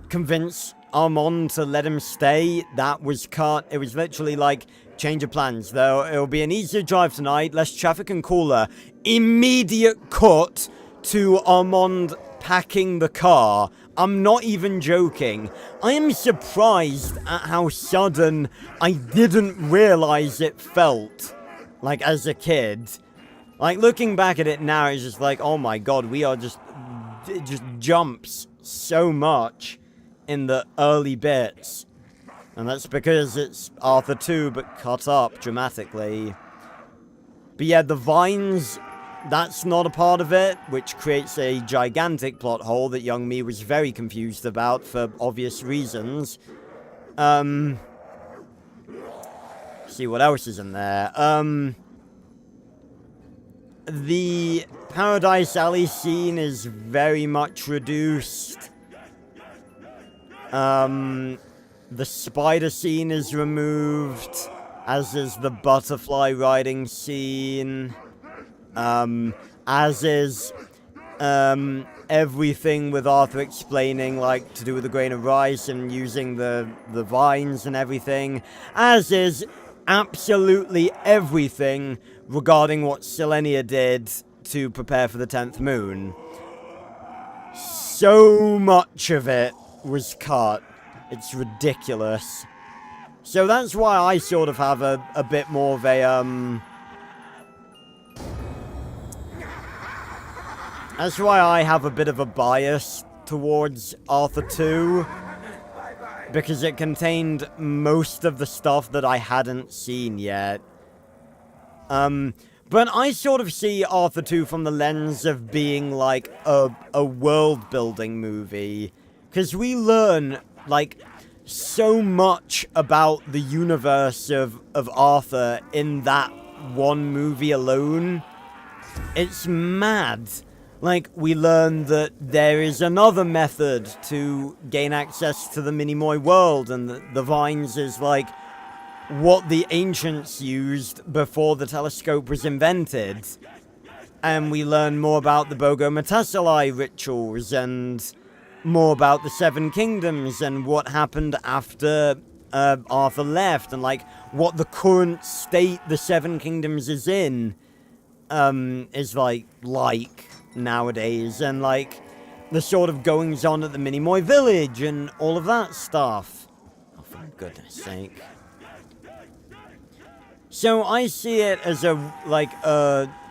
convince Armand to let him stay, that was cut. It was literally like, change of plans, though. It'll be an easier drive tonight, less traffic and cooler. Immediate cut to Armand packing the car. I'm not even joking. I am surprised at how sudden I didn't realize it felt, like, as a kid. Like, looking back at it now, it's just like, oh my god, we are just... It just jumps so much in the early bits. And that's because it's Arthur 2, but cut up dramatically. But yeah, the vines, that's not a part of it, which creates a gigantic plot hole that young me was very confused about for obvious reasons. See what else is in there. The Paradise Alley scene is very much reduced. The spider scene is removed, as is the butterfly riding scene. As is, everything with Arthur explaining, like, to do with the grain of rice and using the vines and everything. As is absolutely everything regarding what Selenia did to prepare for the 10th moon. So much of it was cut. It's ridiculous. So that's why I sort of have a bit more of a, That's why I have a bit of a bias towards Arthur 2. Because it contained most of the stuff that I hadn't seen yet. But I sort of see Arthur 2 from the lens of being, like, a world-building movie. Because we learn, like, so much about the universe of Arthur in that one movie alone. It's mad. Like, we learn that there is another method to gain access to the Minimoy world, and the vines is, like, what the ancients used before the telescope was invented. And we learn more about the Bogo-Metasalai rituals and more about the Seven Kingdoms and what happened after Arthur left and, like, what the current state the Seven Kingdoms is in, is like nowadays, and, like, the sort of goings-on at the Minimoy village and all of that stuff. Oh, for goodness sake. So I see it as a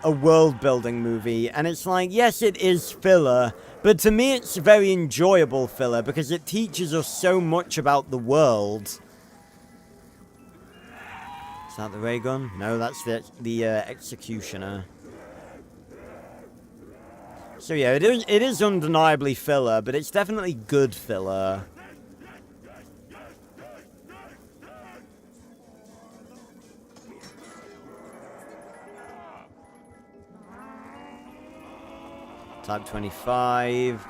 world-building movie, and it's like, yes, it is filler, but to me it's very enjoyable filler, because it teaches us so much about the world. Is that the ray gun? No, that's the executioner. So yeah, it is undeniably filler, but it's definitely good filler. Type 25.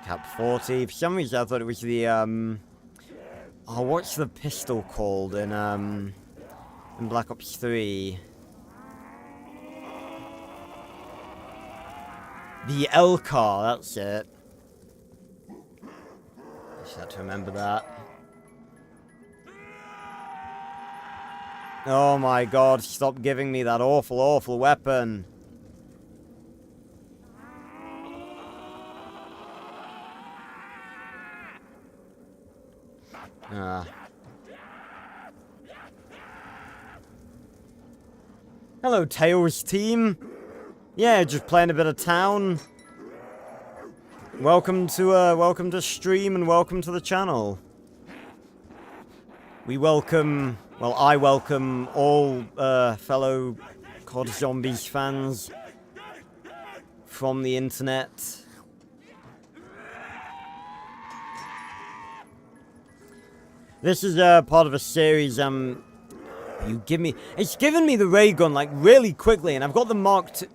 Cap 40. For some reason I thought it was the oh, what's the pistol called in Black Ops 3? The L-car, that's it. I just had to remember that. Oh my god, stop giving me that awful, awful weapon. Hello, Tails team. Yeah, just playing a bit of town. Welcome to stream and welcome to the channel. We welcome, well, I welcome all fellow COD Zombies fans from the internet. This is part of a series. It's given me the ray gun like really quickly, and I've got the Mark II.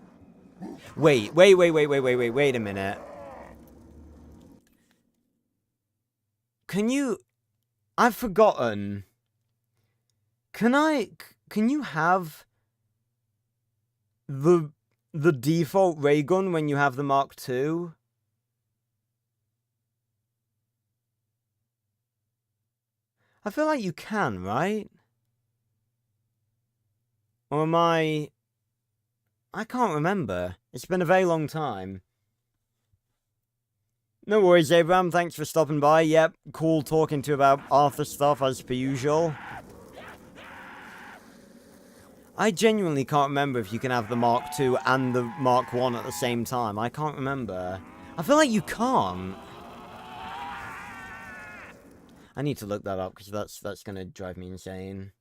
Wait a minute. Can you... I've forgotten. Can you have the default ray gun when you have the Mark II? I feel like you can, right? Or am I can't remember. It's been a very long time. No worries, Abraham. Thanks for stopping by. Yep, cool talking to you about Arthur stuff, as per usual. I genuinely can't remember if you can have the Mark II and the Mark I at the same time. I can't remember. I feel like you can't. I need to look that up, because that's going to drive me insane.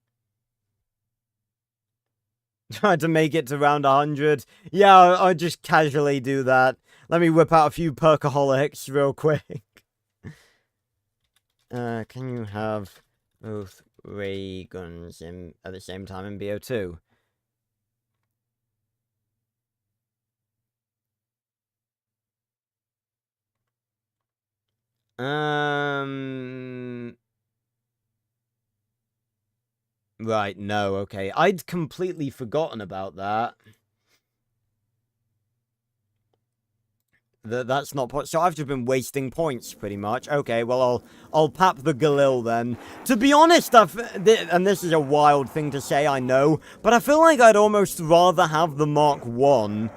Tried to make it to round 100. Yeah, I'll just casually do that. Let me whip out a few perkaholics real quick. Can you have both ray guns at the same time in BO2? Right, no, okay. I'd completely forgotten about that. That's not... So I've just been wasting points, pretty much. Okay, well, I'll pap the Galil then. To be honest, and this is a wild thing to say, I know, but I feel like I'd almost rather have the Mark I.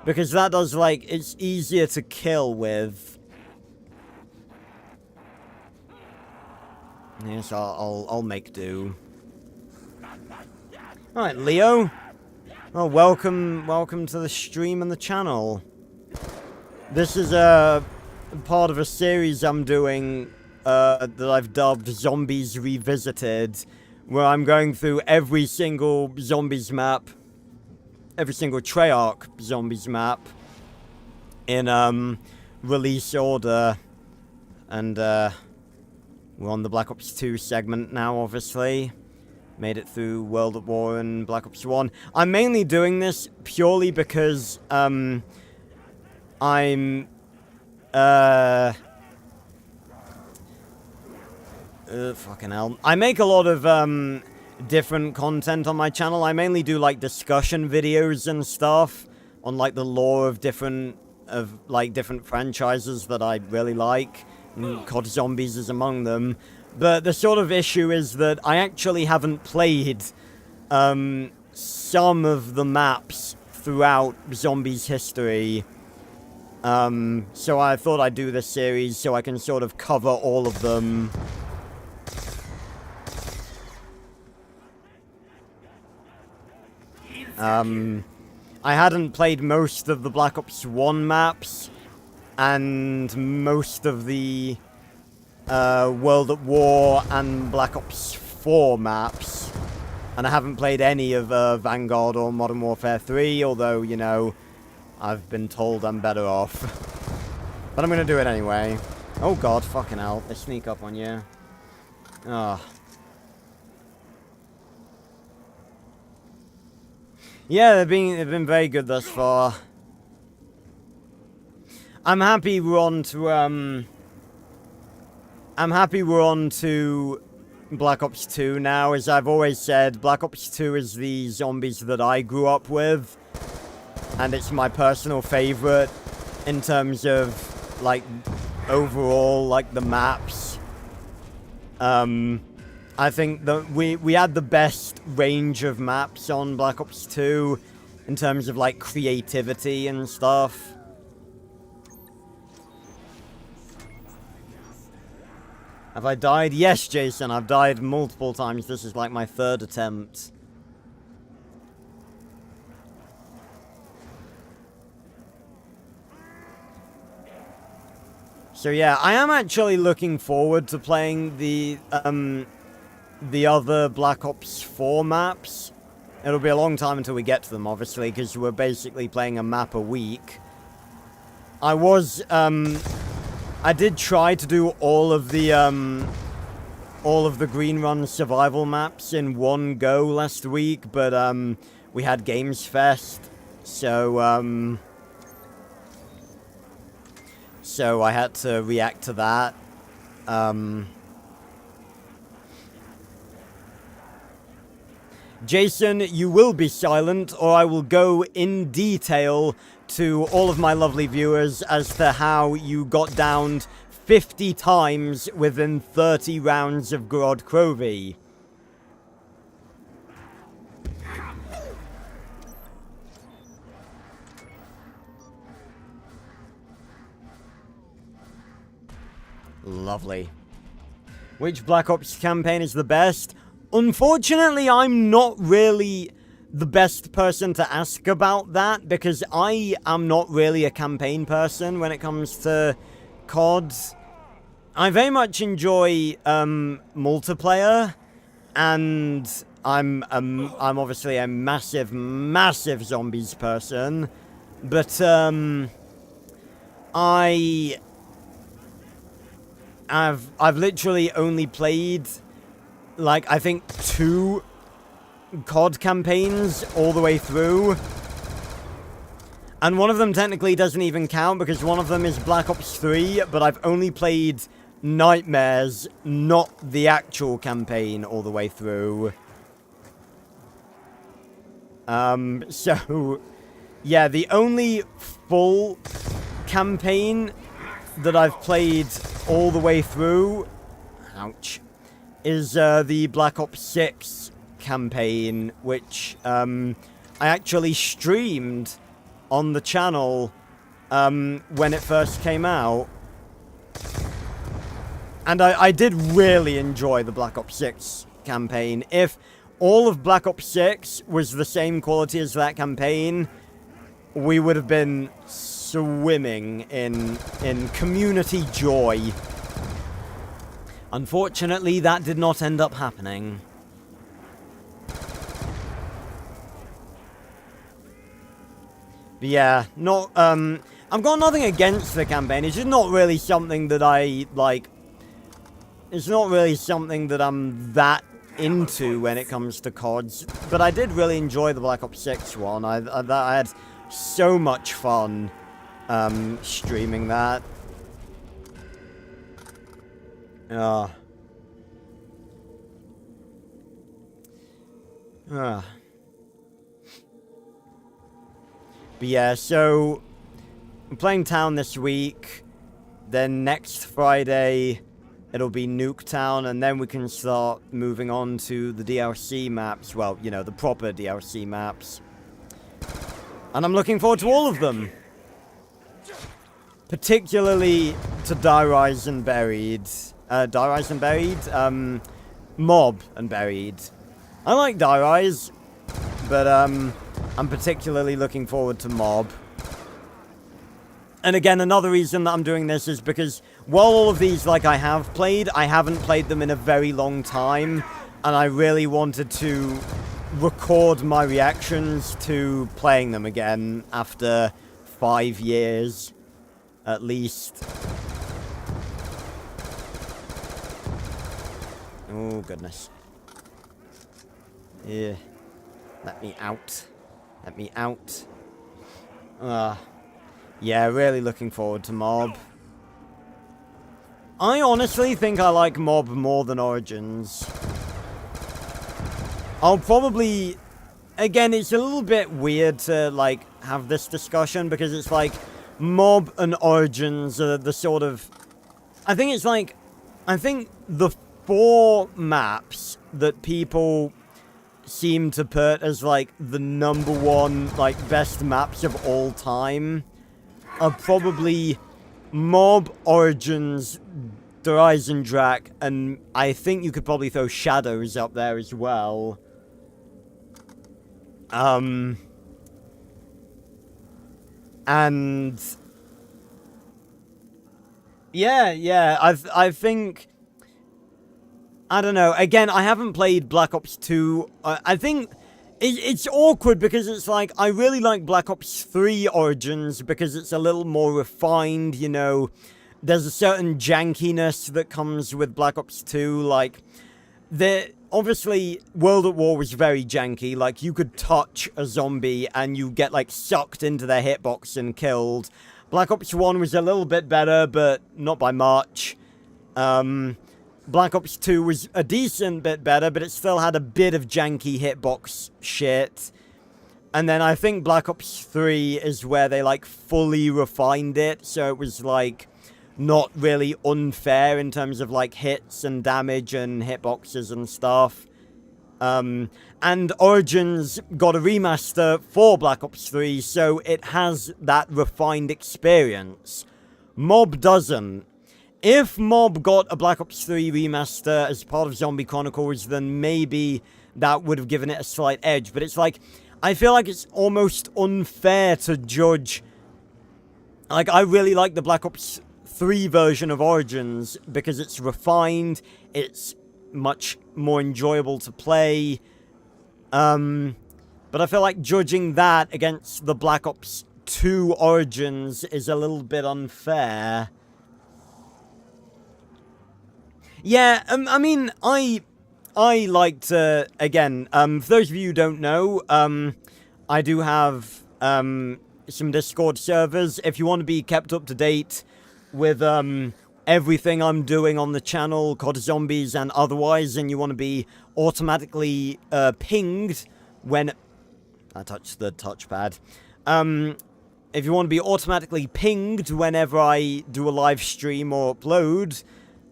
Because that does, like, it's easier to kill with. Yes, I'll make do. Alright, Leo. Well, welcome to the stream and the channel. This is a part of a series I'm doing that I've dubbed Zombies Revisited, where I'm going through every single Zombies map, every single Treyarch Zombies map in release order. And, we're on the Black Ops 2 segment now, obviously. Made it through World at War and Black Ops 1. I'm mainly doing this purely because, I'm... fucking hell. I make a lot of, different content on my channel. I mainly do, like, discussion videos and stuff on, like, the lore of different franchises that I really like. And COD Zombies is among them. But the sort of issue is that I actually haven't played, some of the maps throughout Zombies history. So I thought I'd do this series so I can sort of cover all of them. I hadn't played most of the Black Ops 1 maps, and most of the, World at War and Black Ops 4 maps. And I haven't played any of, Vanguard or Modern Warfare 3, although, you know, I've been told I'm better off. But I'm gonna do it anyway. Oh god, fucking hell, they sneak up on you. Ugh. Yeah, they've been very good thus far. I'm happy we're on to Black Ops 2 now. As I've always said, Black Ops 2 is the zombies that I grew up with. And it's my personal favorite in terms of, like, overall, like, the maps. I think that we had the best range of maps on Black Ops 2 in terms of, like, creativity and stuff. Have I died? Yes, Jason, I've died multiple times. This is, like, my third attempt. So yeah, I am actually looking forward to playing the other Black Ops 4 maps. It'll be a long time until we get to them, obviously, because we're basically playing a map a week. I did try to do all of the Green Run survival maps in one go last week, but, we had Games Fest, so, so I had to react to that. Jason, you will be silent, or I will go in detail to all of my lovely viewers as to how you got downed 50 times within 30 rounds of Grod Crovey. Lovely. Which Black Ops campaign is the best? Unfortunately, I'm not really the best person to ask about that, because I am not really a campaign person when it comes to CODs. I very much enjoy multiplayer, and I'm obviously a massive zombies person, but I've literally only played, like, I think 2 COD campaigns all the way through. And one of them technically doesn't even count because one of them is Black Ops 3, but I've only played Nightmares, not the actual campaign all the way through. So, yeah, the only full campaign that I've played all the way through, ouch, is the Black Ops 6 campaign, which I actually streamed on the channel when it first came out. And I did really enjoy the Black Ops 6 campaign. If all of Black Ops 6 was the same quality as that campaign, we would have been swimming in community joy. Unfortunately, that did not end up happening. But yeah, not I've got nothing against the campaign. It's just not really something that I, like... It's not really something that I'm that into when it comes to CODs. But I did really enjoy the Black Ops 6 one. I had so much fun streaming that. But yeah, so I'm playing Town this week. Then next Friday it'll be Nuketown, and then we can start moving on to the DLC maps. Well, you know, the proper DLC maps. And I'm looking forward to all of them. Particularly to Die Rise and Buried. Die Rise and Buried? Mob and Buried. I like Die Rise, but I'm particularly looking forward to Mob. And again, another reason that I'm doing this is because while all of these, like, I haven't played them in a very long time, and I really wanted to record my reactions to playing them again after 5 years, at least. Oh, goodness. Yeah. Let me out. Let me out. Yeah, really looking forward to Mob. I honestly think I like Mob more than Origins. I'll probably... Again, it's a little bit weird to, like, have this discussion, because it's like, Mob and Origins are the sort of... I think it's like... I think the 4 maps that people seem to put as, like, the #1, like, best maps of all time are probably Mob, Origins, Drak, and I think you could probably throw Shadows up there as well. And yeah, I think, I don't know. Again, I haven't played Black Ops 2. I think it's awkward because it's like, I really like Black Ops 3 Origins because it's a little more refined, you know. There's a certain jankiness that comes with Black Ops 2, like, obviously, World at War was very janky, like, you could touch a zombie and you get, like, sucked into their hitbox and killed. Black Ops 1 was a little bit better, but not by much. Black Ops 2 was a decent bit better, but it still had a bit of janky hitbox shit. And then I think Black Ops 3 is where they, like, fully refined it, so it was, like, not really unfair in terms of, like, hits and damage and hitboxes and stuff. And Origins got a remaster for Black Ops 3, so it has that refined experience. Mob doesn't. If Mob got a Black Ops 3 remaster as part of Zombie Chronicles, then maybe that would have given it a slight edge. But it's like, I feel like it's almost unfair to judge. Like, I really like the Black Ops 3 version of Origins because it's refined, it's much more enjoyable to play. But I feel like judging that against the Black Ops 2 Origins is a little bit unfair. Yeah, I mean, I like to, again, for those of you who don't know, I do have, some Discord servers. If you want to be kept up to date with, everything I'm doing on the channel, COD Zombies and otherwise, and you want to be automatically, pinged when, I touched the touchpad, if you want to be automatically pinged whenever I do a live stream or upload,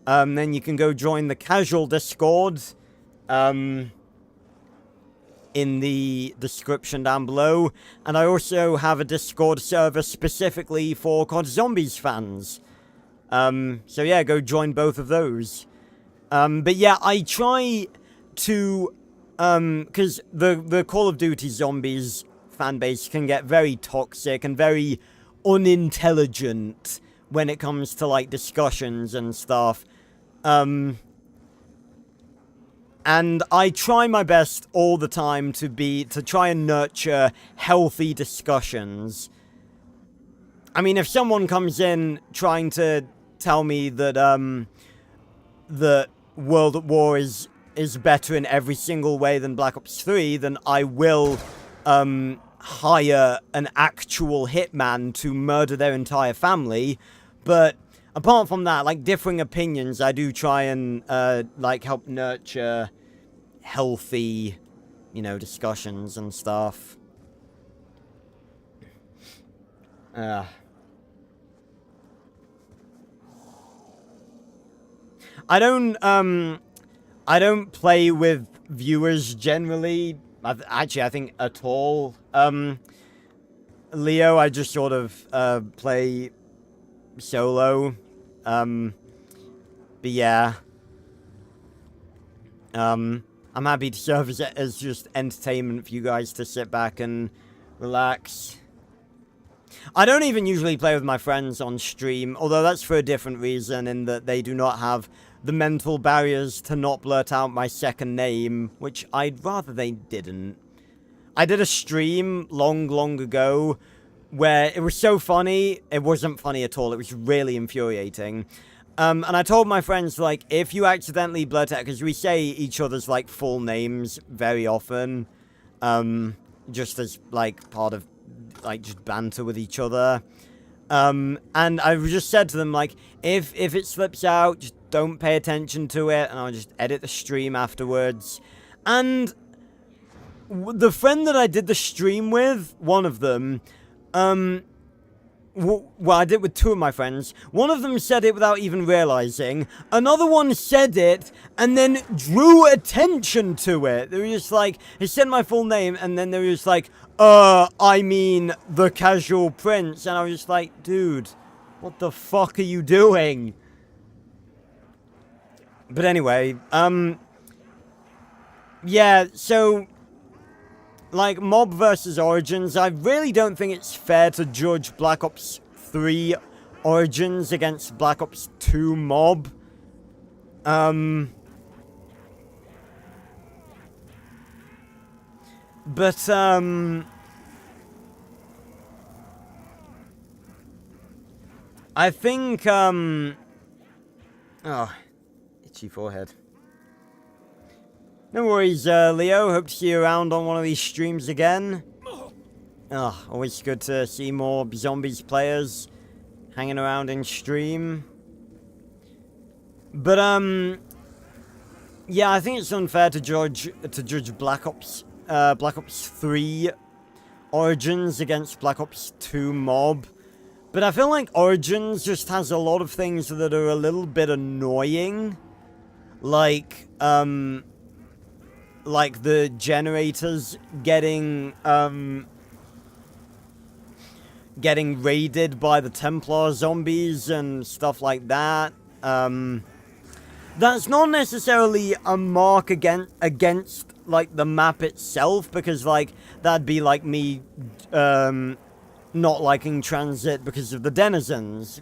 then you can go join the casual Discord, in the description down below. And I also have a Discord server specifically for COD Zombies fans. So yeah, go join both of those. But yeah, I try to, because the Call of Duty Zombies fanbase can get very toxic and very unintelligent when it comes to, like, discussions and stuff. And I try my best all the time to try and nurture healthy discussions. I mean, if someone comes in trying to tell me that, that World at War is better in every single way than Black Ops 3, then I will, hire an actual hitman to murder their entire family. But apart from that, like, differing opinions, I do try and, like, help nurture healthy, you know, discussions and stuff. I don't play with viewers generally. Actually, I think at all. Leo, I just sort of, play solo. But yeah. I'm happy to serve as just entertainment for you guys to sit back and relax. I don't even usually play with my friends on stream, although that's for a different reason, in that they do not have the mental barriers to not blurt out my second name, which I'd rather they didn't. I did a stream long ago where it was so funny, it wasn't funny at all, it was really infuriating. And I told my friends, like, if you accidentally blurt out, because we say each other's, like, full names very often, just as, like, part of, like, just banter with each other. And I just said to them, like, if it slips out, just don't pay attention to it, and I'll just edit the stream afterwards. And the friend that I did the stream with, one of them, well, I did with two of my friends. One of them said it without even realizing. Another one said it and then drew attention to it. They were just like, he said my full name and then they were just like, I mean the Casual Prince. And I was just like, dude, what the fuck are you doing? But anyway, yeah, so, like, Mob versus Origins, I really don't think it's fair to judge Black Ops 3 Origins against Black Ops 2 Mob. But, I think, oh, itchy forehead. No worries, Leo. Hope to see you around on one of these streams again. Oh, always good to see more Zombies players hanging around in stream. But, yeah, I think it's unfair to judge Black Ops 3 Origins against Black Ops 2 Mob. But I feel like Origins just has a lot of things that are a little bit annoying. Like the generators getting raided by the Templar zombies and stuff like that. That's not necessarily a mark against like the map itself, because like that'd be like me not liking transit because of the denizens.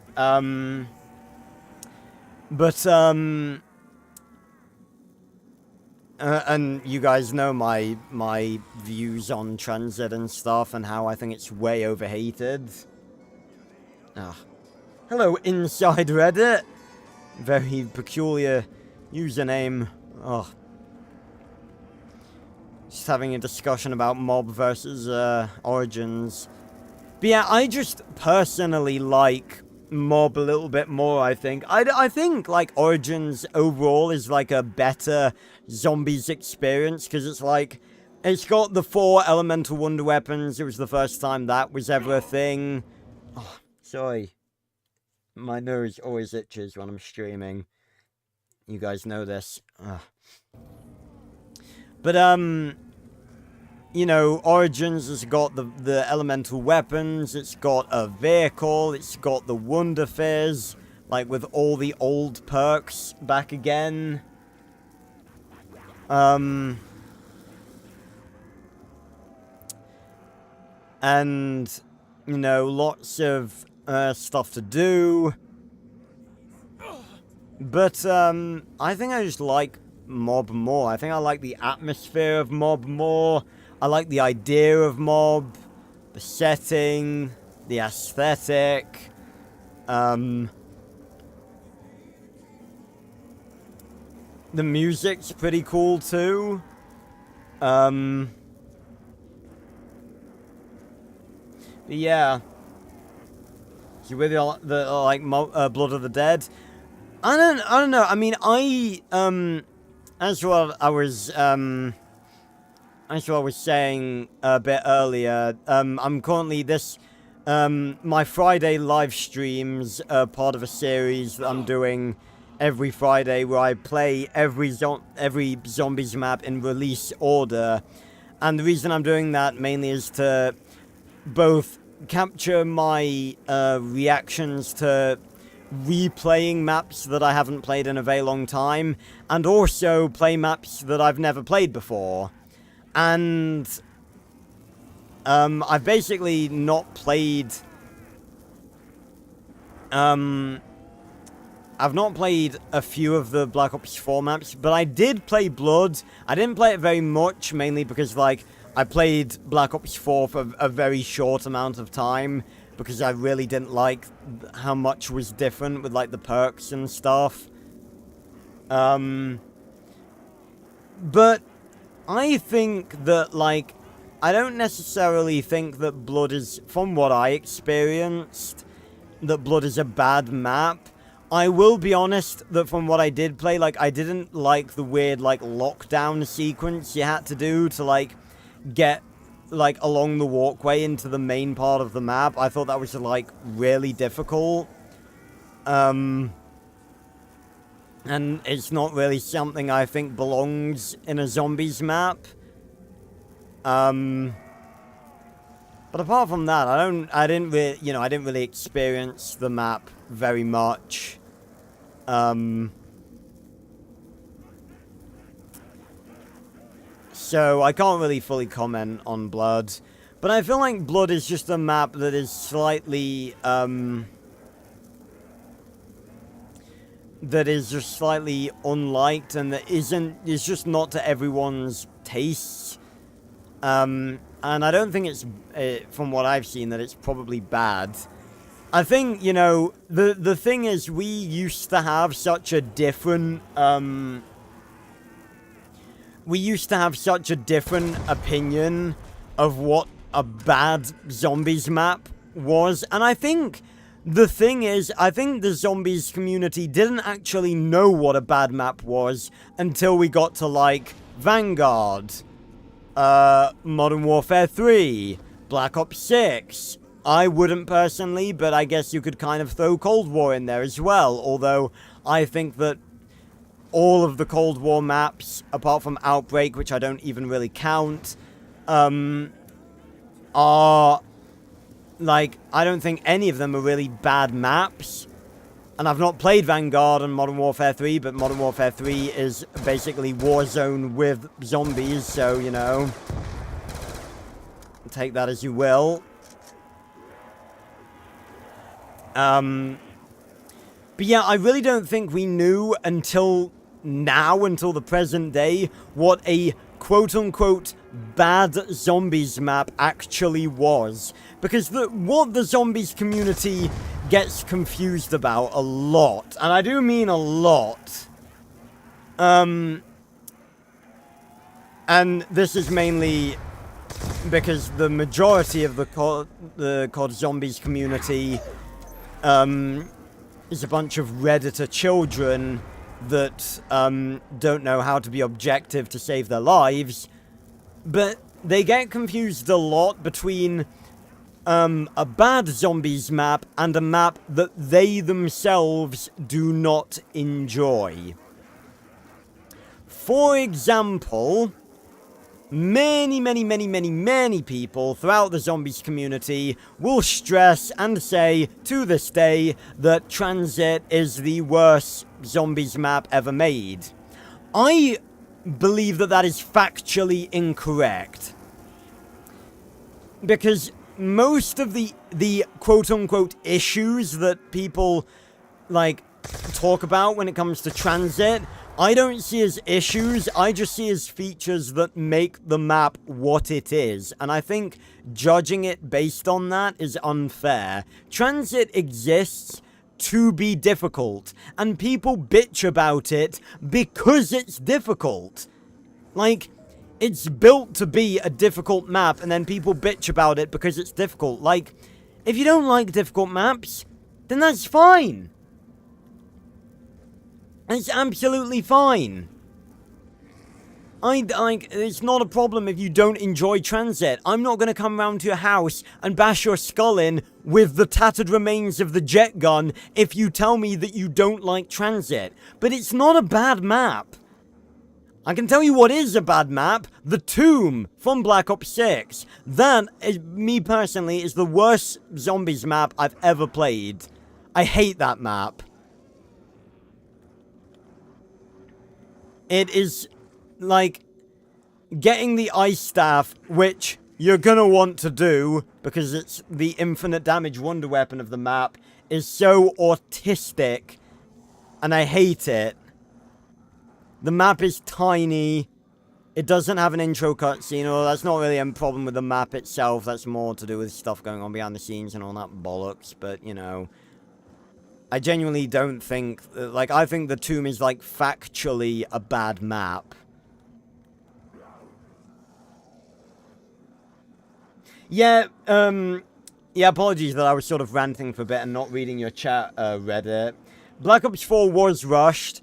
And you guys know my views on transit and stuff, and how I think it's way overhated. Hello, Inside Reddit. Very peculiar username. Just having a discussion about Mob versus Origins. But yeah, I just personally like Mob a little bit more, I think. I think, like, Origins overall is, like, a better Zombies experience, because it's, like, it's got the 4 elemental wonder weapons. It was the first time that was ever a thing. Oh, sorry. My nose always itches when I'm streaming. You guys know this. But, you know, Origins has got the elemental weapons, it's got a vehicle, it's got the Wonder Fizz, like with all the old perks back again. And, you know, lots of stuff to do. But, I think I just like Mob more. I think I like the atmosphere of Mob more. I like the idea of Mob, the setting. the aesthetic. The music's pretty cool too. Yeah. You really like Blood of the Dead? I don't know. I mean, as what I was saying a bit earlier, I'm currently my Friday live streams are part of a series that I'm doing every Friday where I play every zombies map in release order. And the reason I'm doing that mainly is to both capture my reactions to replaying maps that I haven't played in a very long time, and also play maps that I've never played before. And I've basically not played I've not played a few of the Black Ops 4 maps, but I did play Blood. I didn't play it very much, mainly because, like, I played Black Ops 4 for a very short amount of time, because I really didn't like how much was different with, like, the perks and stuff. But I think that, like, I don't necessarily think that Blood is, from what I experienced, that Blood is a bad map. I will be honest that from what I did play, like, I didn't like the weird, like, lockdown sequence you had to do to, like, get, like, along the walkway into the main part of the map. I thought that was, like, really difficult. And it's not really something I think belongs in a zombies map. But apart from that, I didn't really experience the map very much. So I can't really fully comment on Blood. But I feel like Blood is just a map that is slightly, that is just slightly unliked, and that is just not to everyone's tastes. And I don't think it's, from what I've seen, that it's probably bad. I think, you know, the thing is, we used to have such a different, opinion of what a bad zombies map was, and I think the thing is, I think the zombies community didn't actually know what a bad map was until we got to, like, Vanguard, Modern Warfare 3, Black Ops 6. I wouldn't personally, but I guess you could kind of throw Cold War in there as well, although I think that all of the Cold War maps, apart from Outbreak, which I don't even really count, are, like, I don't think any of them are really bad maps. And I've not played Vanguard and Modern Warfare 3, but Modern Warfare 3 is basically Warzone with zombies, so, you know, take that as you will. But yeah, I really don't think we knew until now, until the present day, what a quote-unquote bad zombies map actually was. Because what the zombies community gets confused about a lot, and I do mean a lot, and this is mainly because the majority of the COD Zombies community is a bunch of Redditor children that don't know how to be objective to save their lives, but they get confused a lot between a bad zombies map and a map that they themselves do not enjoy. For example, many people throughout the zombies community will stress and say to this day that Transit is the worst zombies map ever made. I believe that that is factually incorrect, because most of the quote-unquote issues that people, like, talk about when it comes to transit, I don't see as issues, I just see as features that make the map what it is. And I think judging it based on that is unfair. Transit exists to be difficult, and people bitch about it because it's difficult. Like, it's built to be a difficult map, and then people bitch about it because it's difficult. Like, if you don't like difficult maps, then that's fine. It's absolutely fine. It's not a problem if you don't enjoy transit. I'm not going to come round to your house and bash your skull in with the tattered remains of the jet gun if you tell me that you don't like transit. But it's not a bad map. I can tell you what is a bad map. The Tomb from Black Ops 6. That, me personally, is the worst zombies map I've ever played. I hate that map. It is, like, getting the ice staff, which you're gonna want to do, because it's the infinite damage wonder weapon of the map, is so autistic, and I hate it. The map is tiny, it doesn't have an intro cutscene, or that's not really a problem with the map itself, that's more to do with stuff going on behind the scenes and all that bollocks, but, you know, I genuinely don't think, like, I think the Tomb is, like, factually a bad map. Yeah, apologies that I was sort of ranting for a bit and not reading your chat, Reddit. Black Ops 4 was rushed.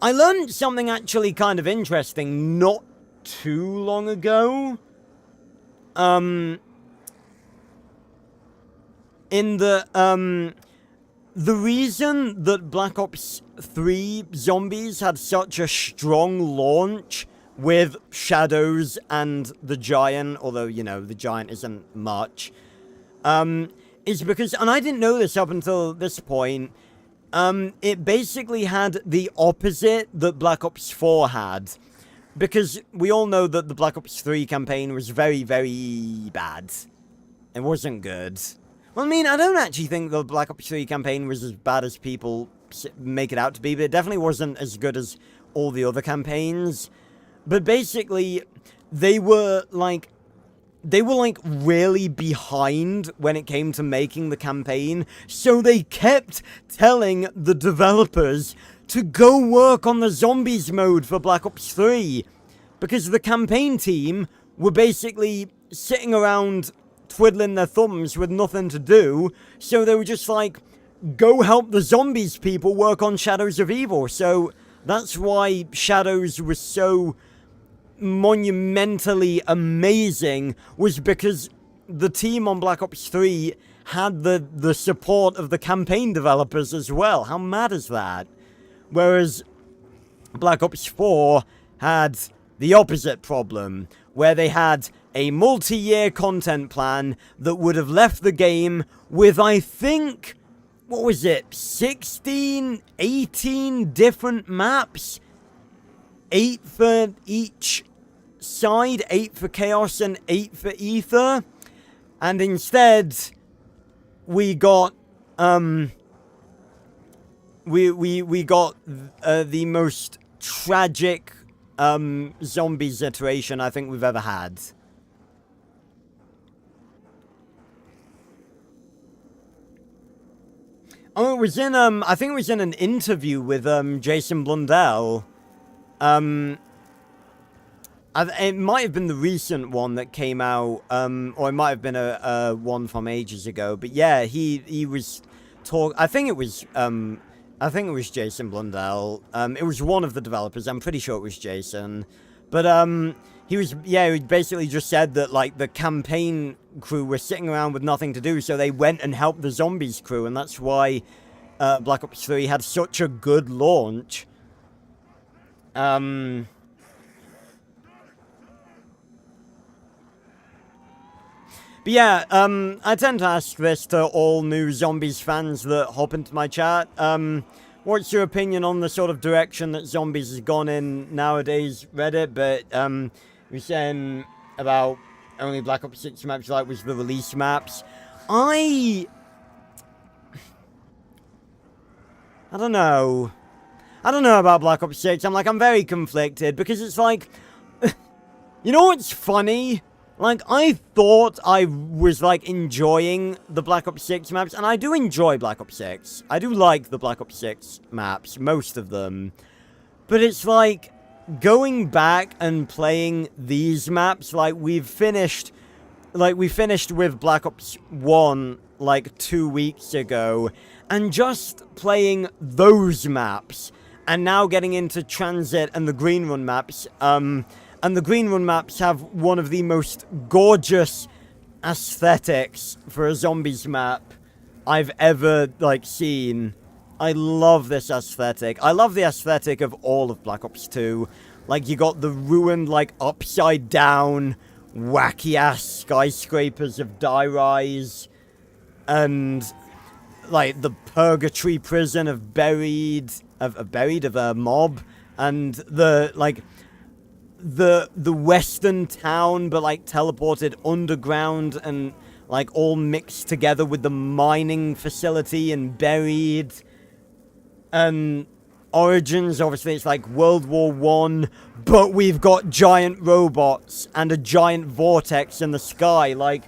I learned something actually kind of interesting not too long ago. In the reason that Black Ops 3 Zombies had such a strong launch with Shadows and the Giant, although, you know, the Giant isn't much, is because, and I didn't know this up until this point, it basically had the opposite that Black Ops 4 had. Because we all know that the Black Ops 3 campaign was very, very bad. It wasn't good. Well, I mean, I don't actually think the Black Ops 3 campaign was as bad as people make it out to be, but it definitely wasn't as good as all the other campaigns. But basically, they were really behind when it came to making the campaign, so they kept telling the developers to go work on the zombies mode for Black Ops 3, because the campaign team were basically sitting around twiddling their thumbs with nothing to do, so they were just like, go help the zombies people work on Shadows of Evil. So that's why Shadows was so monumentally amazing, was because the team on Black Ops 3 had the support of the campaign developers as well. How mad is that? Whereas Black Ops 4 had the opposite problem, where they had a multi-year content plan that would have left the game with, I think, what was it, 16, 18 different maps? 8 for each side, 8 for Chaos and 8 for Ether. And instead, we got, we got the most tragic, zombies iteration I think we've ever had. Oh, it was in, I think it was in an interview with, Jason Blundell. It might have been the recent one that came out, or it might have been a one from ages ago. But yeah, he was I think it was Jason Blundell. It was one of the developers. I'm pretty sure it was Jason. But he basically just said that, like, the campaign crew were sitting around with nothing to do, so they went and helped the zombies crew, and that's why Black Ops 3 had such a good launch. But yeah, I tend to ask this to all new Zombies fans that hop into my chat. What's your opinion on the sort of direction that Zombies has gone in nowadays, Reddit? But, you're saying about only Black Ops 6 maps you like was the release maps. I don't know. I don't know about Black Ops 6. I'm very conflicted, because it's like... You know what's funny? Like, I thought I was, like, enjoying the Black Ops 6 maps, and I do enjoy Black Ops 6. I do like the Black Ops 6 maps, most of them. But it's like, going back and playing these maps, like, we finished with Black Ops 1, like, 2 weeks ago, and just playing those maps, and now getting into Transit and the Green Run maps, and the Green Run maps have one of the most gorgeous aesthetics for a zombies map I've ever, like, seen. I love this aesthetic. I love the aesthetic of all of Black Ops 2. Like, you got the ruined, like, upside down, wacky-ass skyscrapers of Die-Rise, and, like, the purgatory prison of a mob, and the, like... the western town, but, like, teleported underground and, like, all mixed together with the mining facility and buried. And Origins, obviously, it's like World War I, but we've got giant robots and a giant vortex in the sky. Like,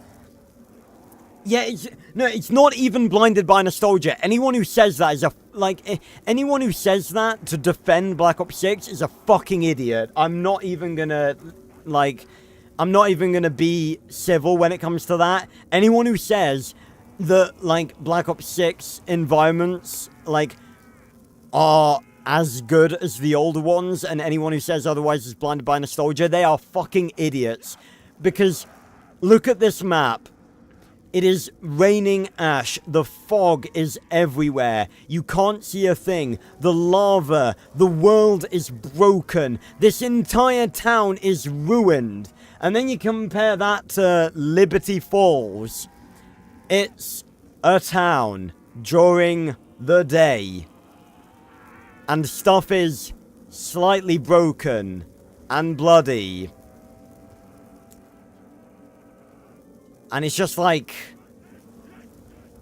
yeah, it's not even blinded by nostalgia. Anyone who says that is anyone who says that to defend Black Ops 6 is a fucking idiot. I'm not even gonna be civil when it comes to that. Anyone who says that, like, Black Ops 6 environments, like, are as good as the older ones, and anyone who says otherwise is blinded by nostalgia, they are fucking idiots. Because, look at this map. It is raining ash. The fog is everywhere. You can't see a thing. The lava. The world is broken. This entire town is ruined. And then you compare that to Liberty Falls. It's a town during the day. And stuff is slightly broken and bloody. And it's just like,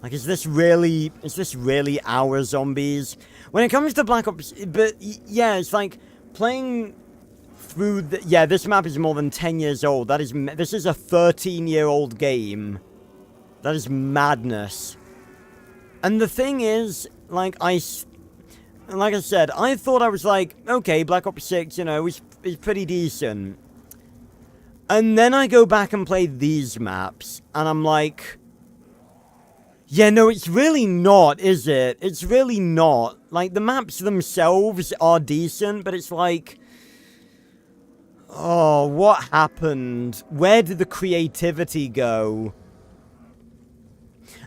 is this really our zombies? When it comes to Black Ops, but yeah, it's like playing through this map is more than 10 years old. This is a 13-year-old game. That is madness. And the thing is, like I said, I thought I was like, okay, Black Ops 6, you know, is pretty decent. And then I go back and play these maps, and I'm like, yeah, no, it's really not, is it? It's really not. Like, the maps themselves are decent, but it's like, oh, what happened? Where did the creativity go?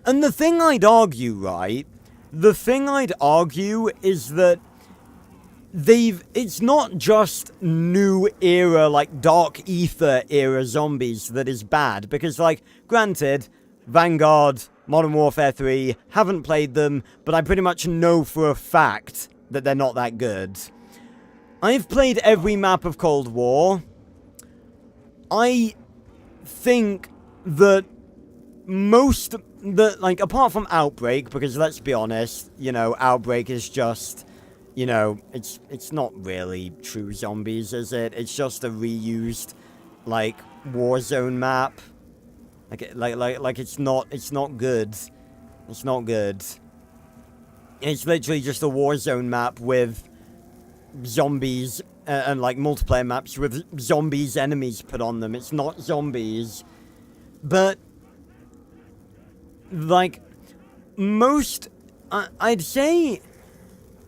And the thing I'd argue, right? The thing I'd argue is that it's not just new era, like Dark Ether era zombies that is bad, because, like, granted, Vanguard, Modern Warfare 3, haven't played them, but I pretty much know for a fact that they're not that good. I've played every map of Cold War. I think that like, apart from Outbreak, because let's be honest, you know, Outbreak is just... You know, it's not really true zombies, is it? It's just a reused, like, Warzone map. Like it's not good. It's not good. It's literally just a Warzone map with zombies and like multiplayer maps with zombies enemies put on them. It's not zombies. But like most I'd say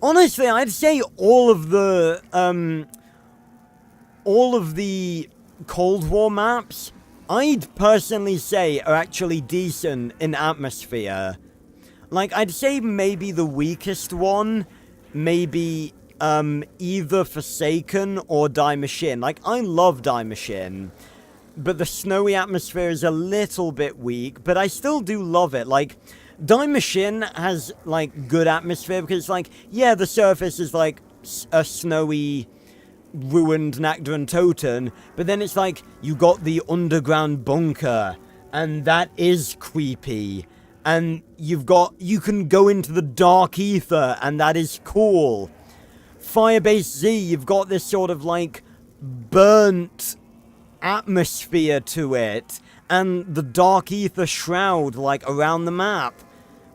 honestly, I'd say all of the Cold War maps, I'd personally say are actually decent in atmosphere. Like, I'd say maybe the weakest one, maybe either Forsaken or Die Machine. Like, I love Die Machine, but the snowy atmosphere is a little bit weak, but I still do love it. Like, Die Machine has, like, good atmosphere, because, like, yeah, the surface is, like, a snowy, ruined Nakda and Toten, but then it's, like, you got the underground bunker, and that is creepy, And you can go into the dark ether, and that is cool. Firebase Z, you've got this sort of like burnt atmosphere to it, and the dark ether shroud like around the map.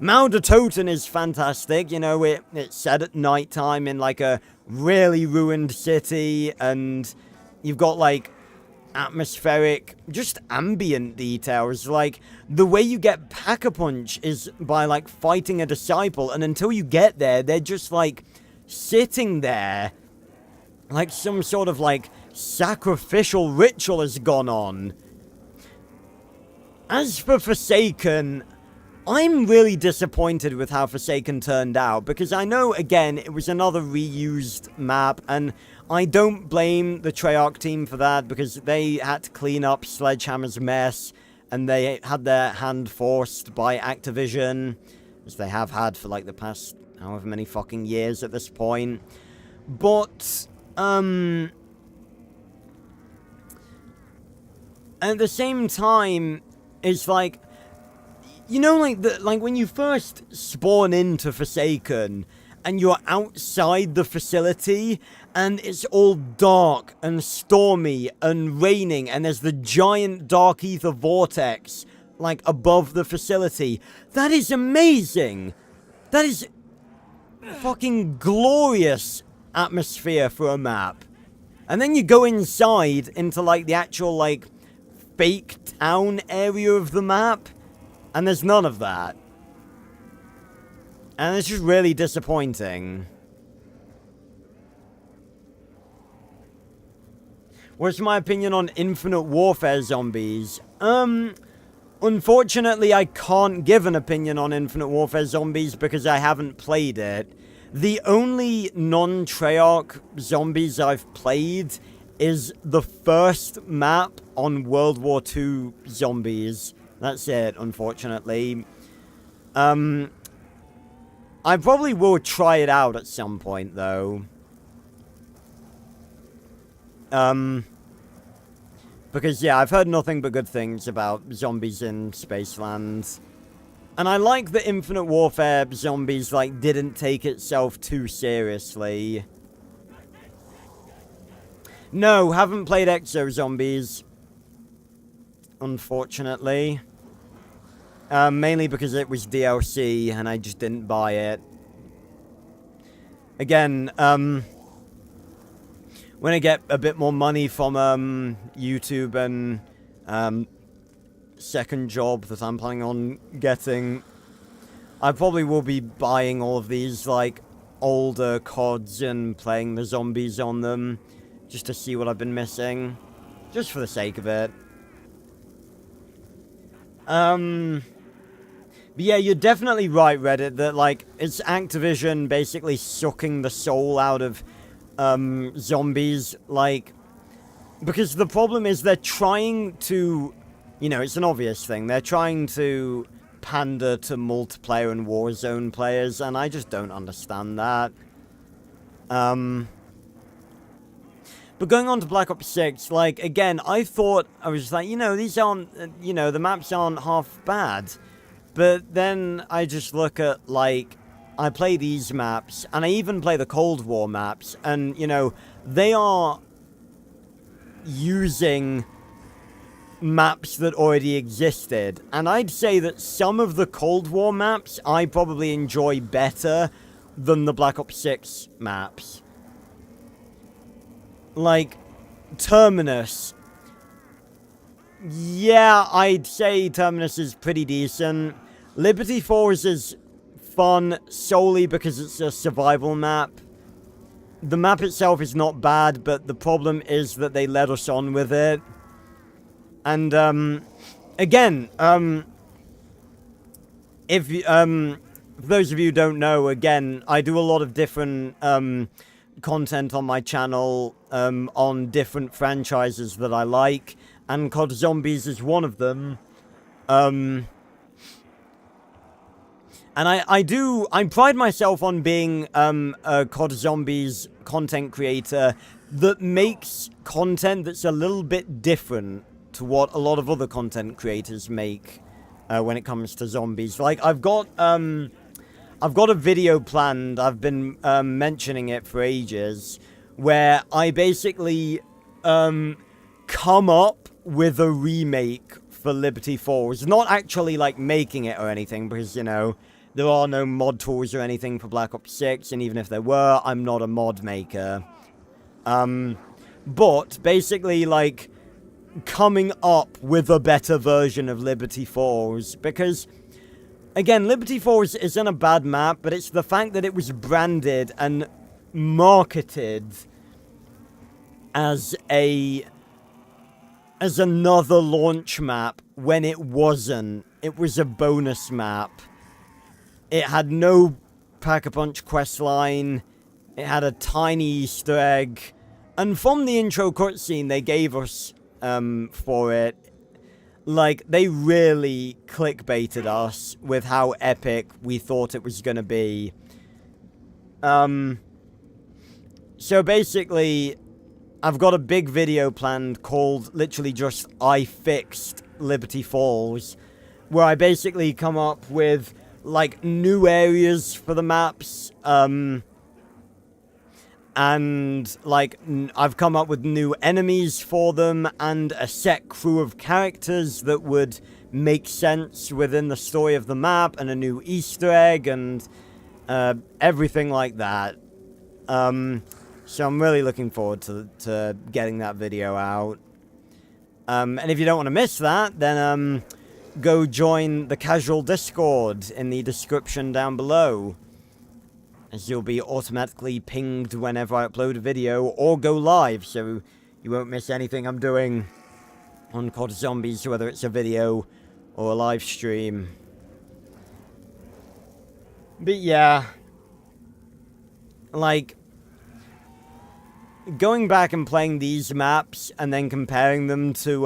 Mauder Toten is fantastic, you know, it's set at nighttime in like a really ruined city, and you've got like atmospheric, just ambient details. Like the way you get Pack-a-Punch is by like fighting a disciple, and until you get there, they're just like sitting there like some sort of like sacrificial ritual has gone on. As for Forsaken, I'm really disappointed with how Forsaken turned out, because I know, again, it was another reused map, and I don't blame the Treyarch team for that, because they had to clean up Sledgehammer's mess, and they had their hand forced by Activision, as they have had for like the past however many fucking years at this point. But, at the same time, it's like, you know, like when you first spawn into Forsaken and you're outside the facility and it's all dark and stormy and raining and there's the giant dark ether vortex like above the facility. That is amazing. That is fucking glorious atmosphere for a map. And then you go inside into like the actual like fake town area of the map, and there's none of that. And it's just really disappointing. What's my opinion on Infinite Warfare Zombies? Unfortunately, I can't give an opinion on Infinite Warfare Zombies because I haven't played it. The only non-Treyarch zombies I've played is the first map on World War II Zombies. That's it, unfortunately. I probably will try it out at some point, though. Because, yeah, I've heard nothing but good things about zombies in Spaceland. And I like that Infinite Warfare Zombies, like, didn't take itself too seriously. No, haven't played Exo Zombies. Unfortunately. Mainly because it was DLC, and I just didn't buy it. Again, when I get a bit more money from, YouTube and, second job that I'm planning on getting, I probably will be buying all of these, like, older CODs and playing the zombies on them, just to see what I've been missing, just for the sake of it. But yeah, you're definitely right, Reddit, that, like, it's Activision basically sucking the soul out of, zombies, like, because the problem is they're trying to, you know, it's an obvious thing, they're trying to pander to multiplayer and Warzone players, and I just don't understand that. But going on to Black Ops 6, like, again, I thought, I was like, you know, these aren't, you know, the maps aren't half bad. But then I just look at, like, I play these maps, and I even play the Cold War maps, and, you know, they are using maps that already existed. And I'd say that some of the Cold War maps I probably enjoy better than the Black Ops 6 maps. Like, Terminus. Yeah, I'd say Terminus is pretty decent. Liberty Force is fun solely because it's a survival map. The map itself is not bad, but the problem is that they let us on with it. And, again, if for those of you who don't know, again, I do a lot of different, content on my channel, on different franchises that I like, and COD Zombies is one of them. And I pride myself on being, a COD Zombies content creator that makes content that's a little bit different to what a lot of other content creators make. when it comes to zombies. Like, I've got a video planned, I've been mentioning it for ages, where I basically come up with a remake for Liberty Falls. Not actually, like, making it or anything, because, you know, there are no mod tools or anything for Black Ops 6, and even if there were, I'm not a mod maker. But, basically, like, coming up with a better version of Liberty Falls, because, again, Liberty Falls isn't a bad map, but it's the fact that it was branded and marketed as another launch map when it wasn't. It was a bonus map. It had no Pack-a-Punch questline. It had a tiny Easter egg. And from the intro cutscene they gave us for it, like, they really clickbaited us with how epic we thought it was going to be. So basically, I've got a big video planned called literally just I Fixed Liberty Falls, where I basically come up with, like, new areas for the maps, and, like, I've come up with new enemies for them, and a set crew of characters that would make sense within the story of the map, and a new Easter egg, and everything like that. So I'm really looking forward to getting that video out. And if you don't want to miss that, then go join the casual Discord in the description down below, as you'll be automatically pinged whenever I upload a video or go live, so you won't miss anything I'm doing on COD Zombies, whether it's a video or a live stream. But yeah, like, going back and playing these maps and then comparing them to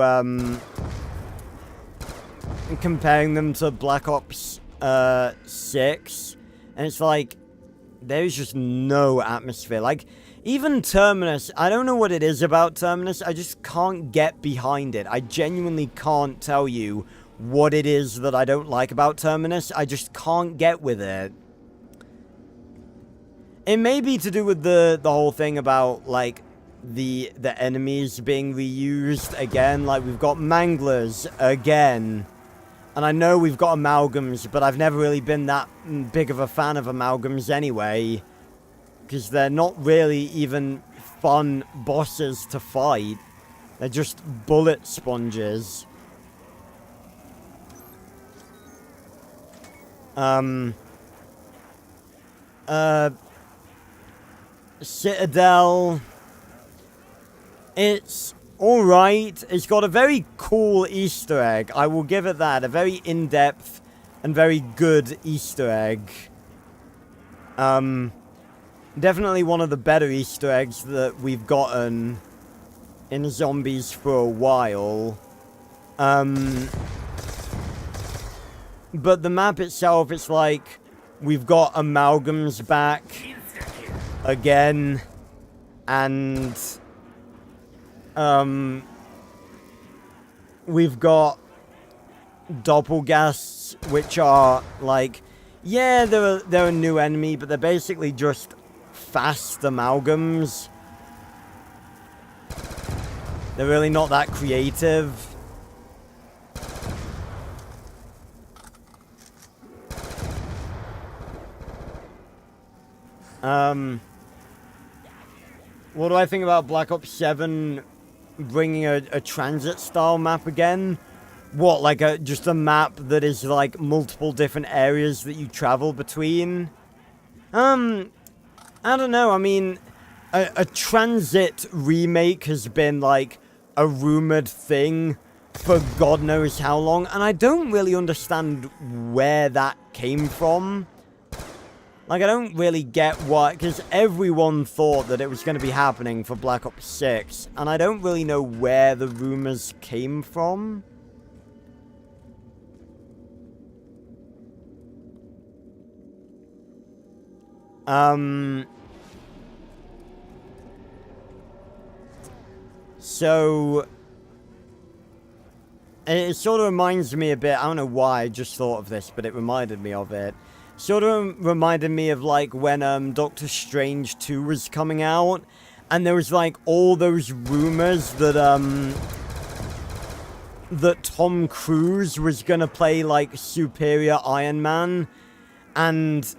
Black Ops 6, and it's like, there's just no atmosphere. Like, even Terminus, I don't know what it is about Terminus, I just can't get behind it. I genuinely can't tell you what it is that I don't like about Terminus. I just can't get with it. It may be to do with the whole thing about, like, the enemies being reused again. Like, we've got Manglers again. And I know we've got Amalgams, but I've never really been that big of a fan of Amalgams anyway, because they're not really even fun bosses to fight. They're just bullet sponges. Citadel, it's alright. It's got a very cool Easter egg. I will give it that. A very in-depth and very good Easter egg. Definitely one of the better Easter eggs that we've gotten in Zombies for a while. But the map itself, it's like, we've got Amalgams back again, and we've got Doppelgasts, which are, like, yeah, they're a new enemy, but they're basically just fast Amalgams. They're really not that creative. What do I think about Black Ops 7 bringing a transit-style map again? What, like just a map that is, like, multiple different areas that you travel between? I don't know, I mean, a transit remake has been, like, a rumored thing for God knows how long, and I don't really understand where that came from. Like, I don't really get what, because everyone thought that it was going to be happening for Black Ops 6, and I don't really know where the rumors came from. So, It sort of reminds me a bit, I don't know why I just thought of this, but it reminded me of it. Sort of reminded me of, like, when Doctor Strange 2 was coming out, and there was, like, all those rumors that, that Tom Cruise was gonna play, like, superior Iron Man, and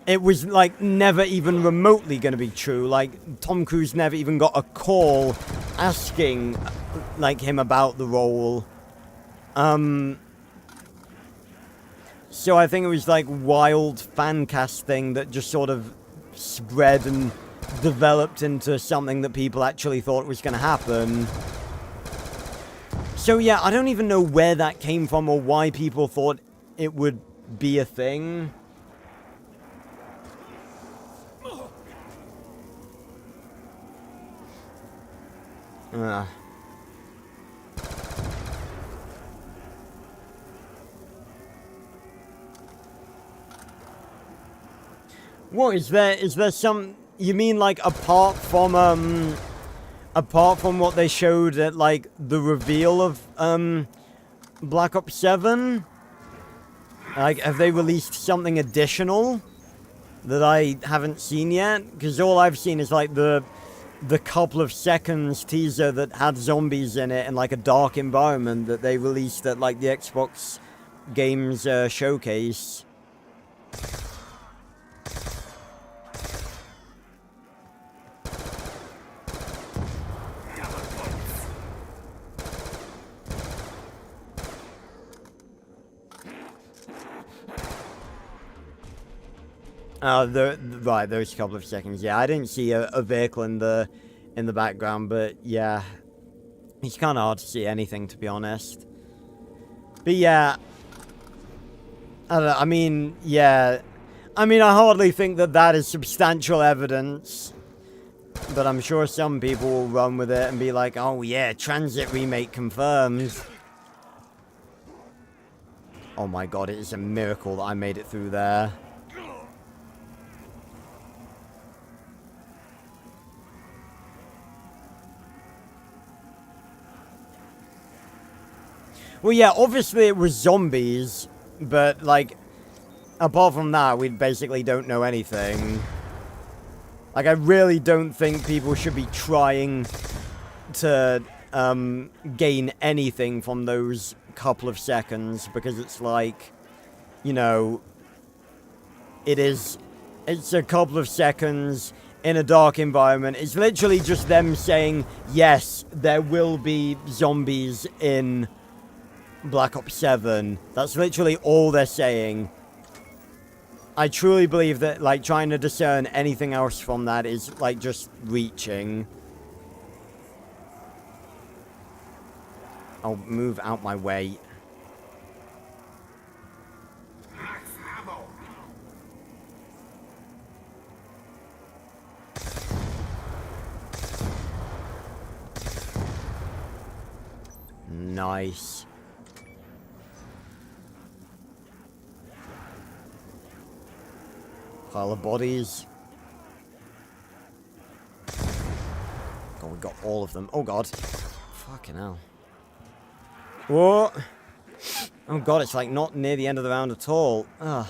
it was, like, never even remotely gonna be true. Like, Tom Cruise never even got a call asking, like, him about the role. So I think it was, like, wild fan cast thing that just sort of spread and developed into something that people actually thought was gonna happen. So yeah, I don't even know where that came from or why people thought it would be a thing. What is there some, you mean like apart from what they showed at like the reveal of Black Ops 7? Like, have they released something additional that I haven't seen yet? Because all I've seen is like the couple of seconds teaser that had zombies in it and like a dark environment that they released at like the Xbox Games showcase. Right, those couple of seconds. Yeah, I didn't see a vehicle in the background, but yeah, it's kind of hard to see anything, to be honest. But yeah, I don't know, I mean, yeah, I mean, I hardly think that is substantial evidence, but I'm sure some people will run with it and be like, oh yeah, Transit remake confirmed. Oh my god, it is a miracle that I made it through there. Well, yeah, obviously it was zombies, but, like, apart from that, we basically don't know anything. Like, I really don't think people should be trying to, gain anything from those couple of seconds, because it's like, you know, it's a couple of seconds in a dark environment. It's literally just them saying, yes, there will be zombies in Black Ops 7. That's literally all they're saying. I truly believe that, like, trying to discern anything else from that is, like, just reaching. I'll move out my way. Nice. Pile of bodies. God, we got all of them. Oh god. Fucking hell. Whoa. Oh god, it's like not near the end of the round at all. Ugh.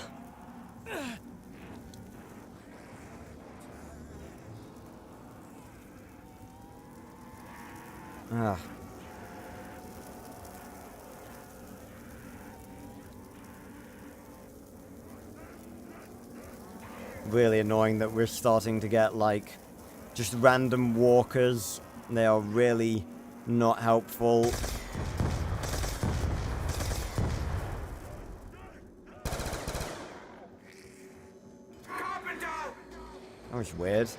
Ugh. Really annoying that we're starting to get, like, just random walkers. They are really not helpful. That was weird.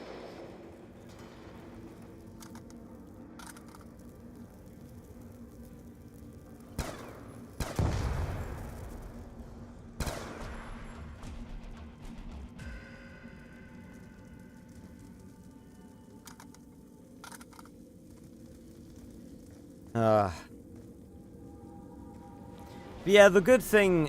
But yeah, the good thing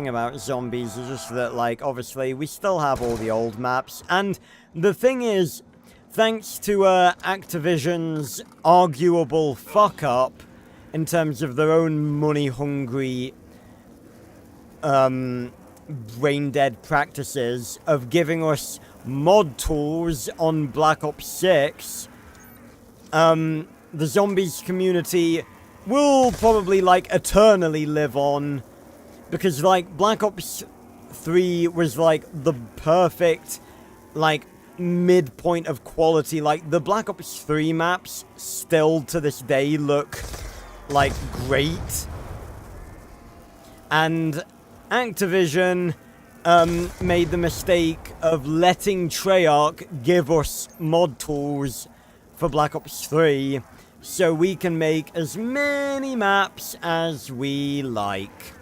about zombies is just that, like, obviously we still have all the old maps, and the thing is, thanks to Activision's arguable fuck up in terms of their own money-hungry, brain-dead practices of giving us mod tools on Black Ops 6, the zombies community will probably, like, eternally live on. Because, like, Black Ops 3 was, like, the perfect, like, midpoint of quality. Like, the Black Ops 3 maps still, to this day, look, like, great. And Activision, made the mistake of letting Treyarch give us mod tools for Black Ops 3, so we can make as many maps as we like,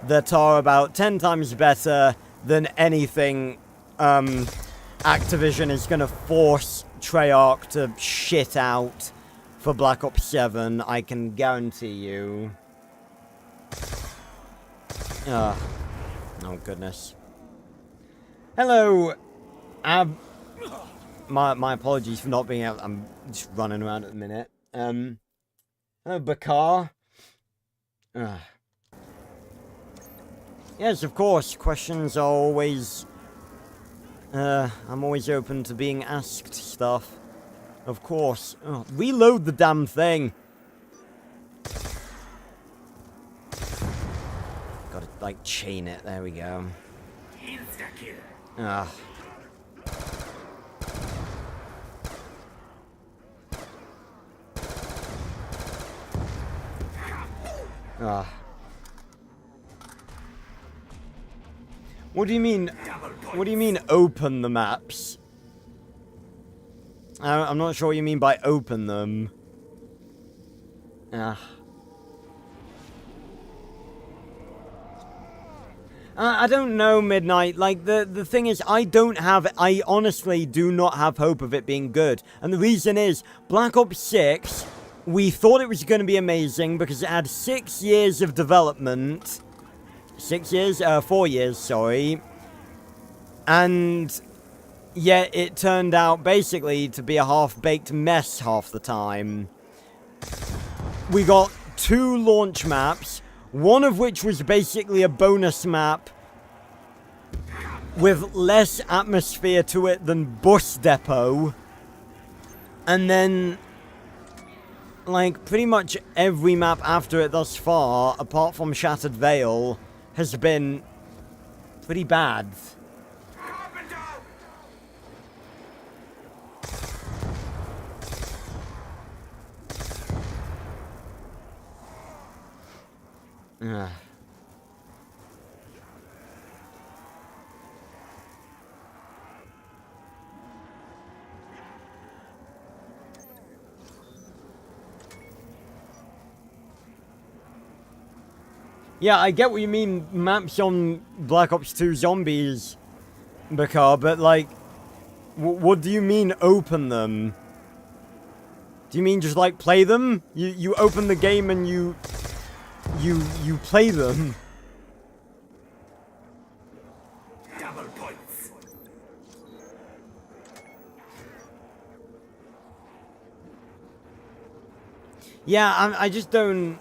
that are about 10 times better than anything Activision is going to force Treyarch to shit out for Black Ops 7, I can guarantee you. Oh goodness. Hello, my apologies for not being out, I'm just running around at the minute. Hello, Bakar. Yes, of course, questions are always, I'm always open to being asked stuff. Of course. Oh, reload the damn thing! Gotta, like, chain it, there we go. Ah. Ah. What do you mean? What do you mean open the maps? I'm not sure what you mean by open them. Ah. I don't know, Midnight. Like, the thing is, I honestly do not have hope of it being good. And the reason is, Black Ops 6, we thought it was going to be amazing because it had 6 years of development. 6 years? 4 years, sorry. And yet it turned out basically to be a half-baked mess half the time. We got 2 launch maps, one of which was basically a bonus map with less atmosphere to it than Bus Depot. And then, like, pretty much every map after it thus far, apart from Shattered Veil, has been pretty bad. Ugh. Yeah, I get what you mean, maps on Black Ops 2 Zombies, Bakar, but, like, what do you mean open them? Do you mean just, like, play them? You open the game and you play them? Double points. Yeah, I just don't,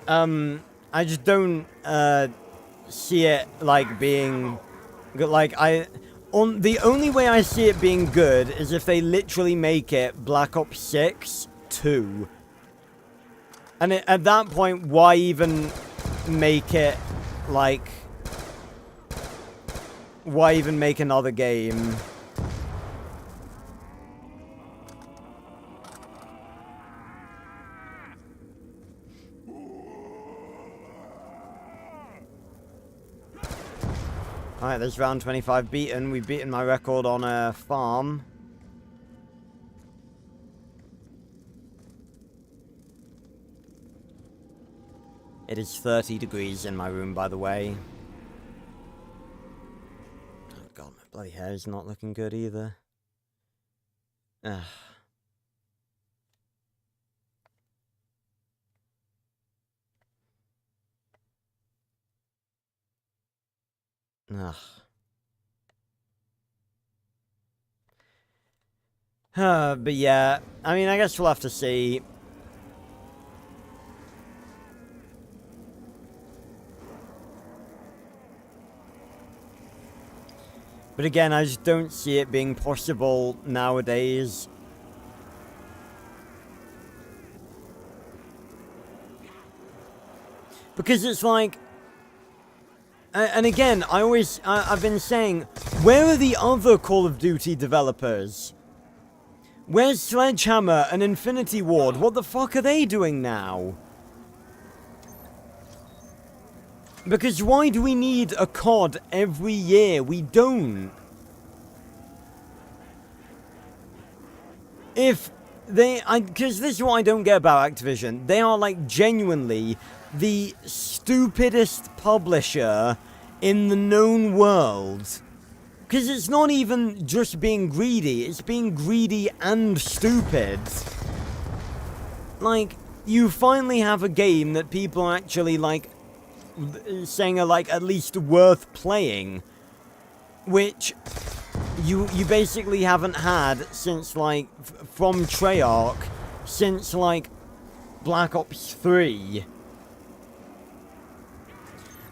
see it, like, being good. Like, the only way I see it being good is if they literally make it Black Ops 6 2. And at that point, why even make it, like, why even make another game? Alright, there's round 25 beaten. We've beaten my record on a farm. It is 30 degrees in my room, by the way. Oh god, my bloody hair is not looking good either. Ugh. Ugh. But yeah, I mean, I guess we'll have to see. But again, I just don't see it being possible nowadays. Because it's like... And again, I've been saying, where are the other Call of Duty developers? Where's Sledgehammer and Infinity Ward? What the fuck are they doing now? Because why do we need a COD every year? We don't. If they... Because this is what I don't get about Activision. They are, like, genuinely the stupidest publisher in the known world. Because it's not even just being greedy, it's being greedy and stupid. Like, you finally have a game that people are actually, like, saying are, like, at least worth playing. Which you basically haven't had since, like, from Treyarch, since, like, Black Ops 3.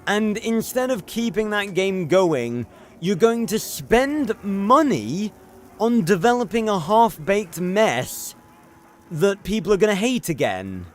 And instead of keeping that game going, you're going to spend money on developing a half-baked mess that people are going to hate again.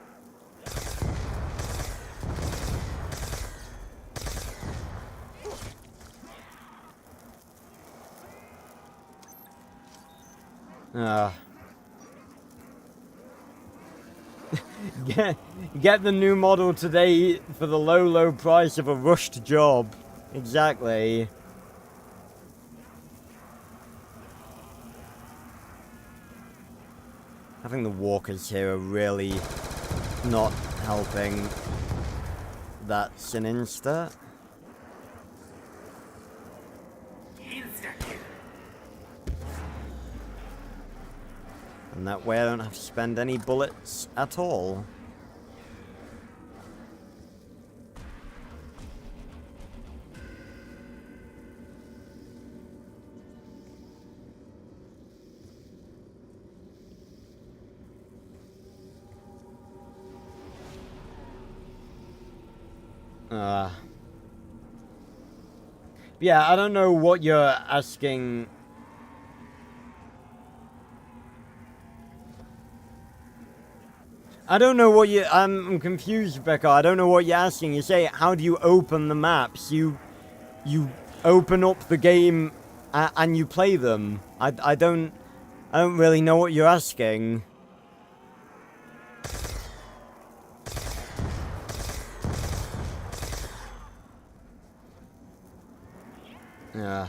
Get the new model today for the low, low price of a rushed job. Exactly. Having the walkers here are really not helping. That's an insta. And that way I don't have to spend any bullets at all. Yeah, I don't know what you're asking. I don't know what you... I'm confused, Becca. I don't know what you're asking. You say, how do you open the maps? You open up the game and you play them. I don't really know what you're asking. Yeah.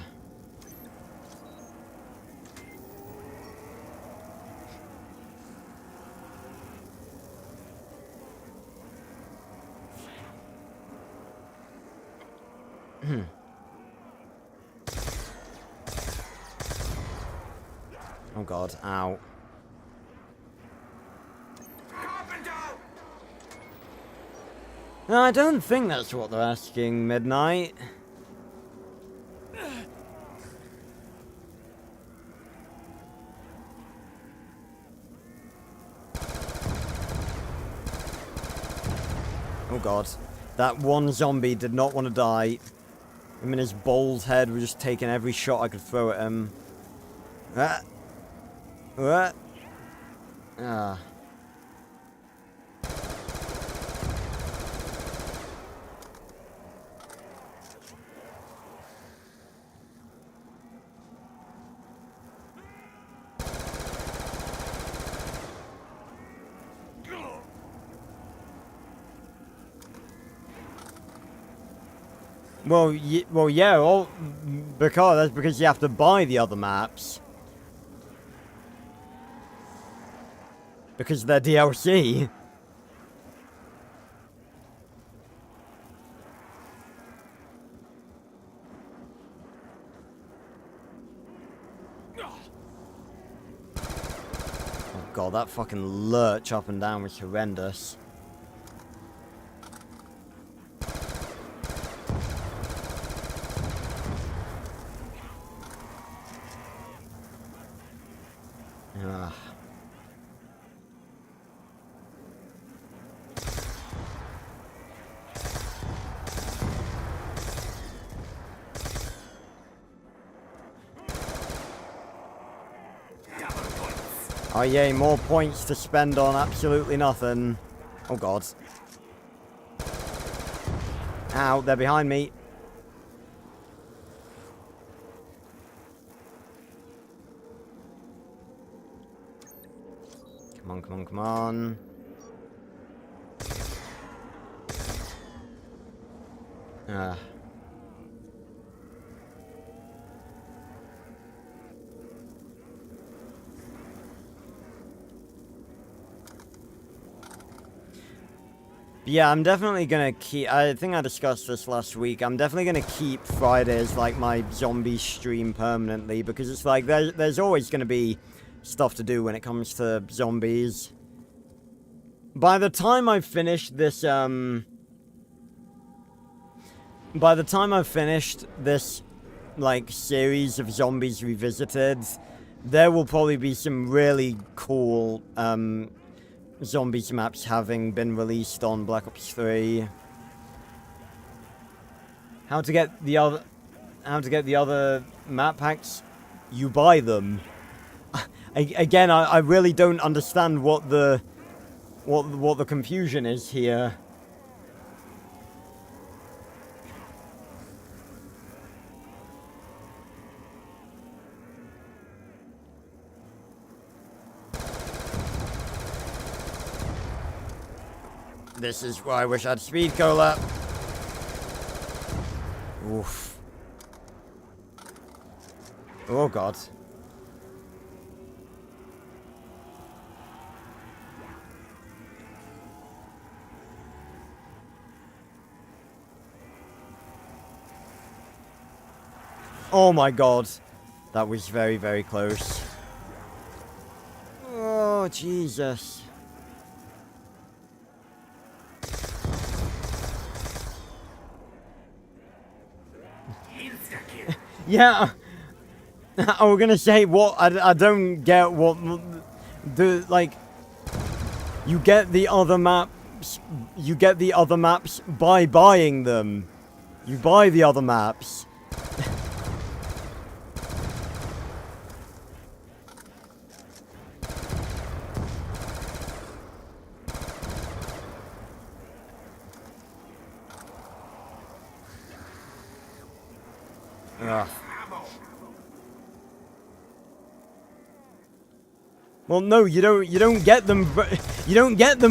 Oh god, ow. No, I don't think that's what they're asking, Midnight. Oh god. That one zombie did not want to die. I mean, his bald head was just taking every shot I could throw at him. What? Ah. Well, yeah, that's because you have to buy the other maps. Because they're DLC. Oh god, that fucking lurch up and down was horrendous. Ugh. Oh yay, more points to spend on absolutely nothing. Oh god. Ow, they're behind me. Come on, come on, come on. Ah. Yeah, I'm definitely gonna keep... I think I discussed this last week. I'm definitely gonna keep Fridays like my zombie stream permanently, because it's like there's always gonna be stuff to do when it comes to zombies. By the time I've finished this, by the time I've finished this, like, series of Zombies Revisited, there will probably be some really cool, zombies maps having been released on Black Ops 3. How to get the other map packs? You buy them. Again, I really don't understand what the confusion is here. This is why I wish I had speed cola. Oof. Oh god. Oh my god. That was very, very close. Oh, Jesus. Yeah. I was gonna say, what? I don't get what... The, like... You get the other maps... You get the other maps by buying them. You buy the other maps. Ugh. Well, no, you don't get them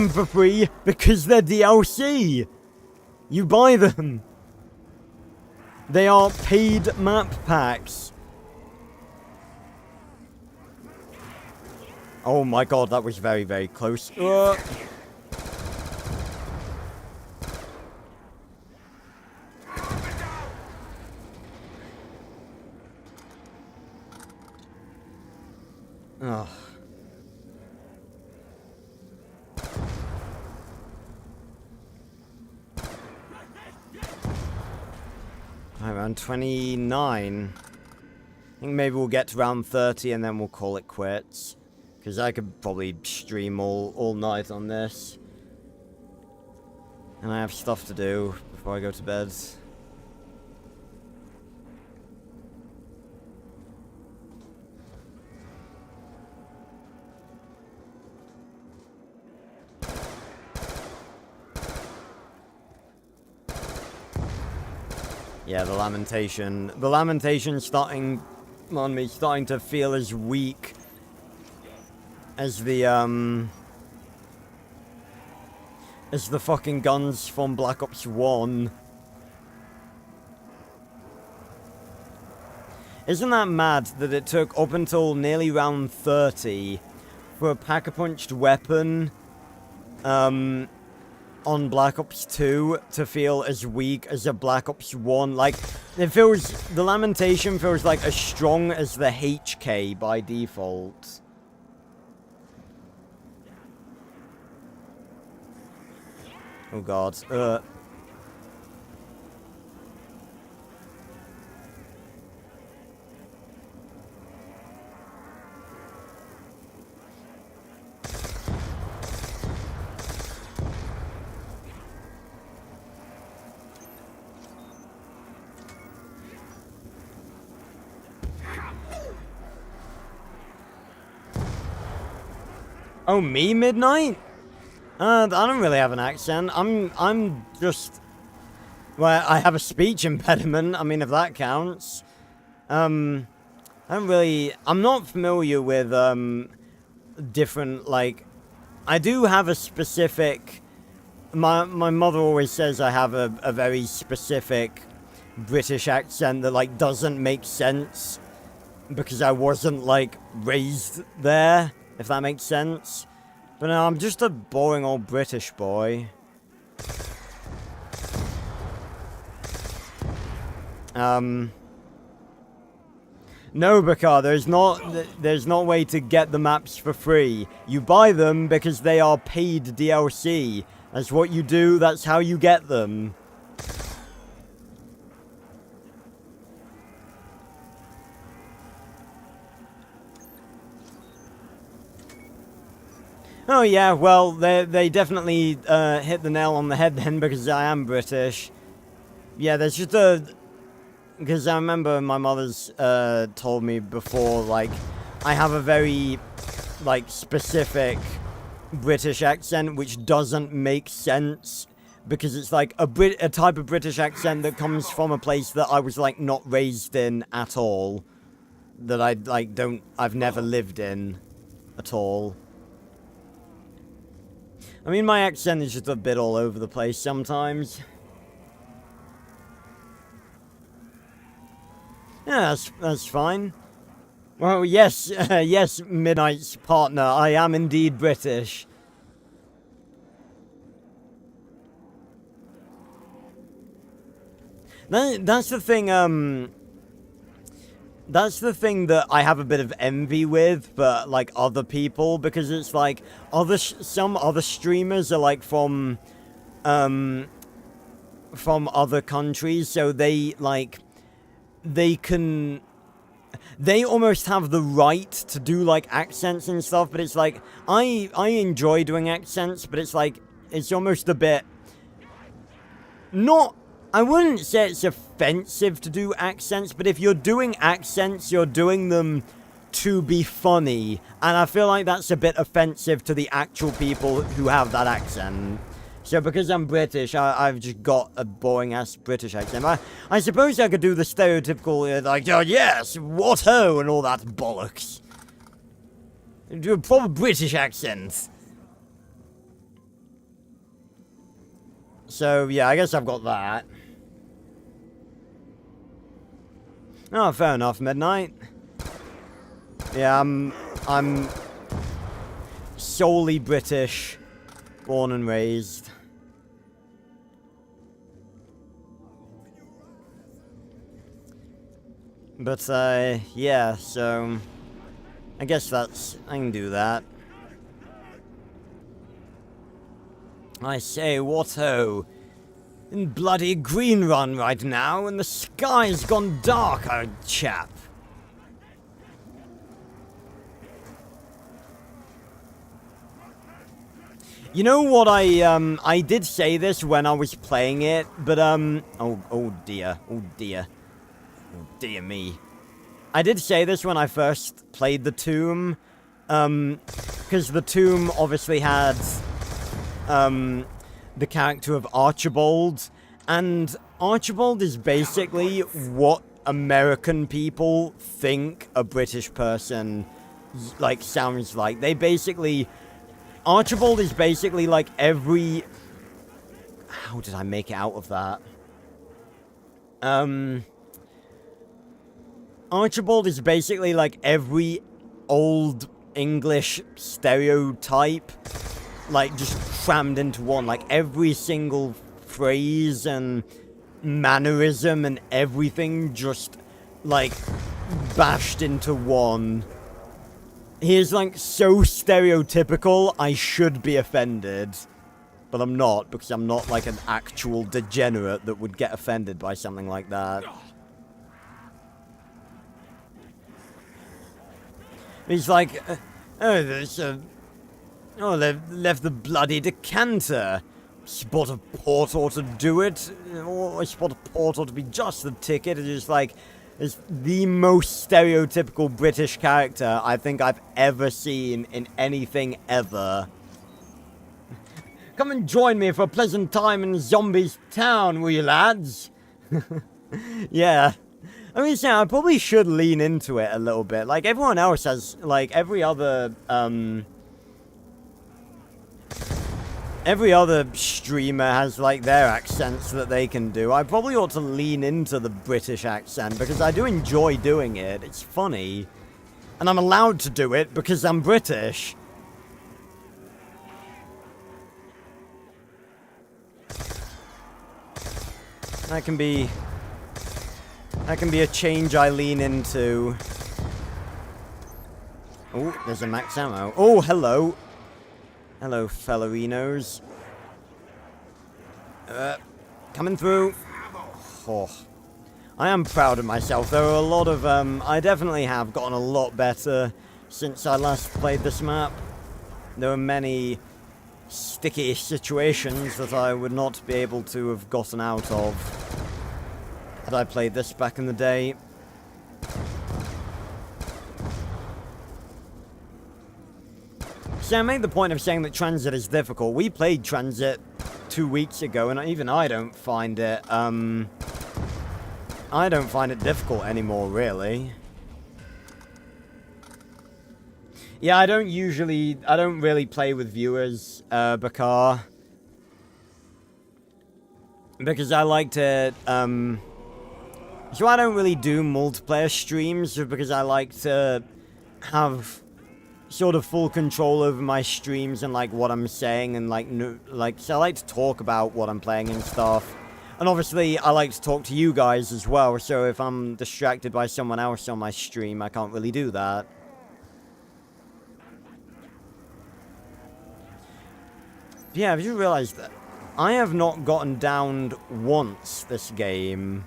for free because they're DLC. You buy them. They are paid map packs. Oh my god, that was very, very close. Ugh. Around 29. I think maybe we'll get to round 30 and then we'll call it quits. Because I could probably stream all night on this. And I have stuff to do before I go to bed. Yeah, the lamentation starting on me, starting to feel as weak as the fucking guns from Black Ops 1. Isn't that mad that it took up until nearly round 30 for a pack-a-punched weapon, on Black Ops 2 to feel as weak as a Black Ops 1. Like, it feels... The Lamentation feels like as strong as the HK by default. Oh god. Oh, me, Midnight? I don't really have an accent. I'm just... Well, I have a speech impediment. I mean, if that counts. I don't really... I'm not familiar with, different, like... I do have a specific... My mother always says I have a very specific British accent that, like, doesn't make sense. Because I wasn't, like, raised there, if that makes sense. But no, I'm just a boring old British boy. No, Bakar, there's no way to get the maps for free. You buy them because they are paid DLC. That's what you do, that's how you get them. Oh yeah, well, they definitely hit the nail on the head then, because I am British. Yeah, there's just a... Because I remember my mother's told me before, like, I have a very, like, specific British accent which doesn't make sense. Because it's like a type of British accent that comes from a place that I was, like, not raised in at all. That I, like, I've never lived in at all. I mean, my accent is just a bit all over the place sometimes. Yeah, that's fine. Well, yes, yes, Midnight's partner, I am indeed British. That's the thing, that's the thing that I have a bit of envy with, but, like, other people, because it's, like, some other streamers are, like, from other countries, so they, like... They almost have the right to do, like, accents and stuff, but it's like, I enjoy doing accents, but it's like, it's almost a bit, not, I wouldn't say it's offensive to do accents, but if you're doing accents, you're doing them to be funny, and I feel like that's a bit offensive to the actual people who have that accent. So because I'm British, I've just got a boring-ass British accent. I suppose I could do the stereotypical, like, oh yes, what ho, and all that bollocks. Do a proper British accent. So, yeah, I guess I've got that. Oh, fair enough, Midnight. Yeah, I'm solely British, born and raised. But, yeah, so... I guess I can do that. I say, what ho? In bloody Green Run right now, and the sky's gone dark, old chap. You know what, I did say this when I was playing it, but, oh dear, oh dear. Oh dear me. I did say this when I first played the Tomb, because the Tomb obviously had, the character of Archibald, and Archibald is basically what American people think a British person, like, sounds like. They basically... Archibald is basically like every... How did I make it out of that? Archibald is basically like every old English stereotype, like, just crammed into one. Like, every single phrase and mannerism and everything just, like, bashed into one. He is, like, so stereotypical, I should be offended. But I'm not, because I'm not, like, an actual degenerate that would get offended by something like that. He's like, oh, there's a... Oh, they've left the bloody decanter. Spot of port ought to do it. Or a spot of port ought to be just the ticket. It's just like, is the most stereotypical British character I think I've ever seen in anything ever. Come and join me for a pleasant time in Zombies Town, will you, lads? Yeah. I mean, yeah, I probably should lean into it a little bit. Like, everyone else has, like, every other streamer has, like, their accents that they can do. I probably ought to lean into the British accent, because I do enjoy doing it. It's funny. And I'm allowed to do it because I'm British. That can be a change I lean into. Oh, there's a max ammo. Oh, hello. Hello, fellerinos. Coming through. Oh. I am proud of myself. There are a lot of, I definitely have gotten a lot better since I last played this map. There are many sticky situations that I would not be able to have gotten out of had I played this back in the day. See, I made the point of saying that transit is difficult. We played transit 2 weeks ago, and even I don't find it, difficult anymore, really. Yeah, I don't really play with viewers, Bakar. Because I like to, so I don't really do multiplayer streams, because I like to have sort of full control over my streams and, like, what I'm saying, and, so I like to talk about what I'm playing and stuff. And obviously, I like to talk to you guys as well, so if I'm distracted by someone else on my stream, I can't really do that. Yeah, have you realized that I have not gotten downed once this game?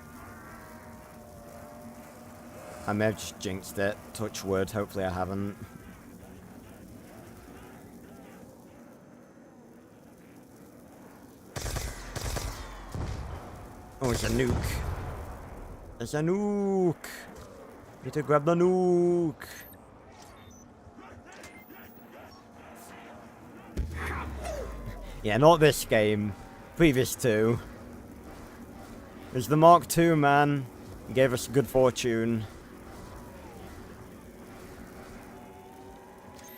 I may have just jinxed it. Touch wood, hopefully I haven't. Oh, it's a nuke. There's a nuke. Need to grab the nuke. Yeah, not this game. Previous two. It was the Mark II, man. It gave us good fortune.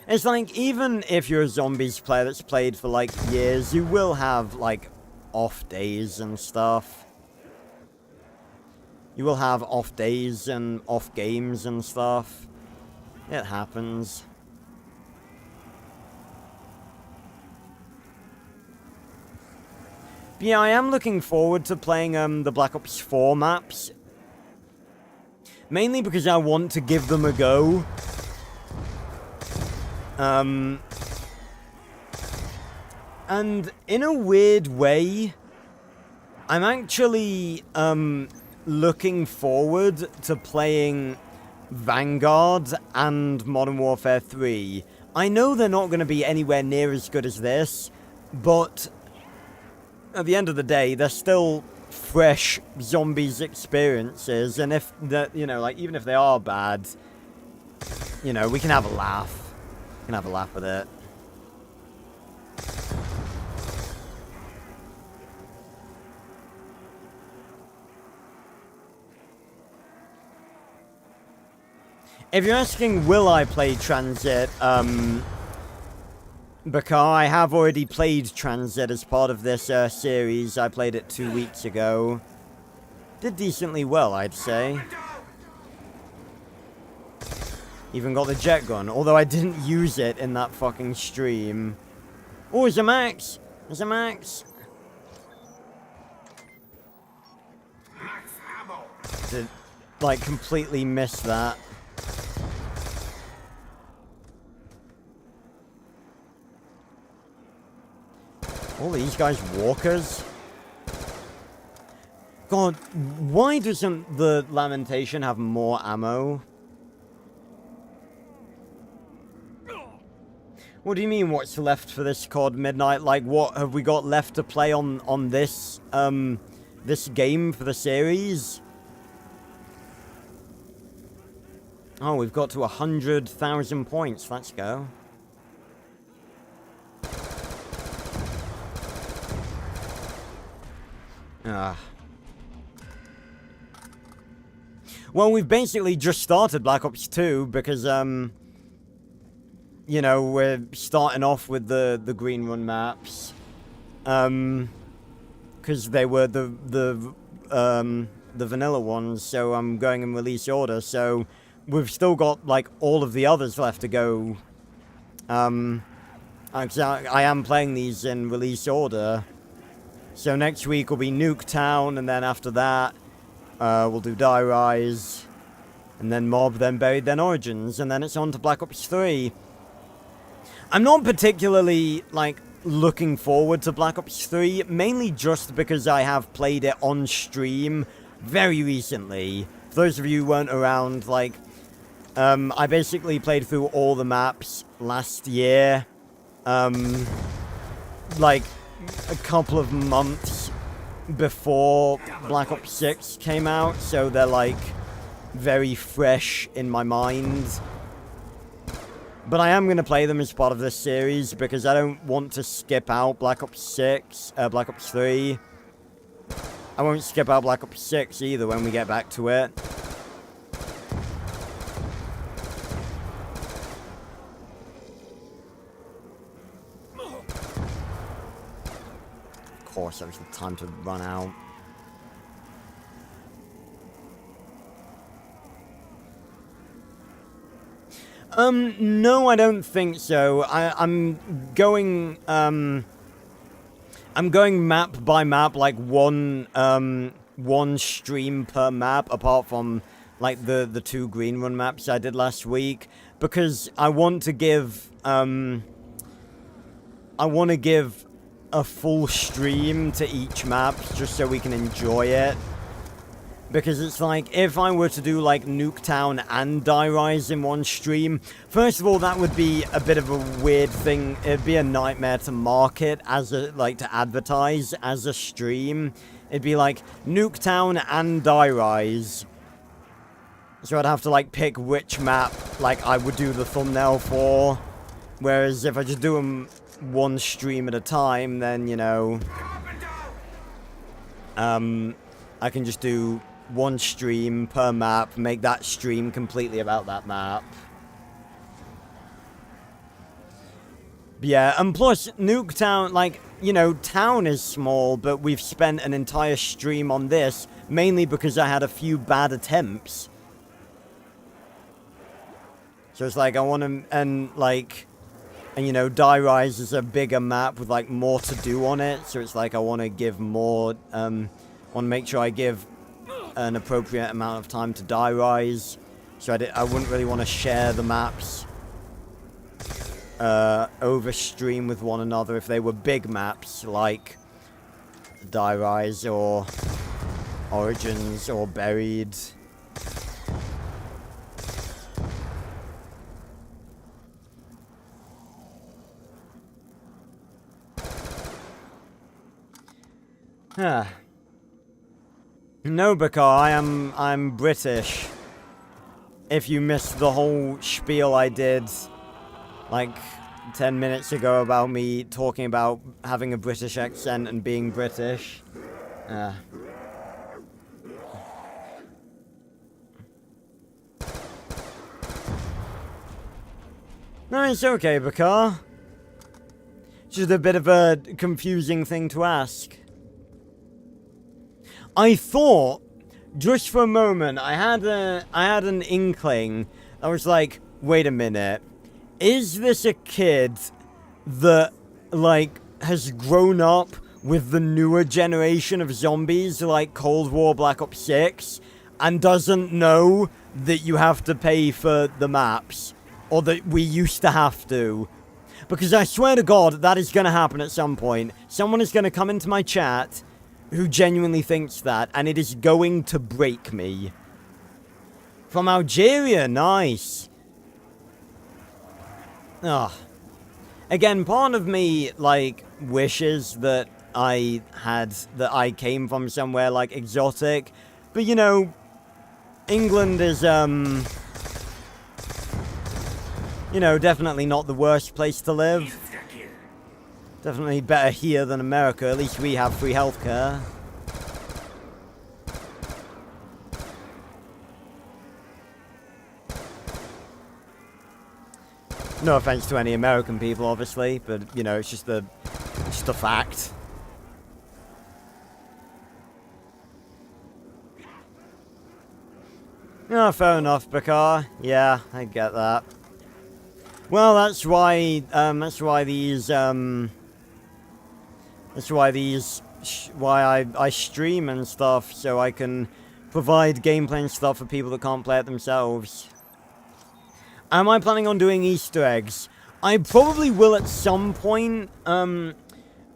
It's like, even if you're a zombies player that's played for, like, years, you will have, like, off days and stuff. You will have off days and off games and stuff. It happens. But yeah, I am looking forward to playing the Black Ops 4 maps. Mainly because I want to give them a go. And in a weird way, I'm actually looking forward to playing Vanguard and Modern Warfare 3. I know they're not going to be anywhere near as good as this, but at the end of the day, they're still fresh zombies experiences, and if the, you know, like, even if they are bad, you know, we can have a laugh. We can have a laugh with it. If you're asking, will I play Transit, Bakar, I have already played Transit as part of this series. I played it 2 weeks ago. Did decently well, I'd say. Even got the jet gun, although I didn't use it in that fucking stream. Oh, there's a max! There's a max! Did, like, completely miss that. All these guys walkers? God, why doesn't the Lamentation have more ammo? What do you mean, what's left for this COD Midnight? Like, what have we got left to play on this, this game for the series? Oh, we've got to 100,000 points. Let's go. Ah. Well, we've basically just started Black Ops 2 because, you know, we're starting off with the Green Run maps. Because they were the vanilla ones, so I'm going in release order, so we've still got, like, all of the others left to go. I am playing these in release order. So next week will be Nuketown, and then after that, we'll do Die Rise, and then Mob, then Buried, then Origins, and then it's on to Black Ops 3. I'm not particularly, like, looking forward to Black Ops 3, mainly just because I have played it on stream very recently. For those of you who weren't around, like, I basically played through all the maps last year, like, a couple of months before Black Ops 6 came out, so they're, like, very fresh in my mind. But I am going to play them as part of this series, because I don't want to skip out Black Ops 3. I won't skip out Black Ops 6 either when we get back to it. Of course, that was the time to run out. No, I don't think so. I'm going map by map, like one stream per map, apart from, like, the 2 Green Run maps I did last week, because I want to give, a full stream to each map, just so we can enjoy it. Because it's like, if I were to do, like, Nuketown and Die Rise in one stream, first of all, that would be a bit of a weird thing. It'd be a nightmare to market as a, like, to advertise as a stream. It'd be like, Nuketown and Die Rise. So I'd have to, like, pick which map, like, I would do the thumbnail for. Whereas if I just do them one stream at a time, then, you know, I can just do one stream per map, make that stream completely about that map. But yeah, and plus, Nuketown, like, you know, town is small, but we've spent an entire stream on this, mainly because I had a few bad attempts. So it's like, I want to, and you know, Die Rise is a bigger map with, like, more to do on it, so it's like, I want to give more, want to make sure I give an appropriate amount of time to Die Rise. So I wouldn't really want to share the maps over stream with one another if they were big maps like Die Rise or Origins or Buried. Ah. No, Bakar, I'm British. If you missed the whole spiel I did, like, 10 minutes ago about me talking about having a British accent and being British. No, it's okay, Bakar. Just a bit of a confusing thing to ask. I thought, just for a moment, I had an inkling. I was like, wait a minute. Is this a kid that, like, has grown up with the newer generation of zombies, like Cold War Black Ops 6, and doesn't know that you have to pay for the maps? Or that we used to have to? Because I swear to God, that is going to happen at some point. Someone is going to come into my chat who genuinely thinks that, and it is going to break me. From Algeria, nice. Ugh. Again, part of me, like, wishes that I came from somewhere, like, exotic. But, you know, England is, You know, definitely not the worst place to live. Insta-kill. Definitely better here than America. At least we have free healthcare. No offense to any American people, obviously, but, you know, it's just a fact. Oh, fair enough, Bakar. Yeah, I get that. Well, that's why I stream and stuff, so I can provide gameplay and stuff for people that can't play it themselves. Am I planning on doing Easter eggs? I probably will at some point,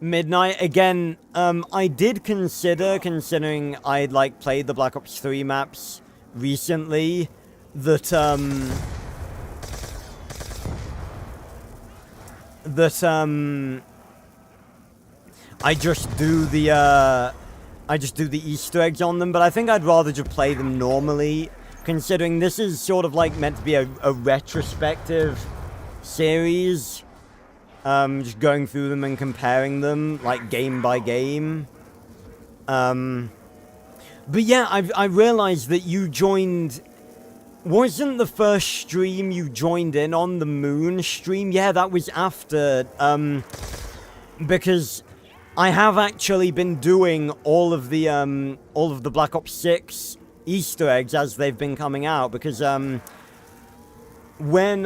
midnight. Again, I did consider, considering I'd, like, played the Black Ops 3 maps recently, that, I just do the Easter eggs on them, but I think I'd rather just play them normally, considering this is sort of like meant to be a retrospective series. Just going through them and comparing them, like, game by game. But yeah, I realized that you joined... Wasn't the first stream you joined in on the Moon stream? Yeah, that was after, because I have actually been doing all of the Black Ops 6 Easter eggs as they've been coming out, because, when,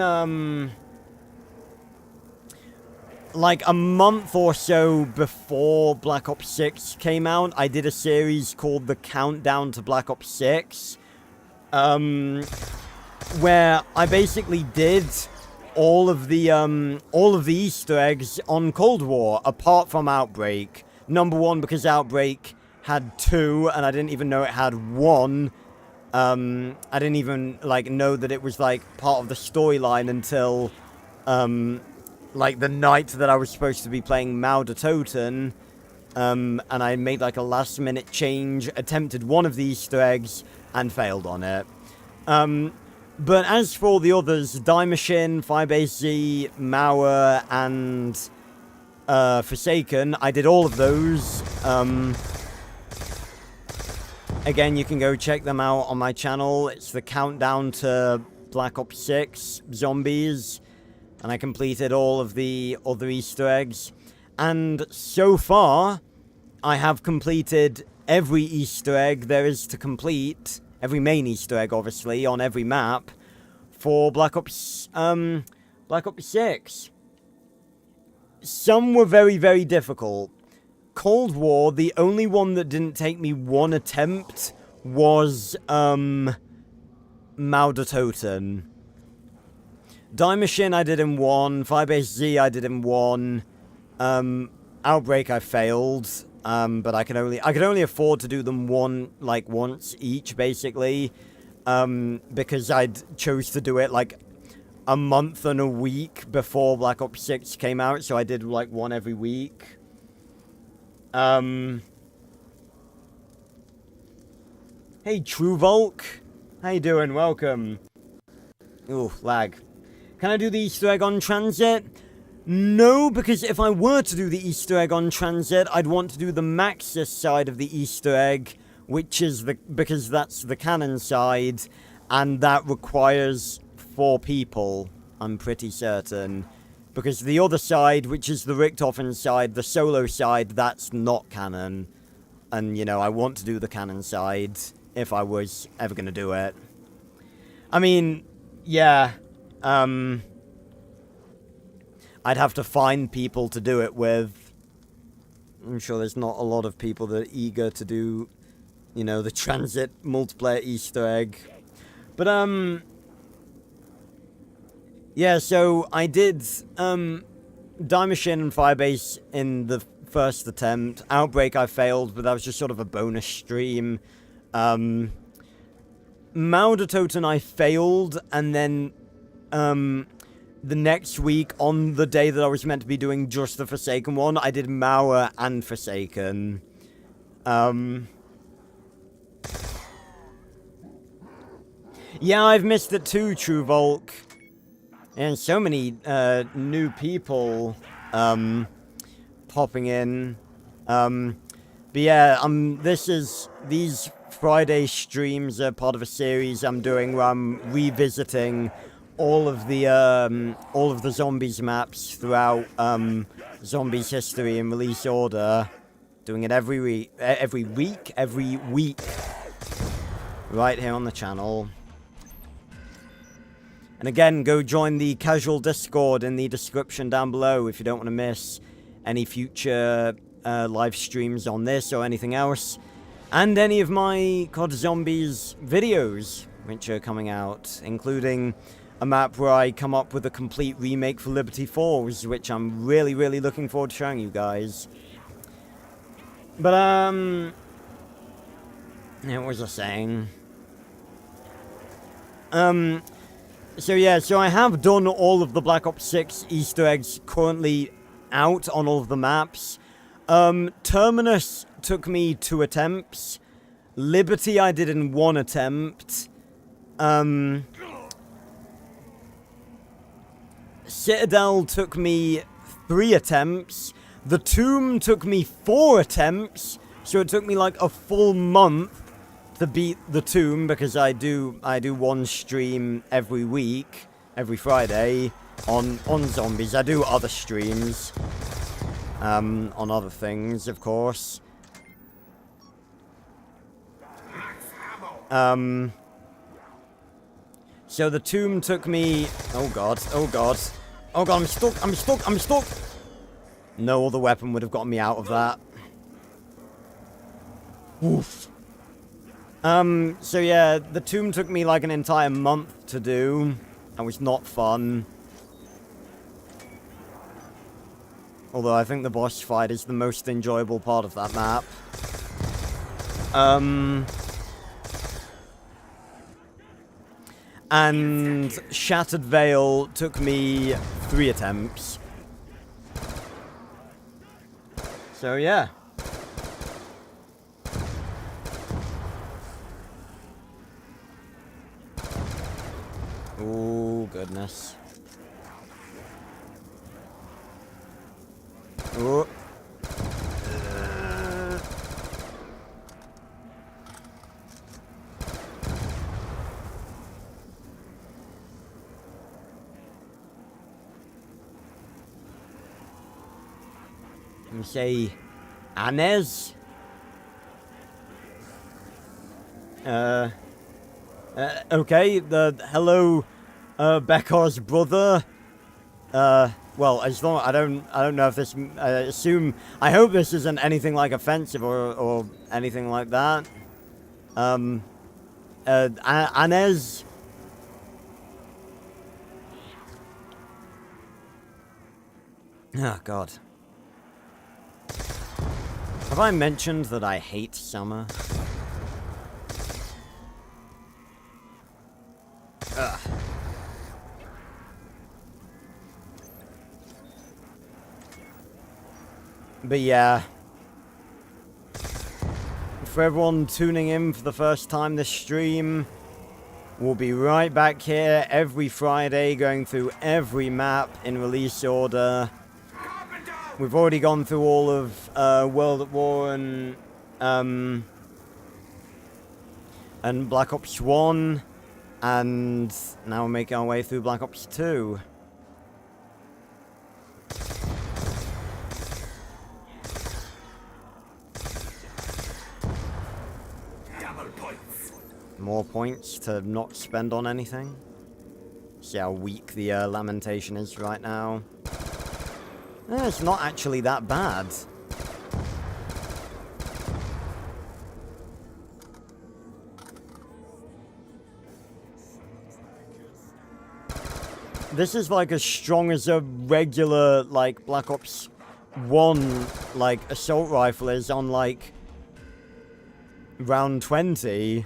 like a month or so before Black Ops 6 came out, I did a series called The Countdown to Black Ops 6, where I basically did all of the Easter eggs on Cold War, apart from Outbreak. Number one, because Outbreak had 2, and I didn't even know it had 1. I didn't even, like, know that it was, like, part of the storyline until, like, the night that I was supposed to be playing Mao de Toten, and I made, like, a last-minute change, attempted one of the Easter eggs, and failed on it. But as for the others, Die Machine, Firebase Z, Mauer, and Forsaken, I did all of those. Again, you can go check them out on my channel. It's the Countdown to Black Ops 6 Zombies. And I completed all of the other Easter eggs. And so far, I have completed every Easter egg there is to complete. Every main Easter egg, obviously, on every map for Black Ops 6. Some were very, very difficult. Cold War, the only one that didn't take me one attempt was, Mao de Toten. Die Machine I did in 1, Firebase Z I did in 1, Outbreak I failed. But I could only afford to do them once each, basically, because I'd chose to do it, like, a month and a week before Black Ops 6 came out, so I did, like, one every week. Hey, True Volk, how you doing? Welcome. Ooh, lag. Can I do the Easter egg on transit? No, because if I were to do the Easter egg on transit, I'd want to do the Maxis side of the Easter egg, because that's the canon side, and that requires 4 people, I'm pretty certain. Because the other side, which is the Richtofen side, the solo side, that's not canon. And, you know, I want to do the canon side, if I was ever gonna do it. I mean, yeah, I'd have to find people to do it with. I'm sure there's not a lot of people that are eager to do, you know, the transit multiplayer Easter egg. But, yeah, so I did, Die Machine and Firebase in the first attempt. Outbreak I failed, but that was just sort of a bonus stream. Mao de Toten I failed, and then, the next week, on the day that I was meant to be doing just the Forsaken one, I did Mauer and Forsaken. Yeah, I've missed it too, True Volk. And so many new people popping in. But yeah, these Friday streams are part of a series I'm doing where I'm revisiting all of the Zombies maps throughout Zombies history and release order. Doing it every week, right here on the channel. And again, go join the casual Discord in the description down below if you don't want to miss any future live streams on this or anything else. And any of my COD Zombies videos which are coming out, including a map where I come up with a complete remake for Liberty Falls, which I'm really, really looking forward to showing you guys. But, what was I saying? So yeah, so I have done all of the Black Ops 6 Easter eggs currently out on all of the maps. Terminus took me 2 attempts. Liberty I did in 1 attempt. Citadel took me 3 attempts. The Tomb took me 4 attempts, so it took me like a full month to beat the Tomb, because I do 1 stream every week, every Friday, on Zombies. I do other streams, on other things, of course. So the Tomb took me... Oh god, oh god. Oh god, I'm stuck, I'm stuck, I'm stuck! No other weapon would have gotten me out of that. Oof. So yeah, the Tomb took me like an entire month to do. That was not fun. Although I think the boss fight is the most enjoyable part of that map. And Shattered Veil took me 3 attempts. So yeah. Oh goodness. Oh. Let me say Anez. Okay, hello, Becca's brother. Well, as long I don't know if this. I hope this isn't anything like offensive or anything like that. Anez. Oh God. Have I mentioned that I hate summer? Ugh. But yeah, for everyone tuning in for the first time this stream, we'll be right back here every Friday going through every map in release order. We've already gone through all of World at War and Black Ops 1, and now we're making our way through Black Ops 2. More points to not spend on anything. See how weak the Lamentation is right now. It's not actually that bad. This is like as strong as a regular, like, Black Ops 1, like, assault rifle is on, like, round 20.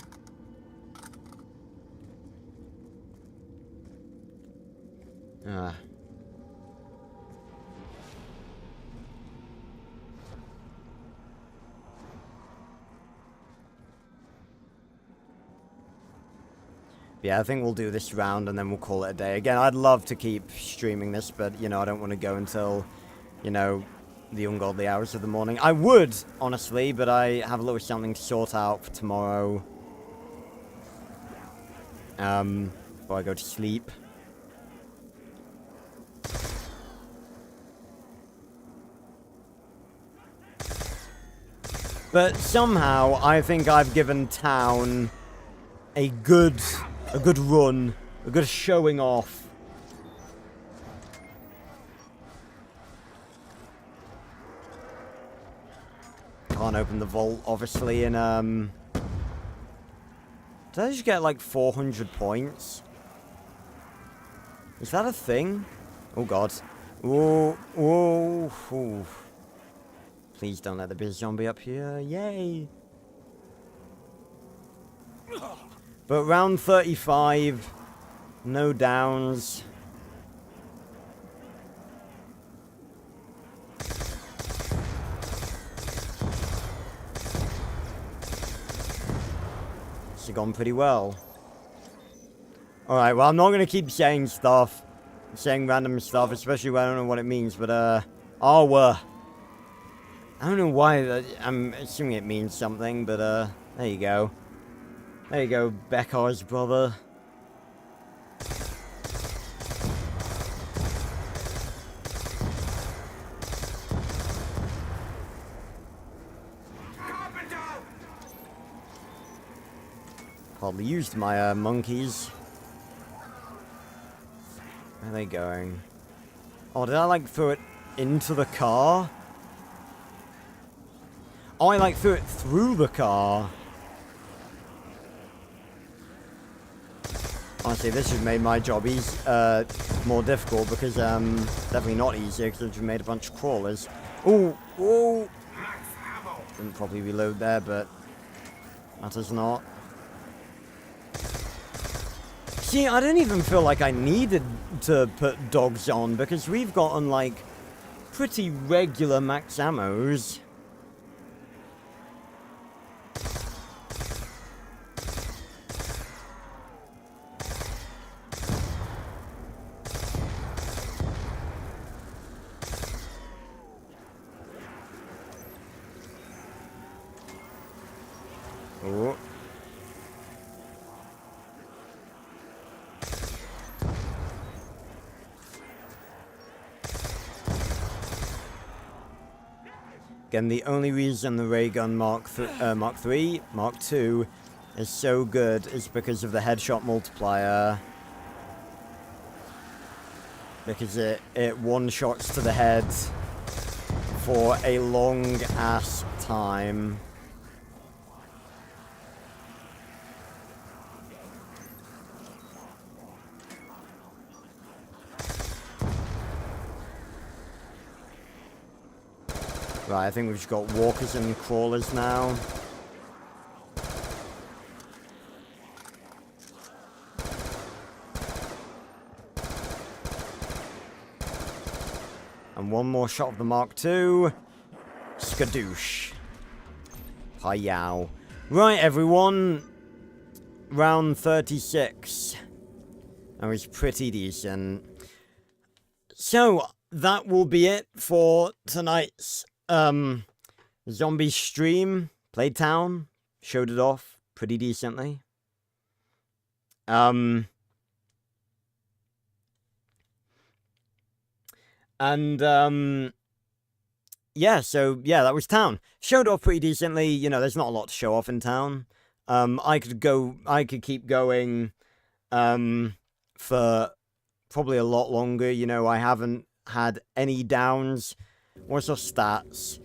Yeah, I think we'll do this round and then we'll call it a day. Again, I'd love to keep streaming this, but, you know, I don't want to go until, you know, the ungodly hours of the morning. I would, honestly, but I have a little something to sort out for tomorrow. Before I go to sleep. But somehow, I think I've given town a good run, a good showing off. Can't open the vault, obviously, and did I just get like 400 points? Is that a thing? Oh god. Whoa, whoa, whoa. Please don't let there be a zombie up here. Yay! But round 35, no downs. It's gone pretty well. Alright, well, I'm not going to keep saying stuff. Saying random stuff, especially when I don't know what it means, but, I don't know why, I'm assuming it means something, but, there you go. There you go, Beccar's brother. Hardly used my, monkeys. Where are they going? Oh, did I, like, throw it into the car? Oh, I, like, threw it through the car. Honestly, this has made my job more difficult because, definitely not easier because I've just made a bunch of crawlers. Ooh, ooh! Didn't probably reload there, but matters not. See, I don't even feel like I needed to put dogs on because we've gotten, like, pretty regular max ammos. Oh. Again, the only reason the ray gun Mark II is so good is because of the headshot multiplier. Because it one-shots to the head for a long-ass time. Right, I think we've just got walkers and crawlers now. And one more shot of the Mark II. Skadoosh. Hi-yow. Right, everyone. Round 36. That was pretty decent. So, that will be it for tonight's zombie stream. Played town, showed it off pretty decently. Yeah, so yeah, that was town. Showed off pretty decently. You know, there's not a lot to show off in town. I could keep going for probably a lot longer. You know, I haven't had any downs. What's our stats?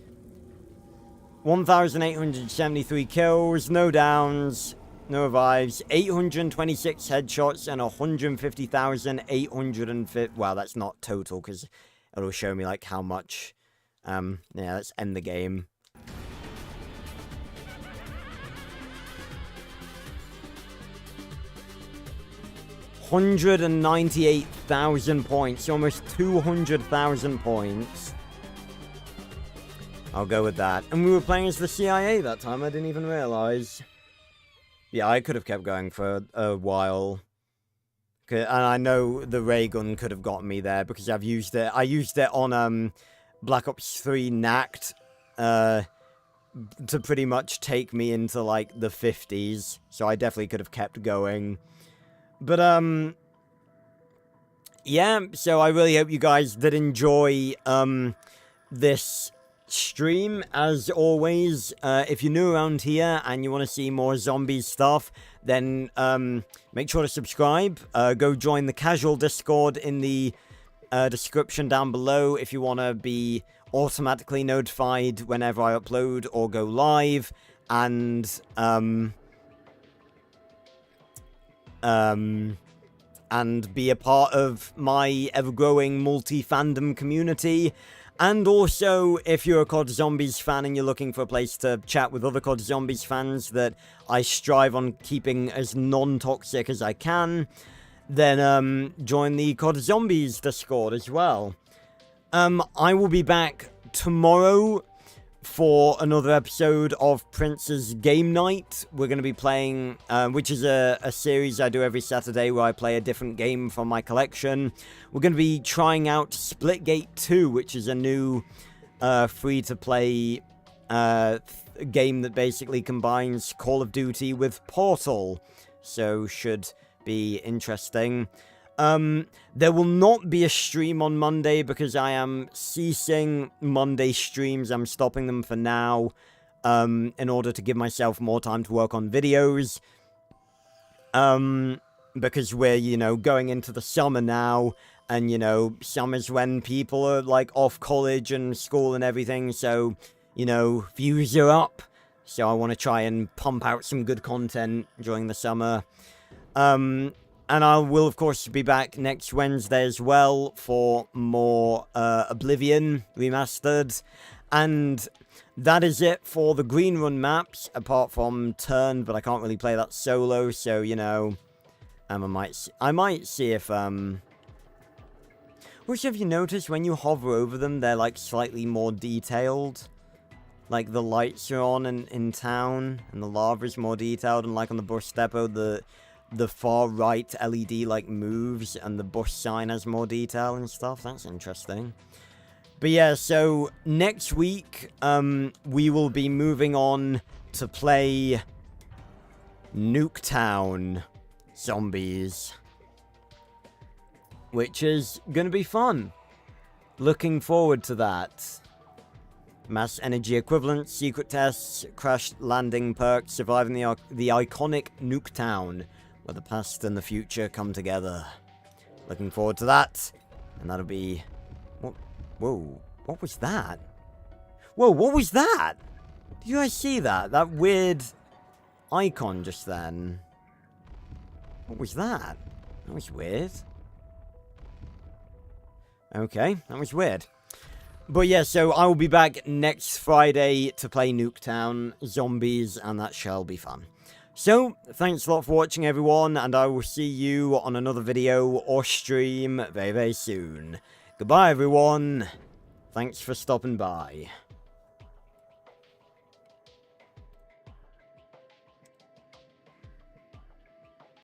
1,873 kills, no downs, no revives, 826 headshots, and 150,850. Wow, that's not total because it'll show me like how much. Yeah, let's end the game. $198,000 points, almost 200,000 points. I'll go with that. And we were playing as the CIA that time, I didn't even realize. Yeah, I could have kept going for a while. And I know the ray gun could have gotten me there because I've used it. I used it on Black Ops 3 Knacked to pretty much take me into like the 50s. So I definitely could have kept going. But yeah, so I really hope you guys did enjoy this stream. As always, if you're new around here and you want to see more zombie stuff, then make sure to subscribe. Go join the casual Discord in the description down below if you want to be automatically notified whenever I upload or go live, and be a part of my ever-growing multi-fandom community. And also, if you're a COD Zombies fan and you're looking for a place to chat with other COD Zombies fans that I strive on keeping as non-toxic as I can, then join the COD Zombies Discord as well. I will be back tomorrow for another episode of Prince's Game Night. We're going to be playing, which is a series I do every Saturday where I play a different game from my collection. We're going to be trying out Splitgate 2, which is a new free-to-play game that basically combines Call of Duty with Portal. So should be interesting. There will not be a stream on Monday because I am ceasing Monday streams. I'm stopping them for now, in order to give myself more time to work on videos. Because we're, you know, going into the summer now, and, you know, summer's when people are, like, off college and school and everything, so, you know, views are up. So I want to try and pump out some good content during the summer. And I will, of course, be back next Wednesday as well for more Oblivion Remastered. And that is it for the Green Run maps, apart from Turn, but I can't really play that solo, so, you know, I might see if, which have you noticed, when you hover over them, they're, like, slightly more detailed? Like, the lights are on in town, and the lava is more detailed, and, like, on the bus depot, the far right LED like moves and the bus sign has more detail and stuff. That's interesting. But yeah, so next week we will be moving on to play Nuketown Zombies, which is gonna be fun. Looking forward to that. Mass energy equivalent, secret tests, crash landing perks, surviving the iconic Nuketown, where the past and the future come together. Looking forward to that. And that'll be... Whoa. What was that? Whoa, what was that? Did you guys see that? That weird icon just then. What was that? That was weird. Okay, that was weird. But yeah, so I will be back next Friday to play Nuketown Zombies, and that shall be fun. So, thanks a lot for watching, everyone, and I will see you on another video or stream very, very soon. Goodbye, everyone. Thanks for stopping by.